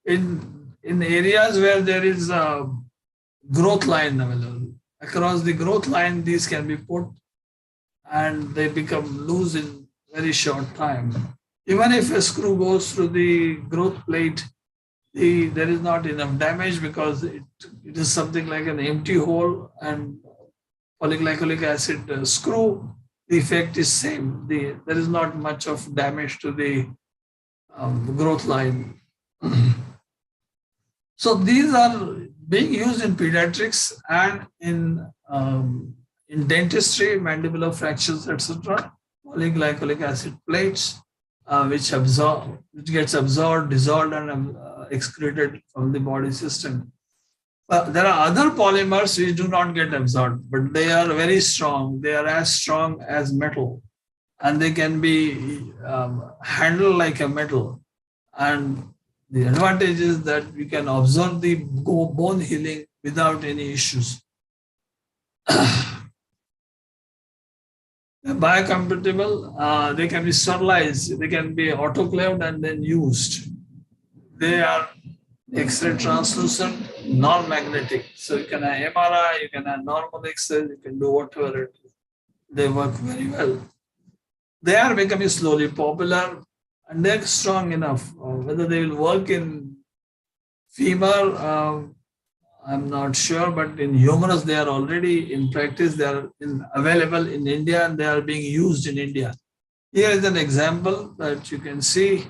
In areas where there is a growth line available, across the growth line, these can be put and they become loose in very short time. Even if a screw goes through the growth plate, there is not enough damage because it is something like an empty hole, and polyglycolic acid screw, the effect is same. There is not much of damage to the growth line. So these are being used in pediatrics and in dentistry, mandibular fractures, etc. Polyglycolic acid plates, which gets absorbed, dissolved, and excreted from the body system. There are other polymers which do not get absorbed, but they are very strong. They are as strong as metal, and they can be handled like a metal. And the advantage is that we can observe the bone healing without any issues. Biocompatible, they can be sterilized, they can be autoclaved and then used. They are X-ray translucent, non-magnetic. So you can have MRI, you can have normal X-ray, you can do whatever it is. They work very well. They are becoming slowly popular, and they're strong enough. Whether they will work in femur, I'm not sure, but in humerus, they are already in practice. They are available in India, and they are being used in India. Here is an example that you can see.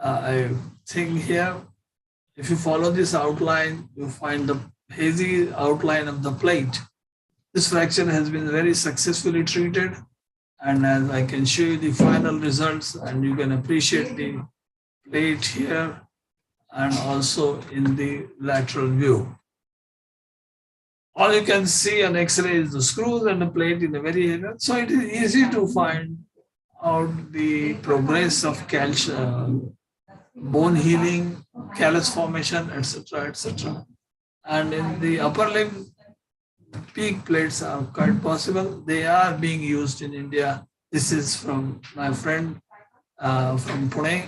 I think here, if you follow this outline, you find the hazy outline of the plate. This fracture has been very successfully treated, and as I can show you the final results, and you can appreciate the plate here and also in the lateral view. All you can see on X-ray is the screws and the plate in a very area. So it is easy to find out the progress of calcium, bone healing, callus formation, etc., etc. And in the upper limb, peak plates are quite possible. They are being used in India. This is from my friend from Pune.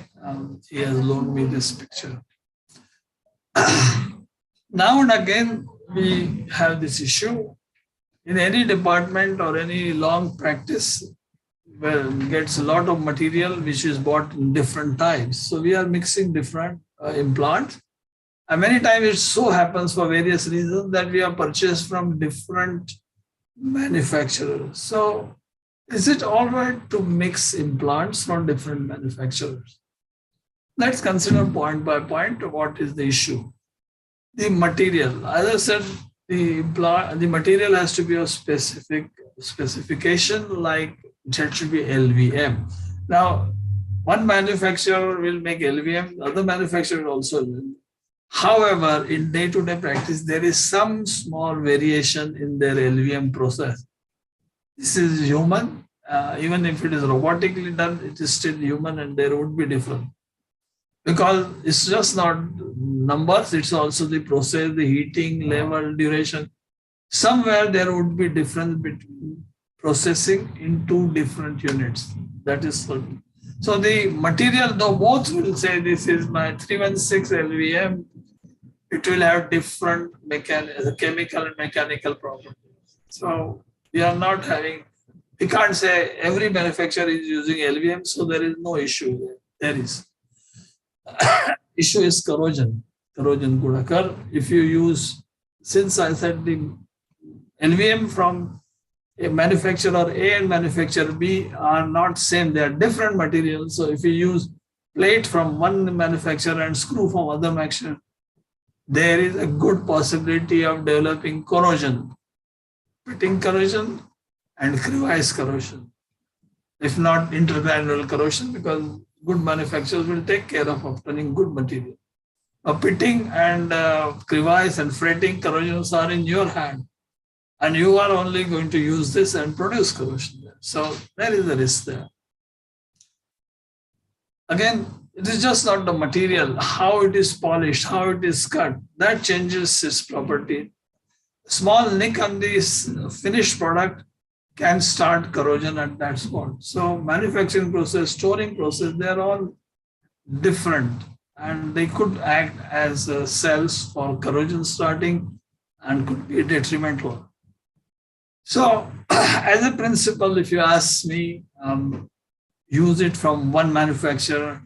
He has loaned me this picture. Now and again, we have this issue. In any department or any long practice, well, gets a lot of material which is bought in different types. So we are mixing different implants. And many times it so happens for various reasons that we are purchased from different manufacturers. So is it all right to mix implants from different manufacturers? Let's consider point by point what is the issue. The material, as I said, the material has to be of specific specification, like it should be LVM. Now, one manufacturer will make LVM, other manufacturer also will. However, in day-to-day practice, there is some small variation in their LVM process. This is human. Even if it is robotically done, it is still human, and there would be difference. because it's just not numbers, it's also the process, the heating level, duration. Somewhere there would be difference between processing in two different units. That is certain. So the material, though both will say this is my 316 LVM, it will have different chemical and mechanical properties. So we are not having, we can't say every manufacturer is using LVM, so there is no issue there. There is. Issue is corrosion. Corrosion could occur if you use, since I said the LVM from a manufacturer A and manufacturer B are not same, they are different materials. So if you use plate from one manufacturer and screw from other manufacturer, there is a good possibility of developing corrosion, pitting corrosion and crevice corrosion, if not intergranular corrosion, because good manufacturers will take care of obtaining good material. Pitting and crevice and fretting corrosions are in your hand, and you are only going to use this and produce corrosion there. So there is a risk there. Again, it is just not the material, how it is polished, how it is cut, that changes its property. Small nick on this finished product can start corrosion at that spot. So manufacturing process, storing process, they are all different, and they could act as cells for corrosion starting and could be detrimental. So as a principle, if you ask me, use it from one manufacturer.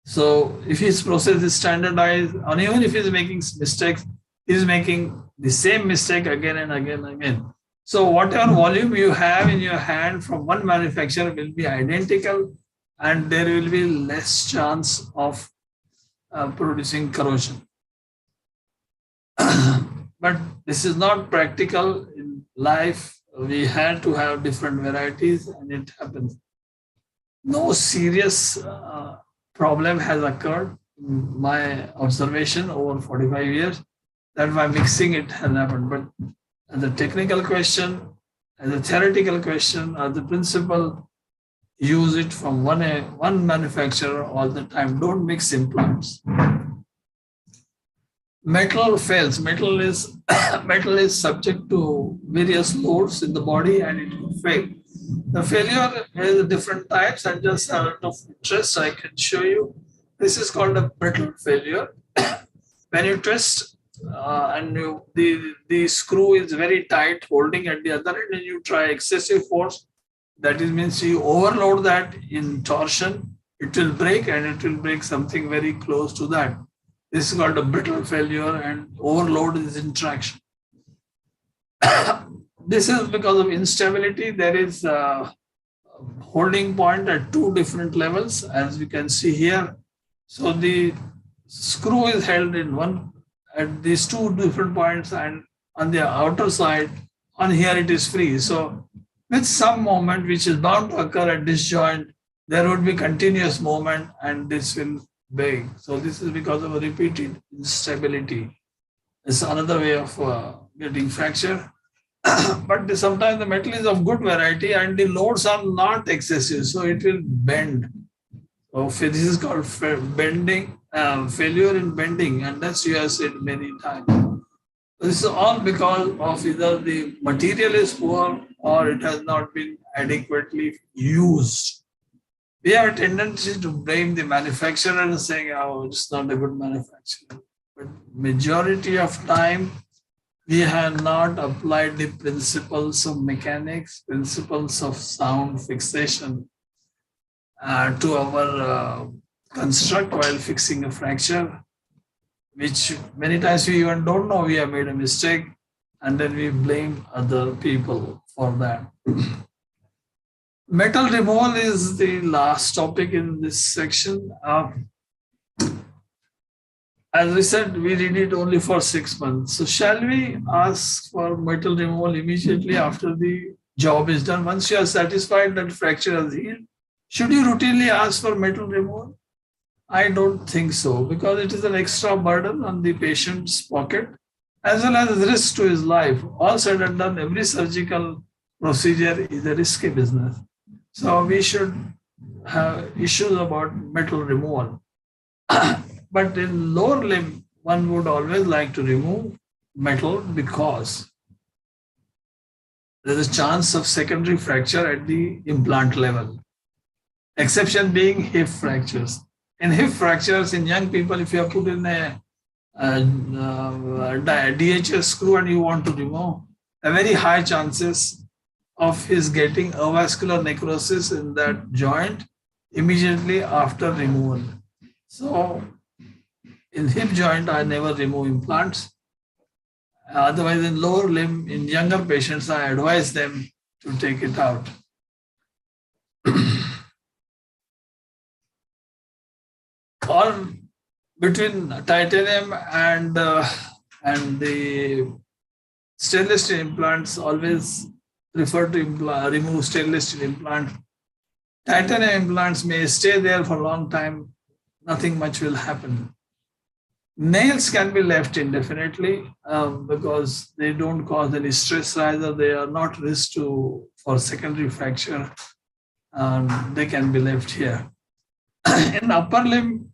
So if his process is standardized, and even if he's making mistakes, he's making the same mistake again and again and again. So whatever volume you have in your hand from one manufacturer will be identical, and there will be less chance of producing corrosion. But this is not practical in life. We had to have different varieties, and it happens. No serious problem has occurred in my observation over 45 years that by mixing it has happened. But as a technical question, as a theoretical question, as a principle, use it from one manufacturer all the time. Don't mix implants. Metal fails. Metal is subject to various loads in the body, and it will fail. The failure has different types, and just out of interest, I can show you. This is called a brittle failure. When you twist and the screw is very tight, holding at the other end, and you try excessive force, that is means you overload that in torsion, it will break, and it will break something very close to that. This is called a brittle failure, and overload is in traction. This is because of instability. There is a holding point at two different levels, as we can see here. So the screw is held in one at these two different points, and on the outer side, on here it is free. So with some moment which is bound to occur at this joint, there would be continuous movement, and this will break. So this is because of a repeated instability. It's another way of getting fracture. But sometimes the metal is of good variety and the loads are not excessive, so it will bend. So this is called bending, failure in bending, and that's you have said many times. This is all because of either the material is poor or it has not been adequately used. We have a tendency to blame the manufacturer and saying, oh, it's not a good manufacturer. But majority of time, we have not applied the principles of mechanics, principles of sound fixation to our construct while fixing a fracture, which many times we even don't know we have made a mistake, and then we blame other people for that. Metal removal is the last topic in this section. As we said, we did it only for 6 months. So shall we ask for metal removal immediately after the job is done? Once you are satisfied that fracture has healed, should you routinely ask for metal removal? I don't think so, because it is an extra burden on the patient's pocket, as well as risk to his life. All said and done, every surgical procedure is a risky business. So we should have issues about metal removal. But in lower limb, one would always like to remove metal because there is a chance of secondary fracture at the implant level. Exception being hip fractures. In hip fractures in young people, if you have put in a DHS screw and you want to remove, a very high chances of his getting avascular necrosis in that joint immediately after removal. So in hip joint, I never remove implants. Otherwise, in lower limb, in younger patients, I advise them to take it out. Or between titanium and the stainless steel implants, always prefer to remove stainless steel implant. Titanium implants may stay there for a long time. Nothing much will happen. Nails can be left indefinitely because they don't cause any stress, rather they are not risk for secondary fracture. They can be left here. In upper limb,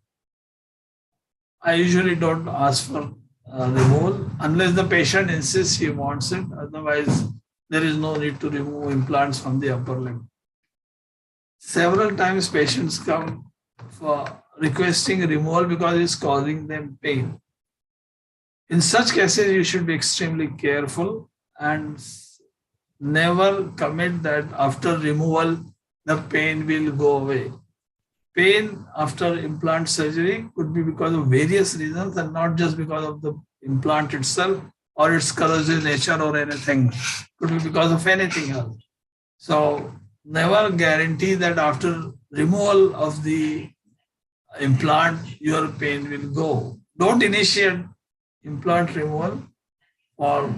I usually don't ask for removal unless the patient insists he wants it. Otherwise, there is no need to remove implants from the upper limb. Several times patients come for requesting removal because it's causing them pain. In such cases, you should be extremely careful and never commit that after removal, the pain will go away. Pain after implant surgery could be because of various reasons and not just because of the implant itself or its corrosive nature or anything. Could be because of anything else. So never guarantee that after removal of the implant, your pain will go. Don't initiate implant removal for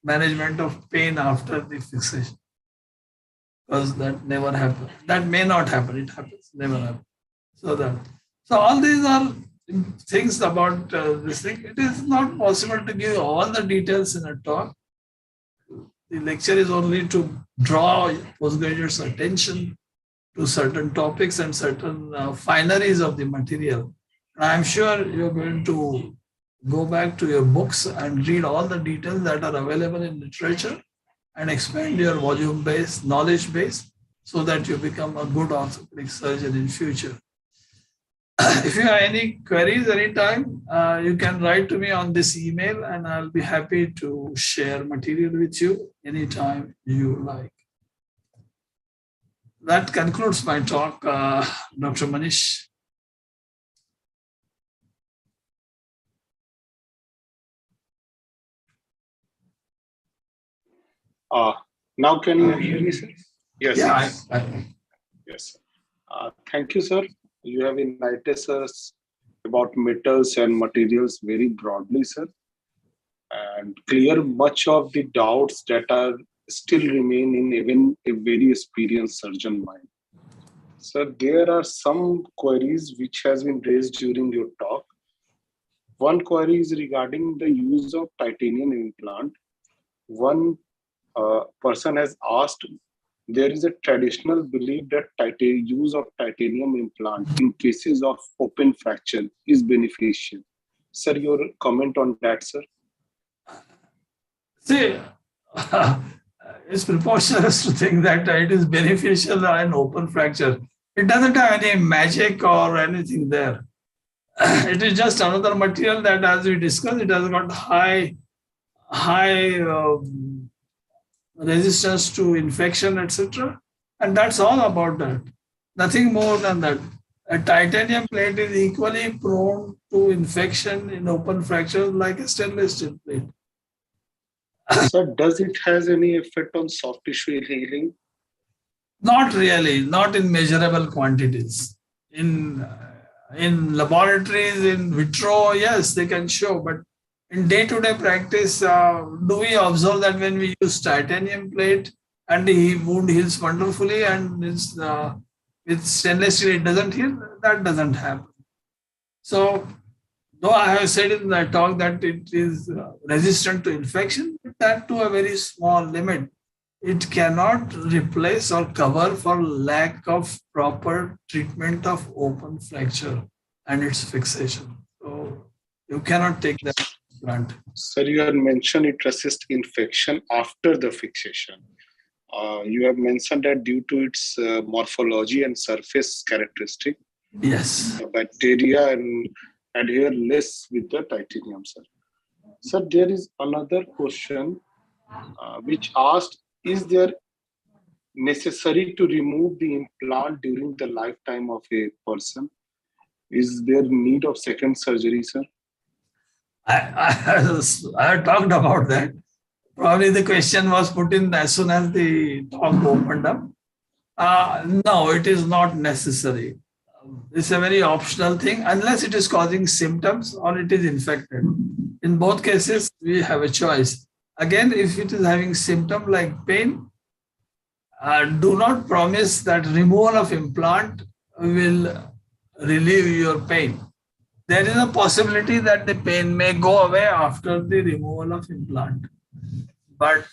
management of pain after the fixation, because that never happens. That may not happen. It happens. Never happens. So all these are things about this thing. It is not possible to give all the details in a talk. The lecture is only to draw postgraduates' attention to certain topics and certain fineries of the material. And I'm sure you're going to go back to your books and read all the details that are available in literature and expand your volume base, knowledge base, so that you become a good orthopedic surgeon in future. If you have any queries anytime, you can write to me on this email and I'll be happy to share material with you anytime you like. That concludes my talk, Dr. Manish. Now can you hear me, sir? Yes. Yeah, Yes. Thank you, sir. You have enlightened us about metals and materials very broadly, sir, and clear much of the doubts that are still remain in even a very experienced surgeon mind. Sir, there are some queries which has been raised during your talk. One query is regarding the use of titanium implant. One person has asked, there is a traditional belief that use of titanium implant in cases of open fracture is beneficial. Sir, your comment on that, sir? See, it's preposterous to think that it is beneficial in open fracture. It doesn't have any magic or anything there. It is just another material that, as we discussed, it has got high resistance to infection, etc. And that's all about that. Nothing more than that. A titanium plate is equally prone to infection in open fractures like a stainless steel plate. So does it has any effect on soft tissue healing? Not really, not in measurable quantities. In laboratories, in vitro, yes, they can show, but in day-to-day practice, do we observe that when we use titanium plate and the wound heals wonderfully and with stainless steel it doesn't heal? That doesn't happen. So, though I have said in the talk that it is resistant to infection, that to a very small limit. It cannot replace or cover for lack of proper treatment of open fracture. and its fixation. So you cannot take that for granted. Sir, you had mentioned it resists infection after the fixation. You have mentioned that due to its morphology and surface characteristic, Yes. the bacteria and adhere less with the titanium, sir. Sir, there is another question which asked, is there necessary to remove the implant during the lifetime of a person? Is there need of second surgery, sir? I talked about that. Probably the question was put in as soon as the talk opened up. No, it is not necessary. It's a very optional thing unless it is causing symptoms or it is infected. In both cases, we have a choice. Again, if it is having symptom like pain, do not promise that removal of implant will relieve your pain. There is a possibility that the pain may go away after the removal of implant. But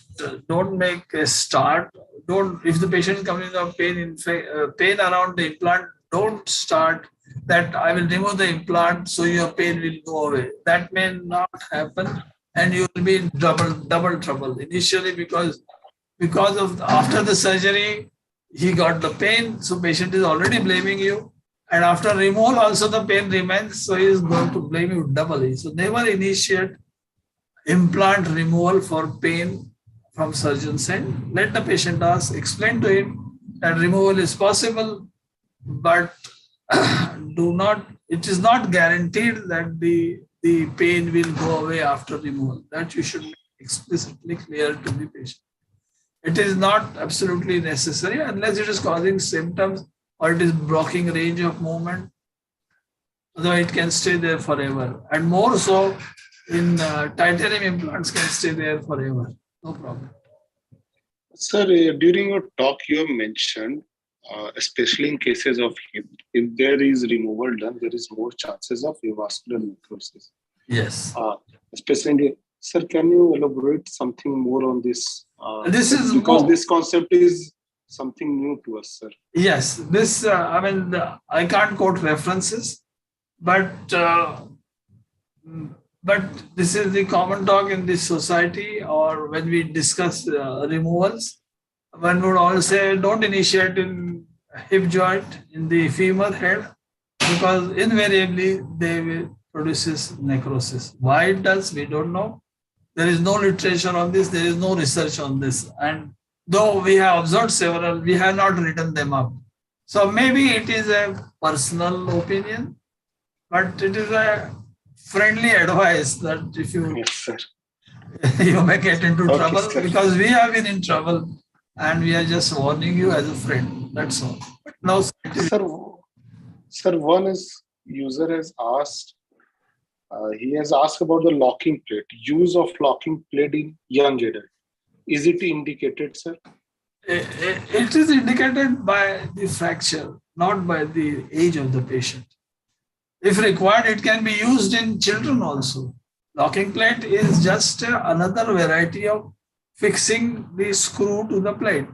don't make a start. If the patient is coming with pain around the implant, don't start that I will remove the implant so your pain will go away. That may not happen, and you will be in double trouble. Initially, because of after the surgery, he got the pain, so patient is already blaming you. And after removal, also the pain remains, so he is going to blame you doubly. So never initiate implant removal for pain from surgeon's end. Let the patient ask, explain to him that removal is possible, but it is not guaranteed that the pain will go away after removal. That you should make explicitly clear to the patient. It is not absolutely necessary unless it is causing symptoms or it is blocking range of movement. Although it can stay there forever. And more so in titanium implants can stay there forever. No problem. Sir, during your talk, you have mentioned, especially in cases of hip, if there is removal done, there is more chances of avascular necrosis. Yes. Especially, sir, can you elaborate something more on this? This is because more, this concept is something new to us, sir. Yes, this, I can't quote references, but this is the common talk in this society, or when we discuss removals, one would always say, don't initiate in hip joint, in the femur head, because invariably they will produces necrosis. Why it does, we don't know. There is no literature on this, there is no research on this. And though we have observed several, we have not written them up. So maybe it is a personal opinion, but it is a friendly advice that if you, yes, sir, you may get into trouble, sir, because we have been in trouble and we are just warning you as a friend. That's all. Now, sir, one user has asked, he has asked about the locking plate, use of locking plate in young adult. Is it indicated, sir? It is indicated by the fracture, not by the age of the patient. If required, it can be used in children also. Locking plate is just another variety of fixing the screw to the plate.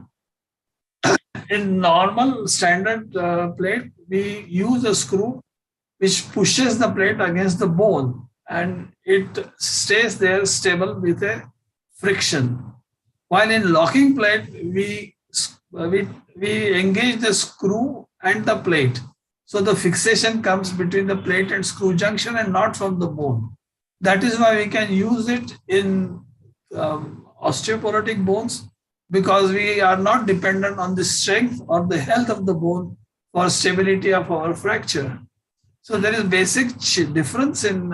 In normal standard plate, we use a screw which pushes the plate against the bone and it stays there stable with a friction. While in locking plate, we engage the screw and the plate. So the fixation comes between the plate and screw junction and not from the bone. That is why we can use it in osteoporotic bones, because we are not dependent on the strength or the health of the bone for stability of our fracture. So there is basic difference in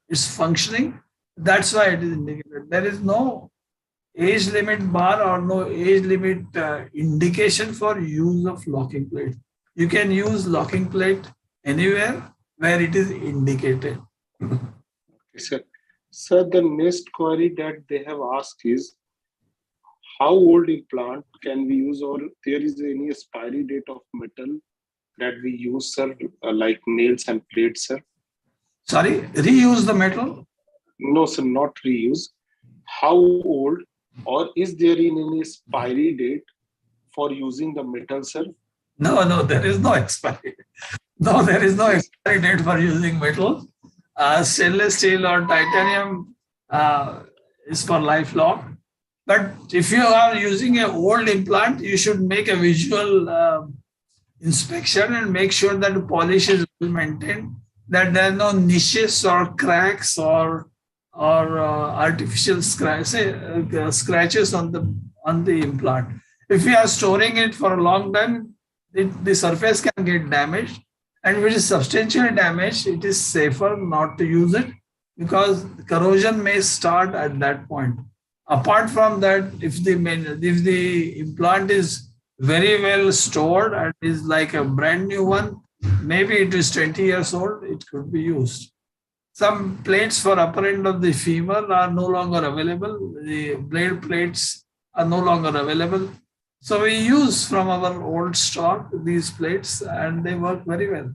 its functioning. That's why it is indicated. There is no age limit bar or no age limit indication for use of locking plate. You can use locking plate anywhere where it is indicated. Okay, sir. Sir, the next query that they have asked is, how old implant can we use, or there is any expiry date of metal that we use, sir, like nails and plates, sir? Sorry, reuse the metal? No, sir, not reuse. How old, or is there any expiry date for using the metal, sir? No, there is no expiry. No, there is no expiry date for using metal. Stainless steel or titanium is for lifelong. But if you are using an old implant, you should make a visual inspection and make sure that the polish is well maintained, that there are no niches or cracks or artificial scratches on the implant. If you are storing it for a long time, the surface can get damaged, and if it is substantially damaged, it is safer not to use it because corrosion may start at that point. Apart from that, if the implant is very well stored and is like a brand new one, maybe it is 20 years old, it could be used. Some plates for upper end of the femur are no longer available. The blade plates are no longer available. So we use from our old stock these plates and they work very well.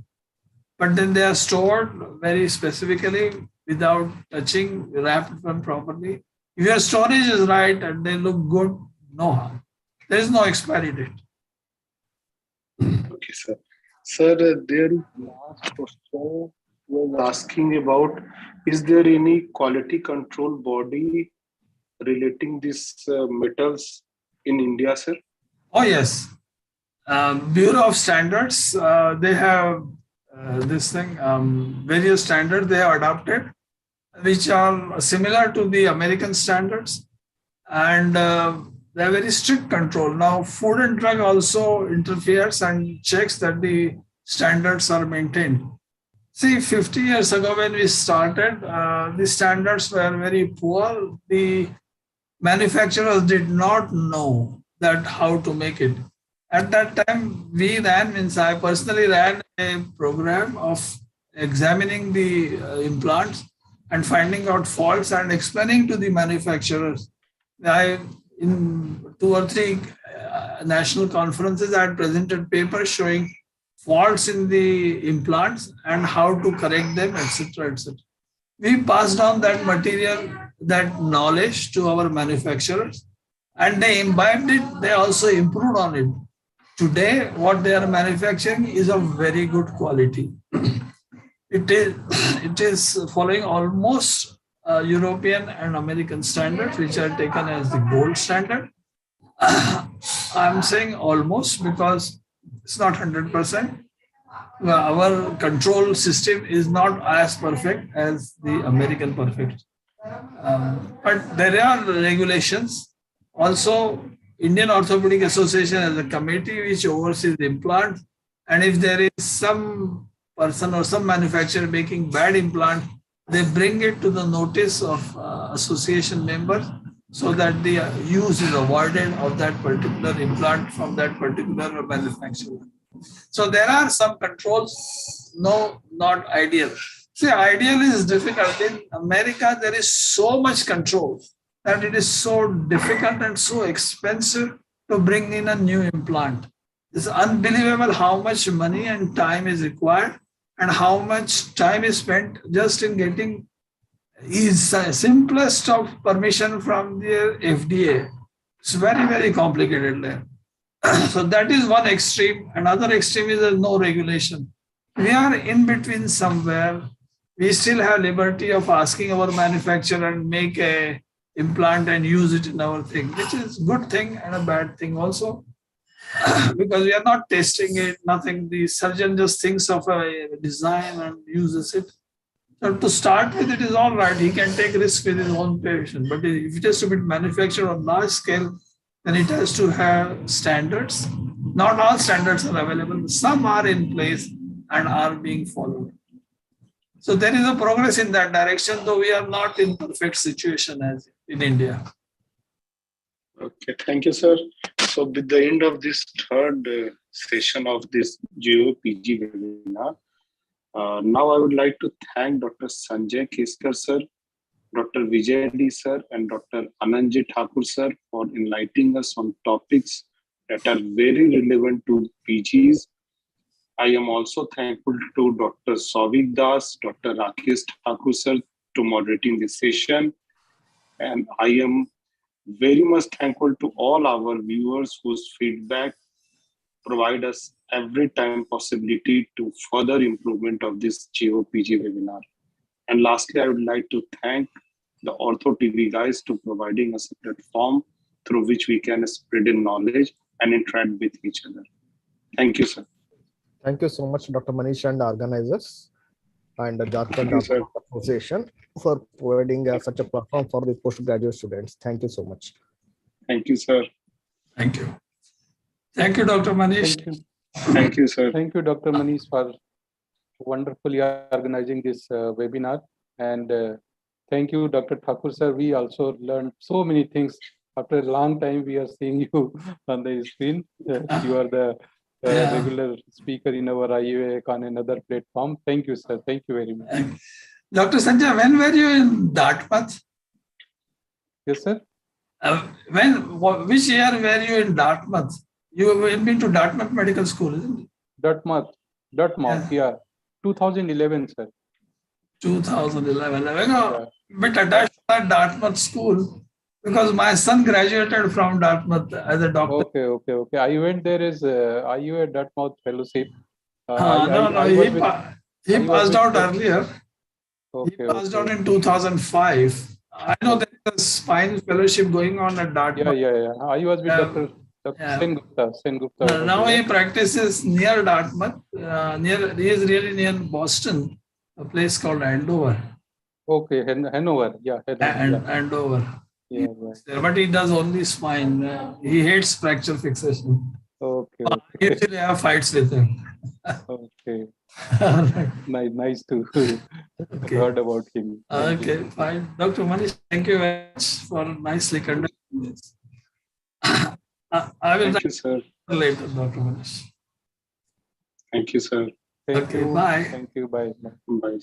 But then they are stored very specifically without touching, wrapped them properly. If your storage is right and they look good, no harm. There is no expiry date. Okay, sir. Sir, there is last question was asking about, is there any quality control body relating these metals in India, sir? Oh, yes. Bureau of Standards, they have this thing, various standards they have adopted, which are similar to the American standards. And they have very strict control. Now, Food and Drug also interferes and checks that the standards are maintained. See, 50 years ago when we started, the standards were very poor. The manufacturers did not know that how to make it. At that time, I personally ran a program of examining the implants and finding out faults and explaining to the manufacturers. In 2 or 3 national conferences, I had presented papers showing faults in the implants and how to correct them, etc., etc. We passed on that material, that knowledge to our manufacturers, and they imbibed it. They also improved on it. Today, what they are manufacturing is of very good quality. It is following almost European and American standards, which are taken as the gold standard. I'm saying almost because it's not 100%. Our control system is not as perfect as the American perfect. But there are regulations. Also, Indian Orthopedic Association has a committee which oversees the implants. And if there is some person or some manufacturer making bad implant, they bring it to the notice of association members so that the use is avoided of that particular implant from that particular manufacturer. So there are some controls, no, not ideal. See, ideal is difficult. In America, there is so much control that it is so difficult and so expensive to bring in a new implant. It's unbelievable how much money and time is required and how much time is spent just in getting is simplest of permission from the FDA. It's very, very complicated there. So that is one extreme. Another extreme is there's no regulation. We are in between somewhere. We still have liberty of asking our manufacturer and make a implant and use it in our thing, which is a good thing and a bad thing also. Because we are not testing it, nothing. The surgeon just thinks of a design and uses it. So to start with, it is all right. He can take risk with his own patient. But if it has to be manufactured on large scale, then it has to have standards. Not all standards are available. Some are in place and are being followed. So there is a progress in that direction, though we are not in perfect situation as in India. Okay, thank you, sir. So with the end of this third session of this Joa PG webinar, now I would like to thank Dr. Sanjay Keshkar, sir, Dr. Vijay D, sir, and Dr. Anand J Thakur, sir, for enlightening us on topics that are very relevant to PGs. I am also thankful to Dr. Saubhik Das, Dr. Rajesh Thakur, sir, to moderating this session. And I am very much thankful to all our viewers whose feedback provide us every time possibility to further improvement of this JOPG webinar. And lastly, I would like to thank the Ortho TV guys to providing us a platform through which we can spread in knowledge and interact with each other. Thank you, sir. Thank you so much, Dr. Manish and the organizers and the Jharkhand Thank you, sir. Orthopedic Association for providing such a platform for the postgraduate students. Thank you so much. Thank you, sir. Thank you. Thank you, Dr. Manish. Thank you. Thank you, sir. Thank you, Dr. Manish, for wonderfully organizing this webinar. And thank you, Dr. Thakur, sir. We also learned so many things. After a long time, we are seeing you on the screen. You are the regular speaker in our IUA on another platform. Thank you, sir. Thank you very much. Dr. Sanjay, when were you in Dartmouth? Yes, sir. Which year were you in Dartmouth? You have been to Dartmouth Medical School, isn't it? Dartmouth, yeah. 2011, sir. 2011. I'm a bit attached to that Dartmouth school because my son graduated from Dartmouth as a doctor. Okay. I went there as IUA Dartmouth Fellowship. He passed out earlier. Okay, He passed out in 2005. I know there is a spine fellowship going on at Dartmouth. Yeah. I was with Dr. Sen Gupta. Now he practices near Dartmouth. He is really near Boston, a place called Andover. Okay, Hanover. Yeah, Andover. Yeah. But he does only spine. He hates fracture fixation. Okay. I usually have fights with him. Okay. Right. Nice to heard about him. Okay, fine. Dr. Manish, thank you very much for nicely conducting this. I will Thank you, sir. later, Dr. Manish. Thank you, sir. Thank you. Bye. Thank you. Bye. Bye.